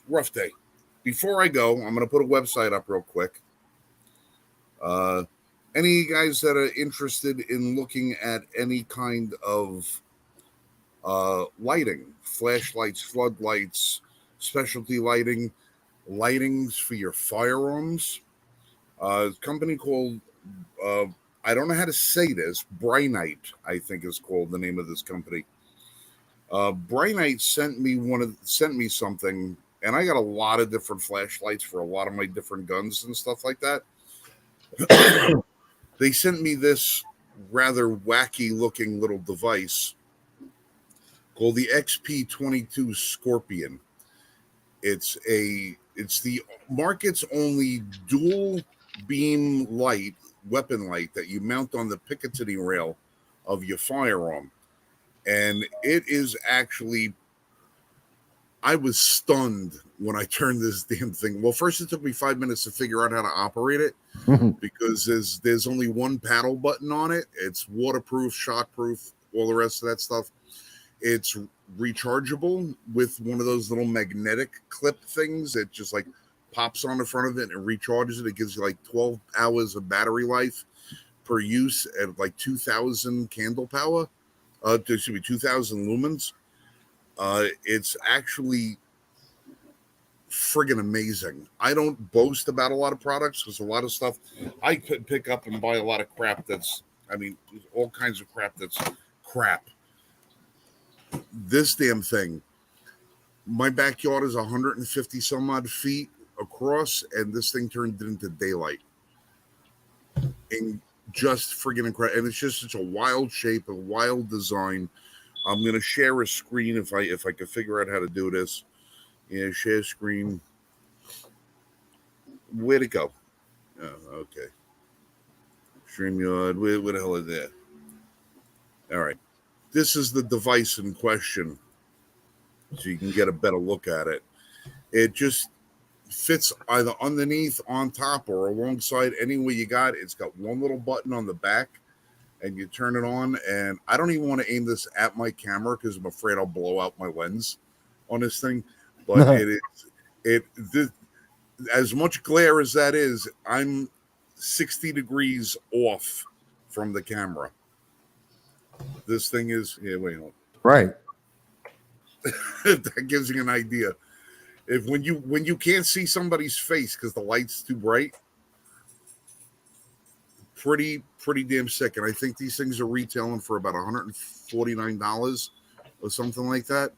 rough day. Before I go, I'm going to put a website up real quick. Any guys that are interested in looking at any kind of lighting, flashlights, floodlights, specialty lightings for your firearms, a company called I don't know how to say this. Brynite, I think is called the name of this company. Brynite sent me something, and I got a lot of different flashlights for a lot of my different guns and stuff like that. They sent me this rather wacky looking little device called the XP22 Scorpion. It's the market's only dual beam weapon light that you mount on the Picatinny rail of your firearm. And it is actually, I was stunned when I turned this damn thing. Well, first it took me 5 minutes to figure out how to operate it because there's only one paddle button on it. It's waterproof, shockproof, all the rest of that stuff. It's rechargeable with one of those little magnetic clip things that just like pops on the front of it and recharges it. It gives you like 12 hours of battery life per use at like 2,000 candle power. 2,000 lumens. It's actually friggin' amazing. I don't boast about a lot of products because a lot of stuff I could pick up and buy a lot of crap all kinds of crap that's crap. This damn thing, my backyard is 150 some odd feet across, and this thing turned it into daylight. And just friggin' incredible. And it's just such a wild shape, a wild design. I'm gonna share a screen if I could figure out how to do this. Yeah, share screen. Where'd it go? Oh, okay. StreamYard. Where the hell is that? All right. This is the device in question, so you can get a better look at it. It just fits either underneath, on top, or alongside anywhere you got. It's got one little button on the back, and you turn it on. And I don't even want to aim this at my camera because I'm afraid I'll blow out my lens on this thing. But as much glare as that is, I'm 60 degrees off from the camera. This thing is wait, hold on. right. That gives you an idea. If when you can't see somebody's face because the light's too bright, pretty damn sick. And I think these things are retailing for about $149 or something like that.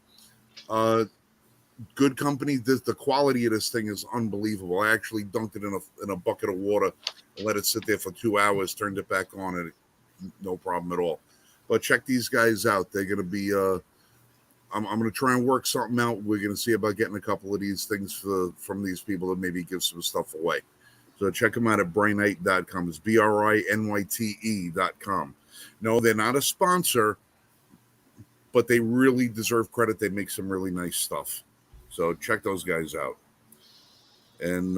Good company. The quality of this thing is unbelievable. I actually dunked it in a bucket of water and let it sit there for 2 hours, turned it back on, and no problem at all. But check these guys out. They're going to be I'm going to try and work something out. We're going to see about getting a couple of these things from these people that maybe give some stuff away. So check them out at brynite.com. It's BRINYTE.com. No, they're not a sponsor, but they really deserve credit. They make some really nice stuff. So check those guys out. And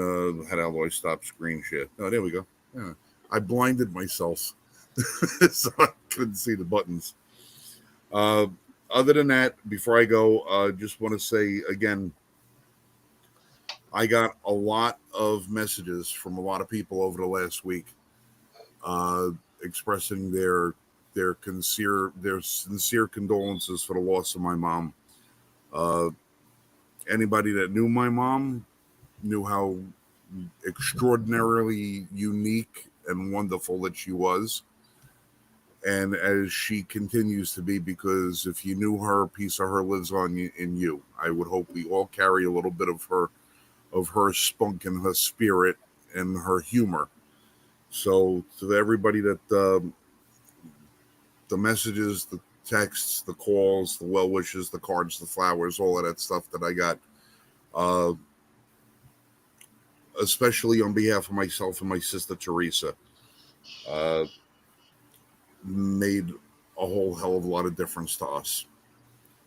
how do I stop screen share? Oh, there we go. Yeah. I blinded myself, so I couldn't see the buttons. Other than that, before I go, just want to say again, I got a lot of messages from a lot of people over the last week expressing their sincere condolences for the loss of my mom. Uh, Anybody that knew my mom knew how extraordinarily unique and wonderful that she was, and as she continues to be, because if you knew her, a piece of her lives on you, in you. I would hope we all carry a little bit of her spunk and her spirit and her humor. So to everybody that the messages, the texts, the calls, the well wishes, the cards, the flowers, all of that stuff that I got, uh, especially on behalf of myself and my sister Teresa, uh, made a whole hell of a lot of difference to us.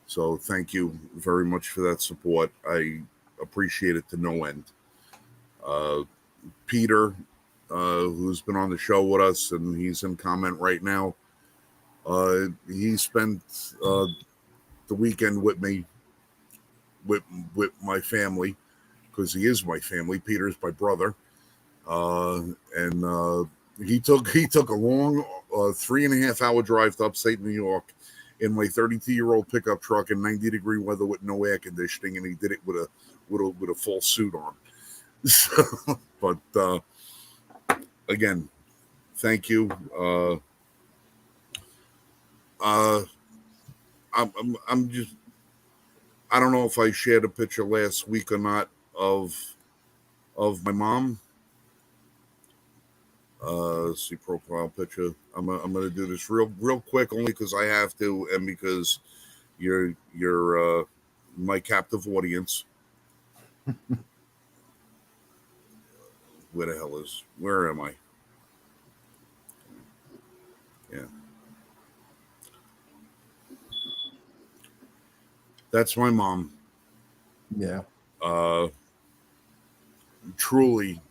So thank you very much for that support. I appreciate it to no end. Uh, Peter, who's been on the show with us, and he's in comment right now. He spent the weekend with me, with my family, because he is my family. Peter's my brother, and he took a long 3.5 hour drive to upstate New York in my 32-year-old pickup truck in 90-degree weather with no air conditioning, and he did it with a full suit on. So, but again, thank you. I'm just, I don't know if I shared a picture last week or not of my mom. See profile picture. I'm gonna do this real quick, only because I have to, and because you're my captive audience. Where am I? Yeah. That's my mom. Yeah. Truly,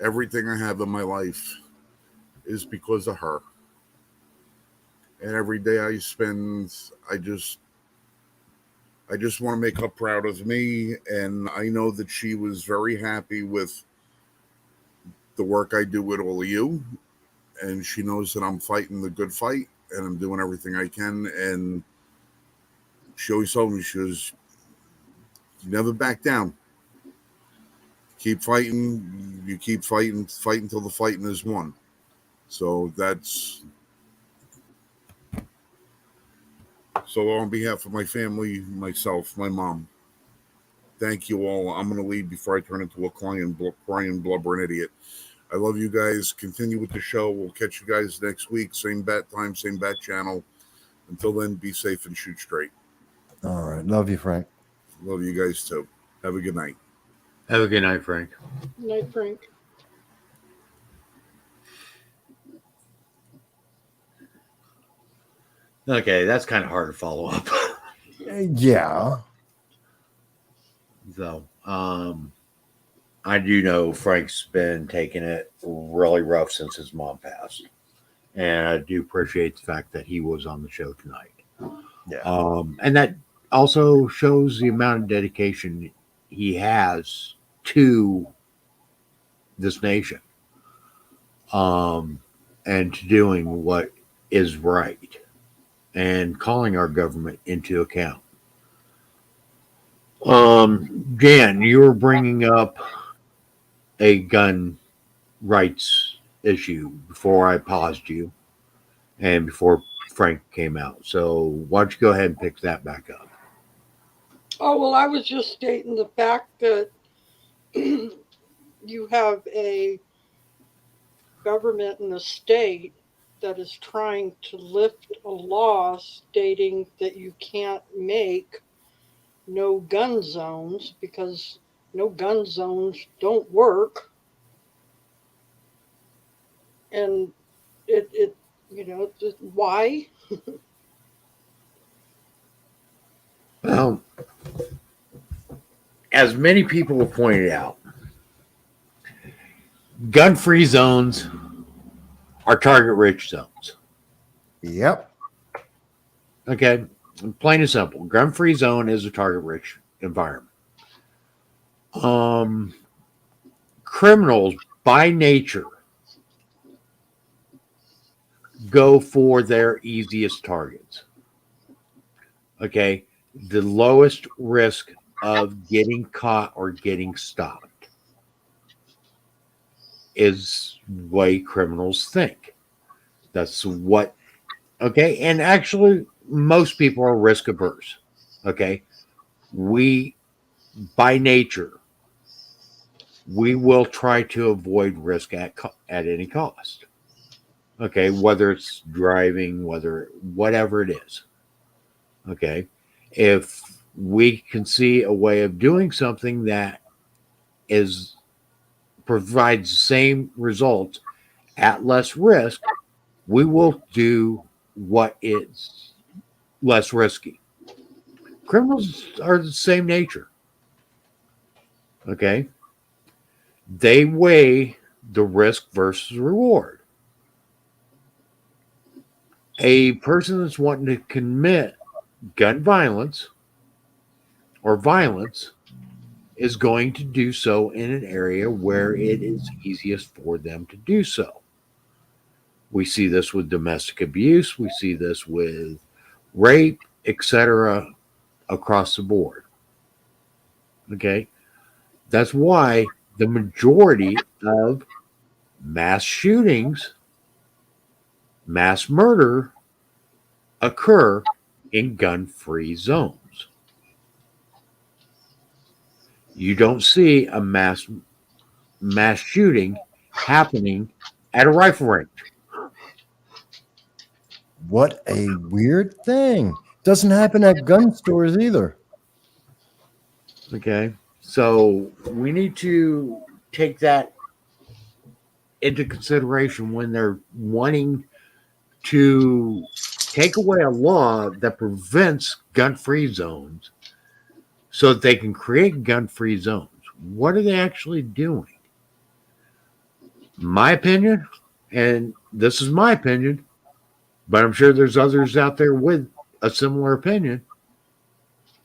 everything I have in my life is because of her. And every day I spend, I just want to make her proud of me. And I know that she was very happy with the work I do with all of you. And she knows that I'm fighting the good fight and I'm doing everything I can. And she always told me, she was, you never back down. Keep fighting. You keep fighting until the fighting is won. So on behalf of my family, myself, my mom, thank you all. I'm going to leave before I turn into a crying, blubbering idiot. I love you guys. Continue with the show. We'll catch you guys next week. Same bat time, same bat channel. Until then, be safe and shoot straight. All right. Love you, Frank. Love you guys too. Have a good night. Have a good night, Frank. Night, Frank. Okay, that's kind of hard to follow up. Yeah. So, I do know Frank's been taking it really rough since his mom passed. And I do appreciate the fact that he was on the show tonight. Yeah. And that also shows the amount of dedication he has to this nation, and to doing what is right and calling our government into account. Jan, you were bringing up a gun rights issue before I paused you and before Frank came out. So why don't you go ahead and pick that back up? Oh, well, I was just stating the fact that you have a government in a state that is trying to lift a law stating that you can't make no gun zones because no gun zones don't work. And it why? Well, as many people have pointed out, gun-free zones are target-rich zones. Yep. Okay, plain and simple. Gun-free zone is a target-rich environment. Criminals by nature go for their easiest targets. Okay. The lowest risk of getting caught or getting stopped is the way criminals think. That's what, okay. And actually, most people are risk averse. Okay. We, by nature, we will try to avoid risk at any cost. Okay. Whether it's driving, whatever it is. Okay. If we can see a way of doing something that is provides the same results at less risk, we will do what is less risky. Criminals are the same nature. Okay. They weigh the risk versus reward. A person that's wanting to commit gun violence or violence is going to do so in an area where it is easiest for them to do so. We see this with domestic abuse, we see this with rape, etc., across the board. Okay? That's why the majority of mass shootings, mass murder occur in gun-free zones. You don't see a mass shooting happening at a rifle range. What a weird thing. Doesn't happen at gun stores either. Okay. So we need to take that into consideration when they're wanting to take away a law that prevents gun-free zones so that they can create gun-free zones. What are they actually doing? My opinion, and this is my opinion, but I'm sure there's others out there with a similar opinion,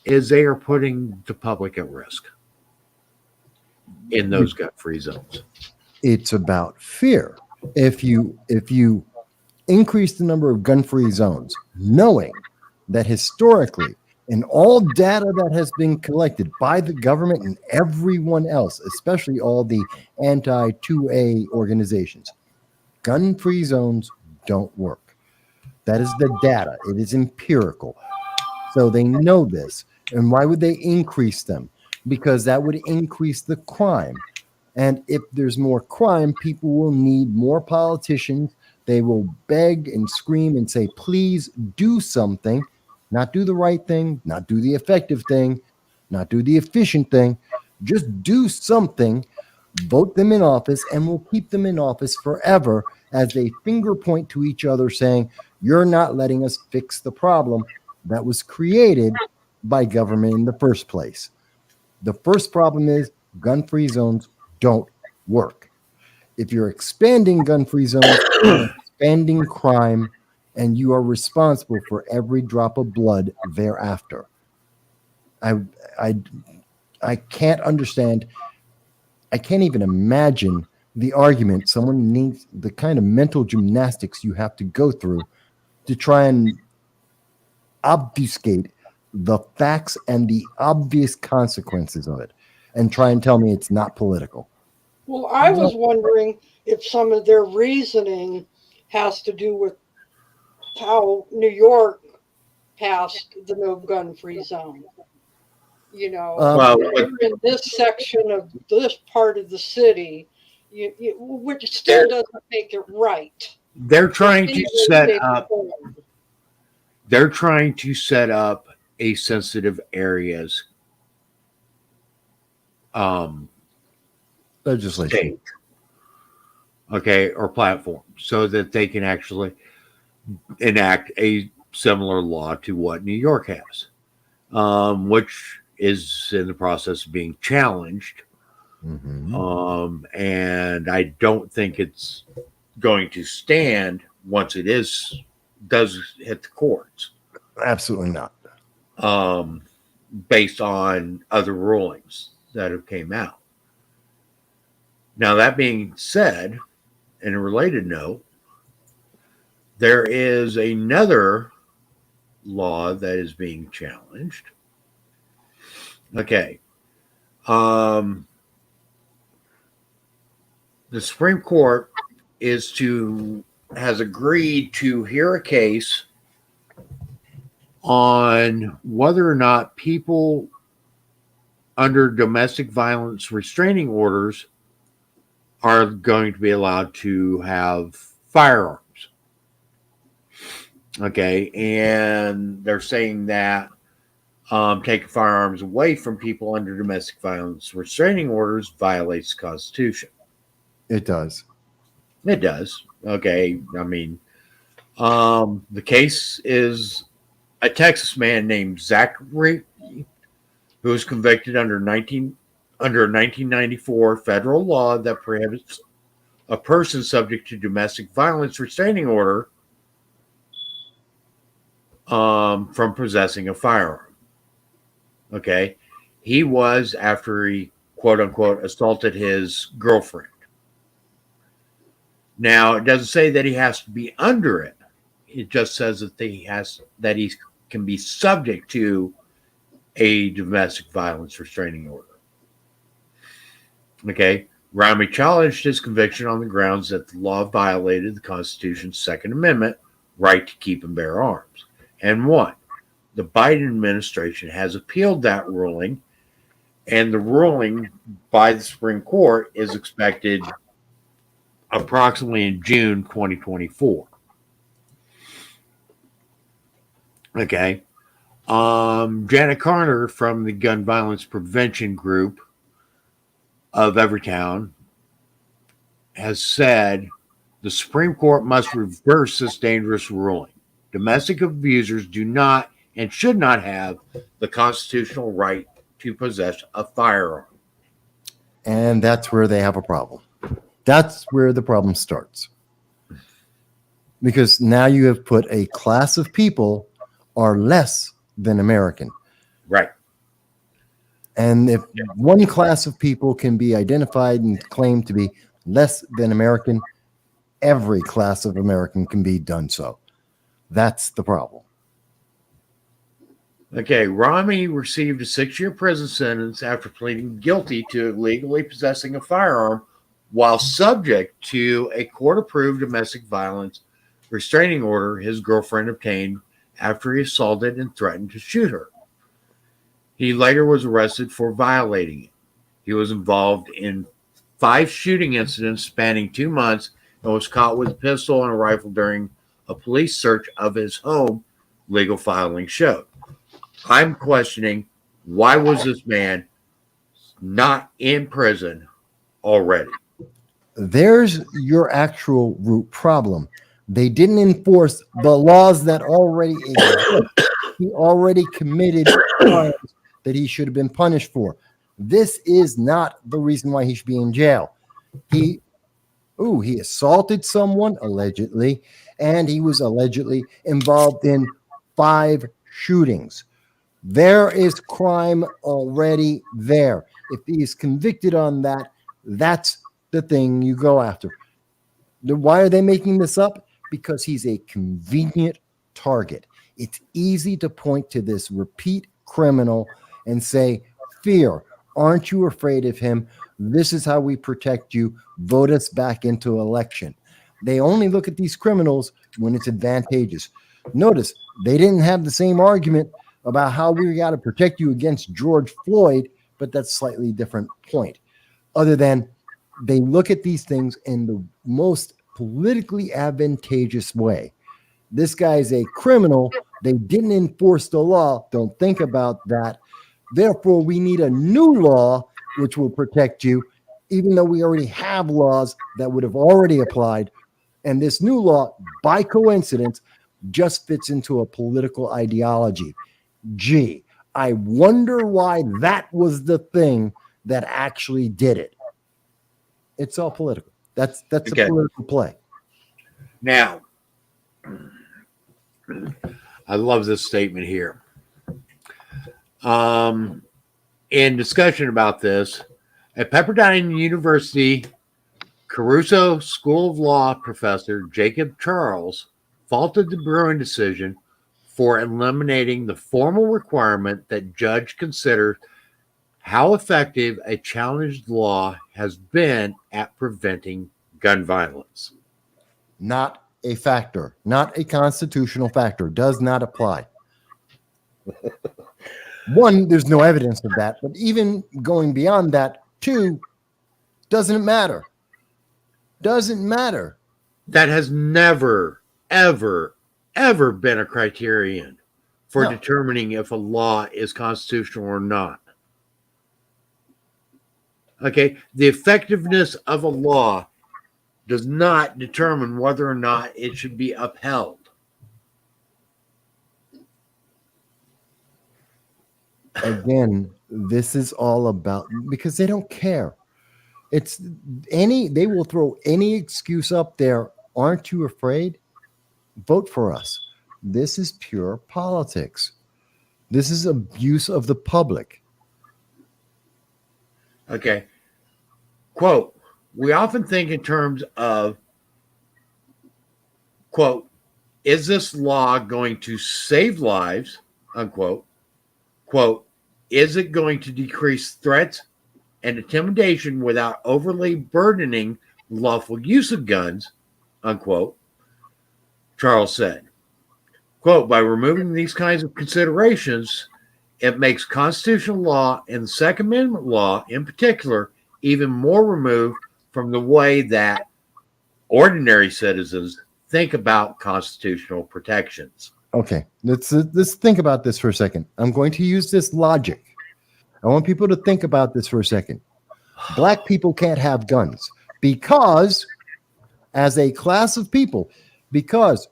is they are putting the public at risk in those gun-free zones. It's about fear. If you increase the number of gun-free zones, knowing that historically, in all data that has been collected by the government and everyone else, especially all the anti-2A organizations, gun-free zones don't work. That is the data. It is empirical. So they know this. And why would they increase them? Because that would increase the crime. And if there's more crime, people will need more politicians. They will beg and scream and say, please do something. Not do the right thing, not do the effective thing, not do the efficient thing. Just do something, vote them in office, and we'll keep them in office forever as they finger point to each other saying, you're not letting us fix the problem that was created by government in the first place. The first problem is gun-free zones don't work. If you're expanding gun-free zones, you're expanding crime, and you are responsible for every drop of blood thereafter. I can't understand. I can't even imagine the argument someone needs, the kind of mental gymnastics you have to go through to try and obfuscate the facts and the obvious consequences of it and try and tell me it's not political. Well, I was wondering if some of their reasoning has to do with how New York passed the no gun free zone. You know, you're in this section of this part of the city, which still doesn't make it right. They're trying to set up. They're trying to set up a sensitive areas Legislation. state, okay, or platform, so that they can actually enact a similar law to what New York has, which is in the process of being challenged. Mm-hmm. And I don't think it's going to stand once it does hit the courts. Absolutely not. based on other rulings that have came out. Now, that being said, in a related note, there is another law that is being challenged. Okay. The Supreme Court has agreed to hear a case on whether or not people under domestic violence restraining orders are going to be allowed to have firearms. Okay, and they're saying that taking firearms away from people under domestic violence restraining orders violates the Constitution. It does. It does. Okay, I mean, the case is a Texas man named Zachary, who was convicted under a 1994 federal law that prohibits a person subject to domestic violence restraining order from possessing a firearm. Okay, he was after he quote unquote assaulted his girlfriend. Now, it doesn't say that he has to be under it. It just says that he can be subject to a domestic violence restraining order. Okay, Rami challenged his conviction on the grounds that the law violated the Constitution's Second Amendment right to keep and bear arms, and won. The Biden administration has appealed that ruling, and the ruling by the Supreme Court is expected approximately in June 2024. Okay. Janet Carter from the Gun Violence Prevention Group of Everytown has said the Supreme Court must reverse this dangerous ruling. Domestic abusers do not and should not have the constitutional right to possess a firearm. And that's where they have a problem. That's where the problem starts. Because now you have put a class of people are less than American. Right. And if one class of people can be identified and claimed to be less than American, every class of American can be done so. That's the problem. Okay, Rami received a 6-year prison sentence after pleading guilty to illegally possessing a firearm while subject to a court-approved domestic violence restraining order his girlfriend obtained after he assaulted and threatened to shoot her. He later was arrested for violating it. He was involved in 5 shooting incidents spanning 2 months and was caught with a pistol and a rifle during a police search of his home, legal filing showed. I'm questioning, why was this man not in prison already? There's your actual root problem. They didn't enforce the laws that already exist. He already committed crimes that he should have been punished for. This is not the reason why he should be in jail. He assaulted someone allegedly, and he was allegedly involved in 5 shootings. There is crime already there. If he is convicted on that, that's the thing you go after. Why are they making this up? Because he's a convenient target. It's easy to point to this repeat criminal and say, fear, aren't you afraid of him? This is how we protect you. Vote us back into election. They only look at these criminals when it's advantageous. Notice they didn't have the same argument about how we got to protect you against George Floyd, but that's a slightly different point. Other than they look at these things in the most politically advantageous way. This guy is a criminal. They didn't enforce the law. Don't think about that. Therefore, we need a new law which will protect you, even though we already have laws that would have already applied. And this new law, by coincidence, just fits into a political ideology. Gee, I wonder why that was the thing that actually did it. It's all political. That's okay. A political play. Now, I love this statement here. In discussion about this, at Pepperdine University, Caruso School of Law professor Jacob Charles faulted the Bruin decision for eliminating the formal requirement that judge consider how effective a challenged law has been at preventing gun violence. Not a factor, not a constitutional factor, does not apply. One, there's no evidence of that, but even going beyond that, two, doesn't matter. Doesn't matter. That has never, ever, ever been a criterion for No. determining if a law is constitutional or not. Okay, the effectiveness of a law does not determine whether or not it should be upheld. Again, this is all about because they don't care. It's they will throw any excuse up there. Aren't you afraid? Vote for us. This is pure politics. This is abuse of the public. Okay. Quote, we often think in terms of, quote, is this law going to save lives, unquote, quote, is it going to decrease threats and intimidation without overly burdening lawful use of guns, unquote, Charles said. Quote, by removing these kinds of considerations, it makes constitutional law and the Second Amendment law in particular even more removed from the way that ordinary citizens think about constitutional protections. Okay, let's think about this for a second. I'm going to use this logic. I want people to think about this for a second. Black people can't have guns because, as a class of people, because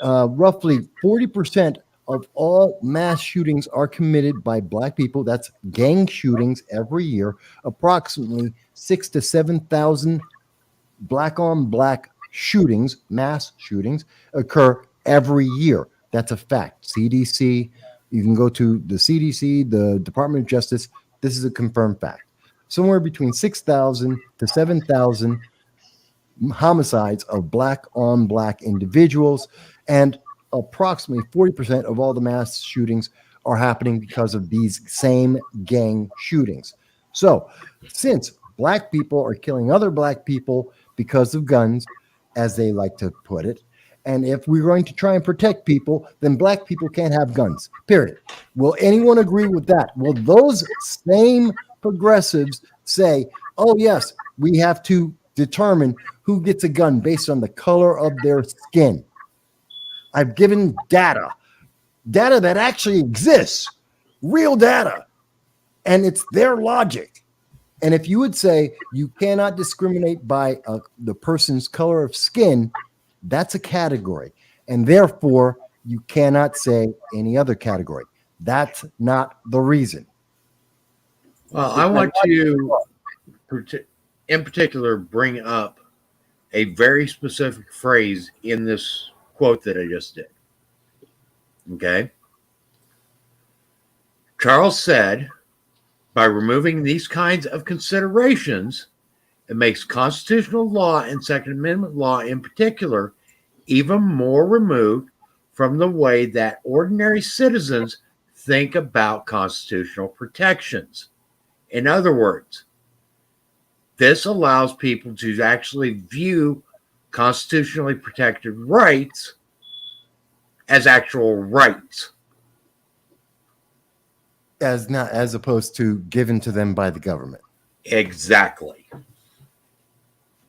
roughly 40% of all mass shootings are committed by Black people. That's gang shootings every year. Approximately 6,000 to 7,000 Black on Black shootings, mass shootings, occur every year. That's a fact. CDC, you can go to the CDC, the Department of Justice. This is a confirmed fact. Somewhere between 6,000 to 7,000 homicides of Black on Black individuals, and approximately 40% of all the mass shootings are happening because of these same gang shootings. So, since Black people are killing other Black people because of guns, as they like to put it, and if we're going to try and protect people, then Black people can't have guns, period. Will anyone agree with that? Will those same progressives say, oh, yes, we have to determine who gets a gun based on the color of their skin? I've given data that actually exists, real data, and it's their logic. And if you would say you cannot discriminate by the person's color of skin, that's a category. And therefore, you cannot say any other category. That's not the reason. Well, I want to, in particular, bring up a very specific phrase in this quote that I just did. Okay. Charles said, by removing these kinds of considerations, it makes constitutional law and Second Amendment law in particular even more removed from the way that ordinary citizens think about constitutional protections. In other words, this allows people to actually view constitutionally protected rights as actual rights. As opposed to given to them by the government. Exactly.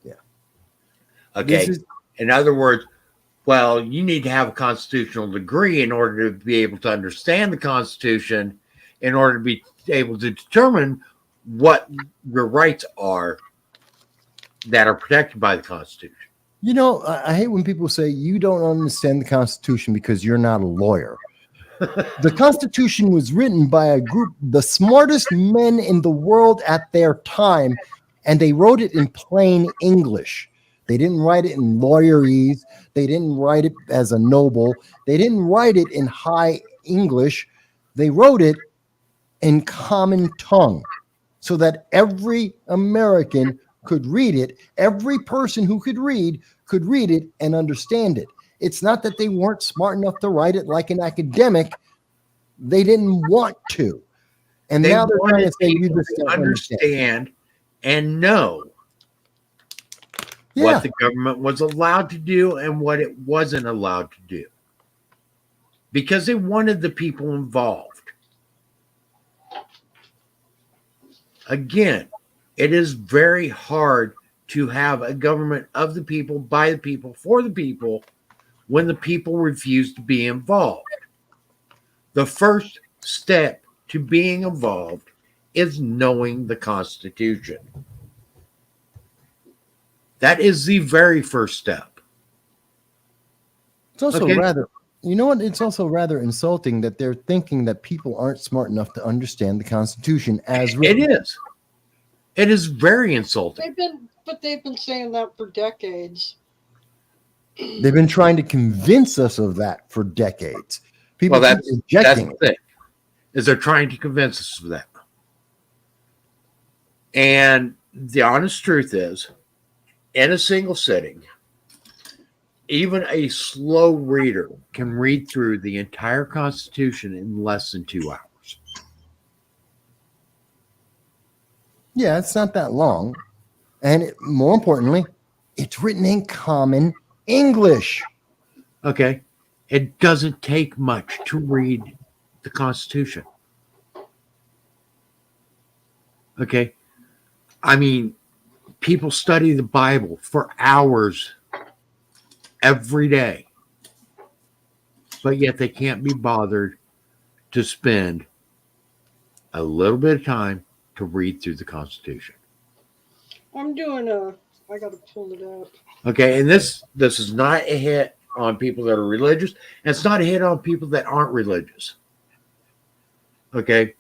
Yeah. Okay. In other words, well, you need to have a constitutional degree in order to be able to understand the Constitution, in order to be able to determine what your rights are that are protected by the Constitution. You know, I hate when people say you don't understand the Constitution because you're not a lawyer. The Constitution was written by a group, the smartest men in the world at their time, and they wrote it in plain English. They didn't write it in lawyerese. They didn't write it as a noble. They didn't write it in high English. They wrote it in common tongue so that every American could read it. Every person who could read it and understand it. It's not that they weren't smart enough to write it like an academic. They didn't want to. And They now they're trying wanted to say you people just to don't understand. understand and know Yeah. what the government was allowed to do and what it wasn't allowed to do. Because they wanted the people involved. Again, it is very hard to have a government of the people, by the people, for the people, when the people refuse to be involved. The first step to being involved is knowing the Constitution. That is the very first step. It's also Okay. rather, you know what? It's also rather insulting that they're thinking that people aren't smart enough to understand the Constitution as written. It is. It is very insulting. They've been saying that for decades. They've been trying to convince us of that for decades. People Well, keep that's rejecting the it. thing, is they're trying to convince us of that. And the honest truth is, in a single sitting, even a slow reader can read through the entire Constitution in less than 2 hours. Yeah, it's not that long. And more importantly, it's written in common English. Okay? It doesn't take much to read the Constitution. Okay? I mean, people study the Bible for hours every day, but yet they can't be bothered to spend a little bit of time to read through the Constitution. I got to pull it up. Okay, and this is not a hit on people that are religious, and it's not a hit on people that aren't religious. Okay?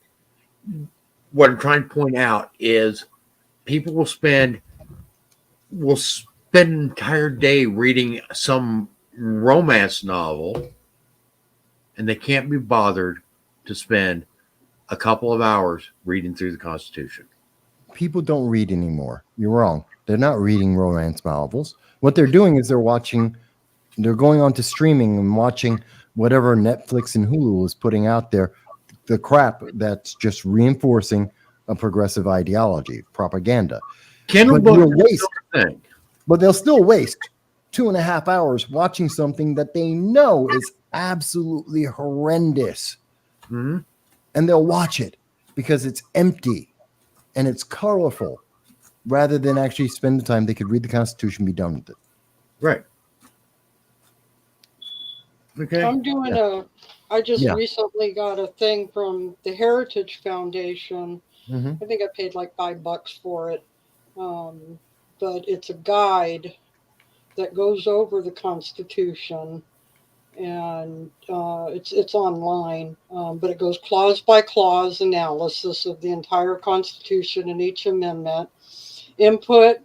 What I'm trying to point out is people will spend an entire day reading some romance novel, and they can't be bothered to spend a couple of hours reading through the Constitution. People don't read anymore. You're wrong. They're not reading romance novels. What they're doing is they're going on to streaming and watching whatever Netflix and Hulu is putting out there, the crap that's just reinforcing a progressive ideology, propaganda. Kindle But books are still a thing. But they'll still waste 2.5 hours watching something that they know is absolutely horrendous. Mm-hmm. And they'll watch it because it's empty and it's colorful, rather than actually spend the time they could read the Constitution and be done with it. Right. Okay. I just recently got a thing from the Heritage Foundation. Mm-hmm. I think I paid like $5 for it. But it's a guide that goes over the Constitution, and it's online, but it goes clause by clause analysis of the entire Constitution and each amendment, input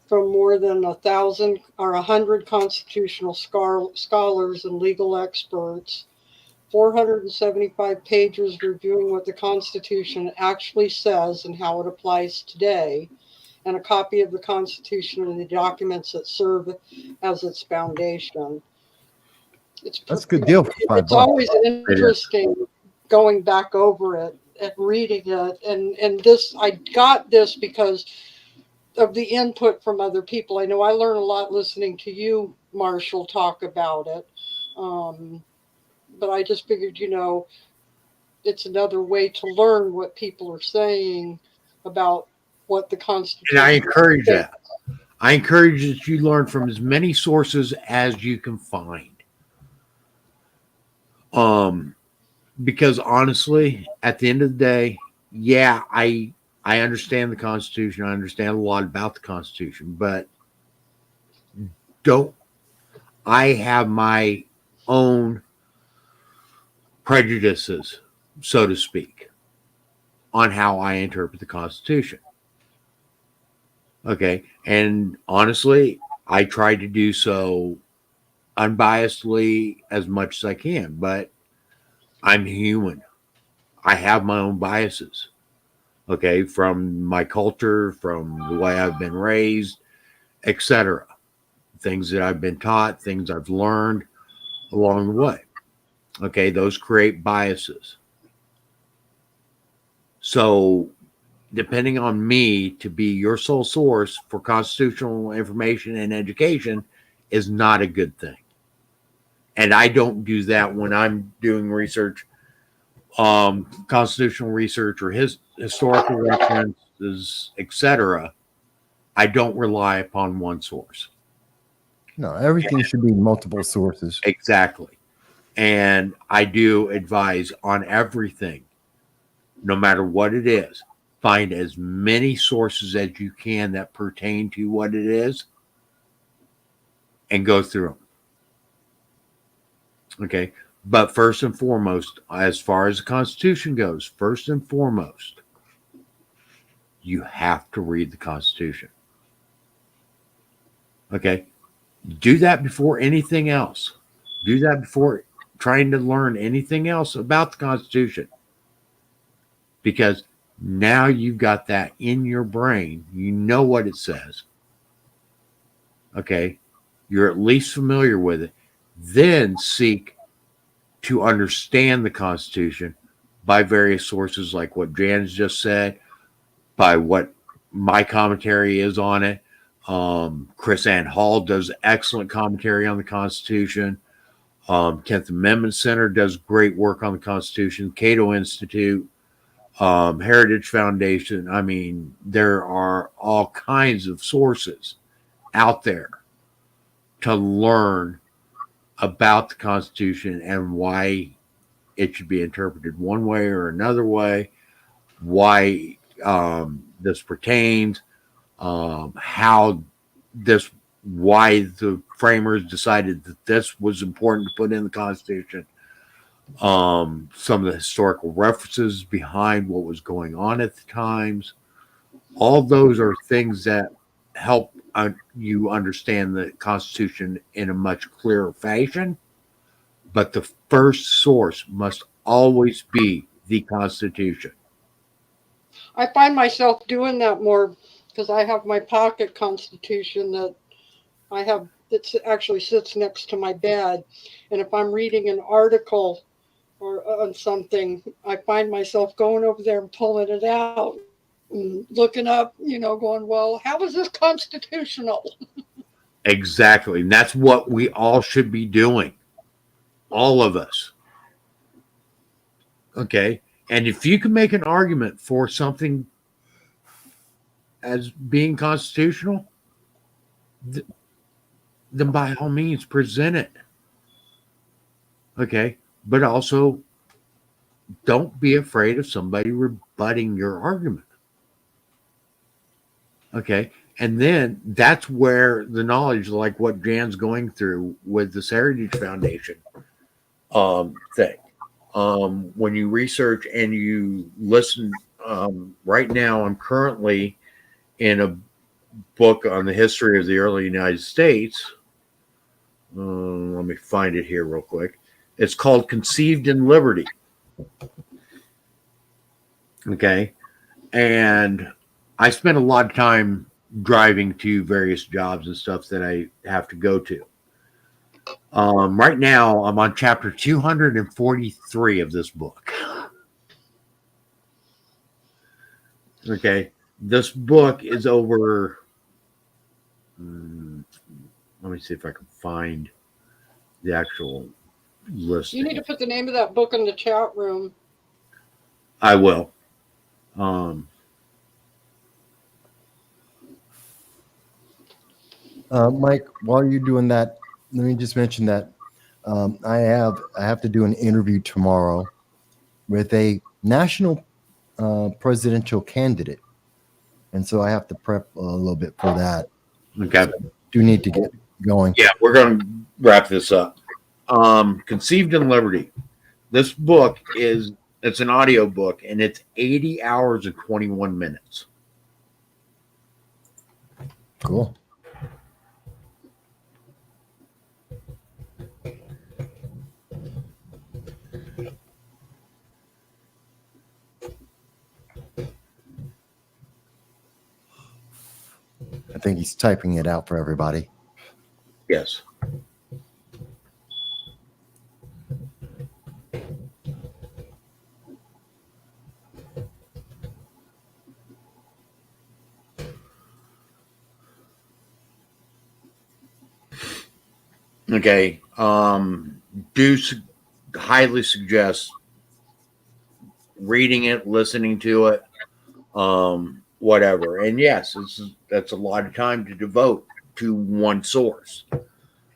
from more than 1,000 or 100 constitutional scholars and legal experts, 475 pages reviewing what the Constitution actually says and how it applies today, and a copy of the Constitution and the documents that serve as its foundation. That's a good deal for $5. It's always interesting going back over it and reading it. And this, I got this because of the input from other people. I know I learn a lot listening to you, Marshall, talk about it. But I just figured, it's another way to learn what people are saying about what the Constitution. And I encourage that. I encourage that you learn from as many sources as you can find. Because honestly, at the end of the day, yeah, I understand the Constitution. I understand a lot about the Constitution, but I have my own prejudices, so to speak, on how I interpret the Constitution. Okay. And honestly, I try to do so unbiasedly as much as I can, but I'm human. I have my own biases, okay, from my culture, from the way I've been raised, etc. Things that I've been taught, things I've learned along the way. Okay, those create biases. So, depending on me to be your sole source for constitutional information and education is not a good thing. And I don't do that when I'm doing research, constitutional research or historical references, etc. I don't rely upon one source. No, everything should be multiple sources. Exactly. And I do advise on everything, no matter what it is, find as many sources as you can that pertain to what it is and go through them. Okay. But first and foremost, as far as the Constitution goes, first and foremost, you have to read the Constitution. Okay. Do that before anything else. Do that before trying to learn anything else about the Constitution. Because now you've got that in your brain. You know what it says. Okay. You're at least familiar with it. Then seek to understand the Constitution by various sources, like what Jan's just said, by what my commentary is on it. Chris Ann Hall does excellent commentary on the Constitution. 10th Amendment Center does great work on the Constitution. Cato Institute, Heritage Foundation. I mean, there are all kinds of sources out there to learn about the Constitution and why it should be interpreted one way or another way, why this pertains, how this, why the framers decided that this was important to put in the Constitution, some of the historical references behind what was going on at the times. All those are things that help you understand the Constitution in a much clearer fashion. But the first source must always be the Constitution. I find myself doing that more because I have my pocket constitution that I have that actually sits next to my bed. And if I'm reading an article or on something, I find myself going over there and pulling it out and looking up, going, well, how is this constitutional? Exactly. And that's what we all should be doing. All of us. Okay. And if you can make an argument for something as being constitutional, then by all means present it. Okay. But also don't be afraid of somebody rebutting your argument. Okay. And then that's where the knowledge, like what Jan's going through with this Heritage Foundation thing. When you research and you listen, right now I'm currently in a book on the history of the early United States. Let me find it here real quick. It's called Conceived in Liberty. Okay. And I spent a lot of time driving to various jobs and stuff that I have to go to. Right now, I'm on chapter 243 of this book. Okay. This book is over. Let me see if I can find the actual list. You need to put the name of that book in the chat room. I will. Mike, while you're doing that, let me just mention that I have to do an interview tomorrow with a national presidential candidate, and so I have to prep a little bit for that. Okay. So I do need to get going. Yeah, we're going to wrap this up. Conceived in Liberty. This book it's an audio book, and it's 80 hours and 21 minutes. Cool. think he's typing it out for everybody. Yes. Okay. Highly suggest reading it, listening to it, whatever. And yes, that's a lot of time to devote to one source,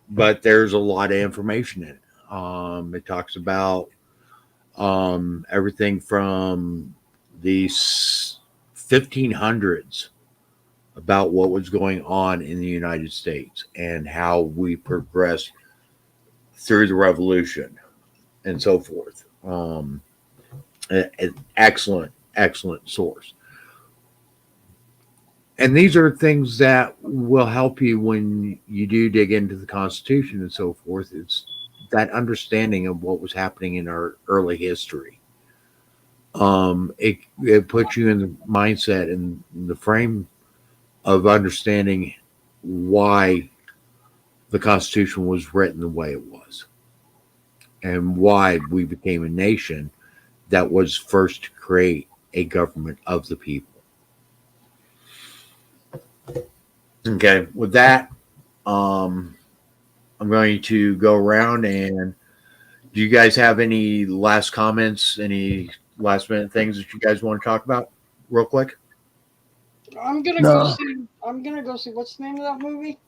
but there's a lot of information in it. It talks about everything from the 1500s about what was going on in the United States and how we progressed through the revolution and so forth. An excellent source. And these are things that will help you when you do dig into the Constitution and so forth. It's that understanding of what was happening in our early history. It puts you in the mindset and the frame of understanding why the Constitution was written the way it was and why we became a nation that was first to create a government of the people. Okay, with that, I'm going to go around and do you guys have any last comments, any last minute things that you guys want to talk about real quick? I'm gonna No. go see. I'm gonna go see. What's the name of that movie?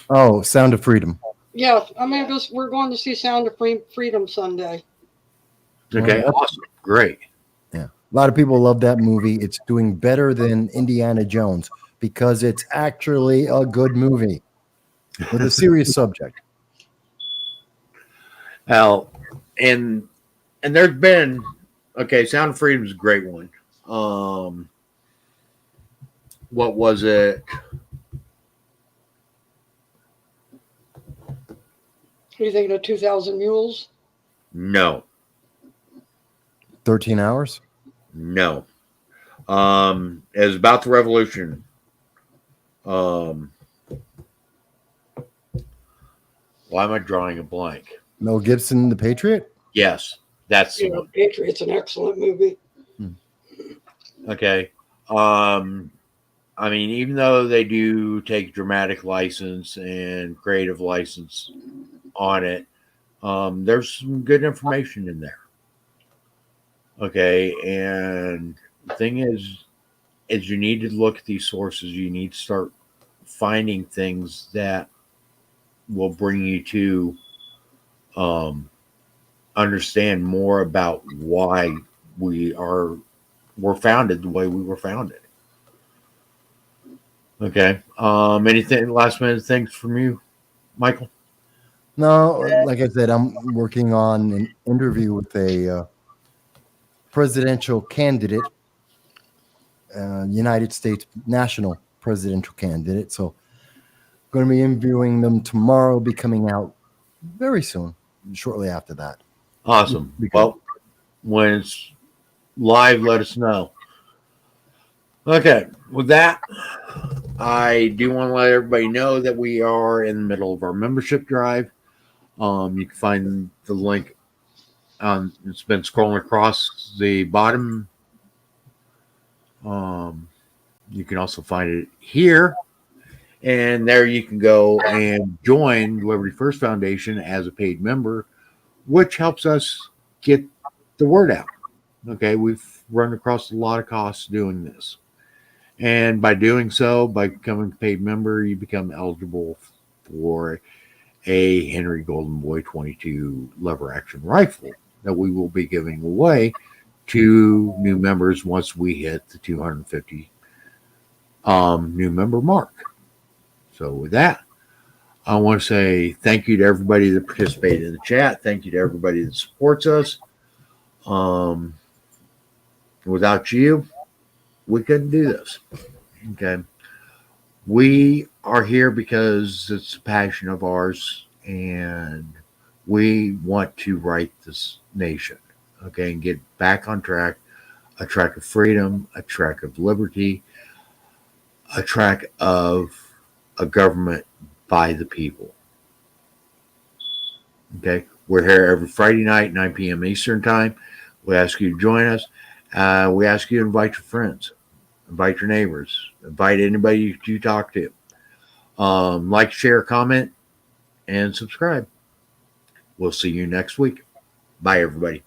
Oh, Sound of Freedom. Yeah, I'm gonna go. We're going to see Sound of Freedom Sunday. Okay, Well, awesome. Great. Yeah. A lot of people love that movie. It's doing better than Indiana Jones because it's actually a good movie with a serious subject. Well, and there's been Sound of Freedom is a great one. What was it? Are you thinking of 2,000 Mules? No. 13 hours? No. It was about the revolution. Why am I drawing a blank? Mel Gibson, The Patriot? Yes, that's the Yeah, one. Patriot's an excellent movie. Okay. I mean, even though they do take dramatic license and creative license on it, there's some good information in there. Okay, and the thing is you need to look at these sources. You need to start finding things that will bring you to understand more about why we're founded the way we were founded. Okay. Anything last minute things from you, Michael? No, like I said, I'm working on an interview with a presidential candidate, United States national presidential candidate. So I'm going to be interviewing them tomorrow, be coming out very soon, shortly after that. Awesome. Well, when it's live, let us know. Okay. With that, I do want to let everybody know that we are in the middle of our membership drive. You can find the link on. It's been scrolling across the bottom. You can also find it here, and there you can go and join Liberty First Foundation as a paid member, which helps us get the word out. Okay, we've run across a lot of costs doing this. And by doing so, by becoming a paid member, you become eligible for a Henry Golden Boy 22 lever action rifle that we will be giving away to new members once we hit the 250 new member mark. So with that, I want to say thank you to everybody that participated in the chat. Thank you to everybody that supports us. Without you, we couldn't do this. Okay. We are here because it's a passion of ours and we want to right this nation. Okay. And get back on track, a track of freedom, a track of liberty, a track of a government by the people. Okay, we're here every Friday night, 9 p.m. Eastern time. We ask you to join us. We ask you to invite your friends, invite your neighbors, invite anybody you talk to. Like, share, comment, and subscribe. We'll see you next week. Bye, everybody.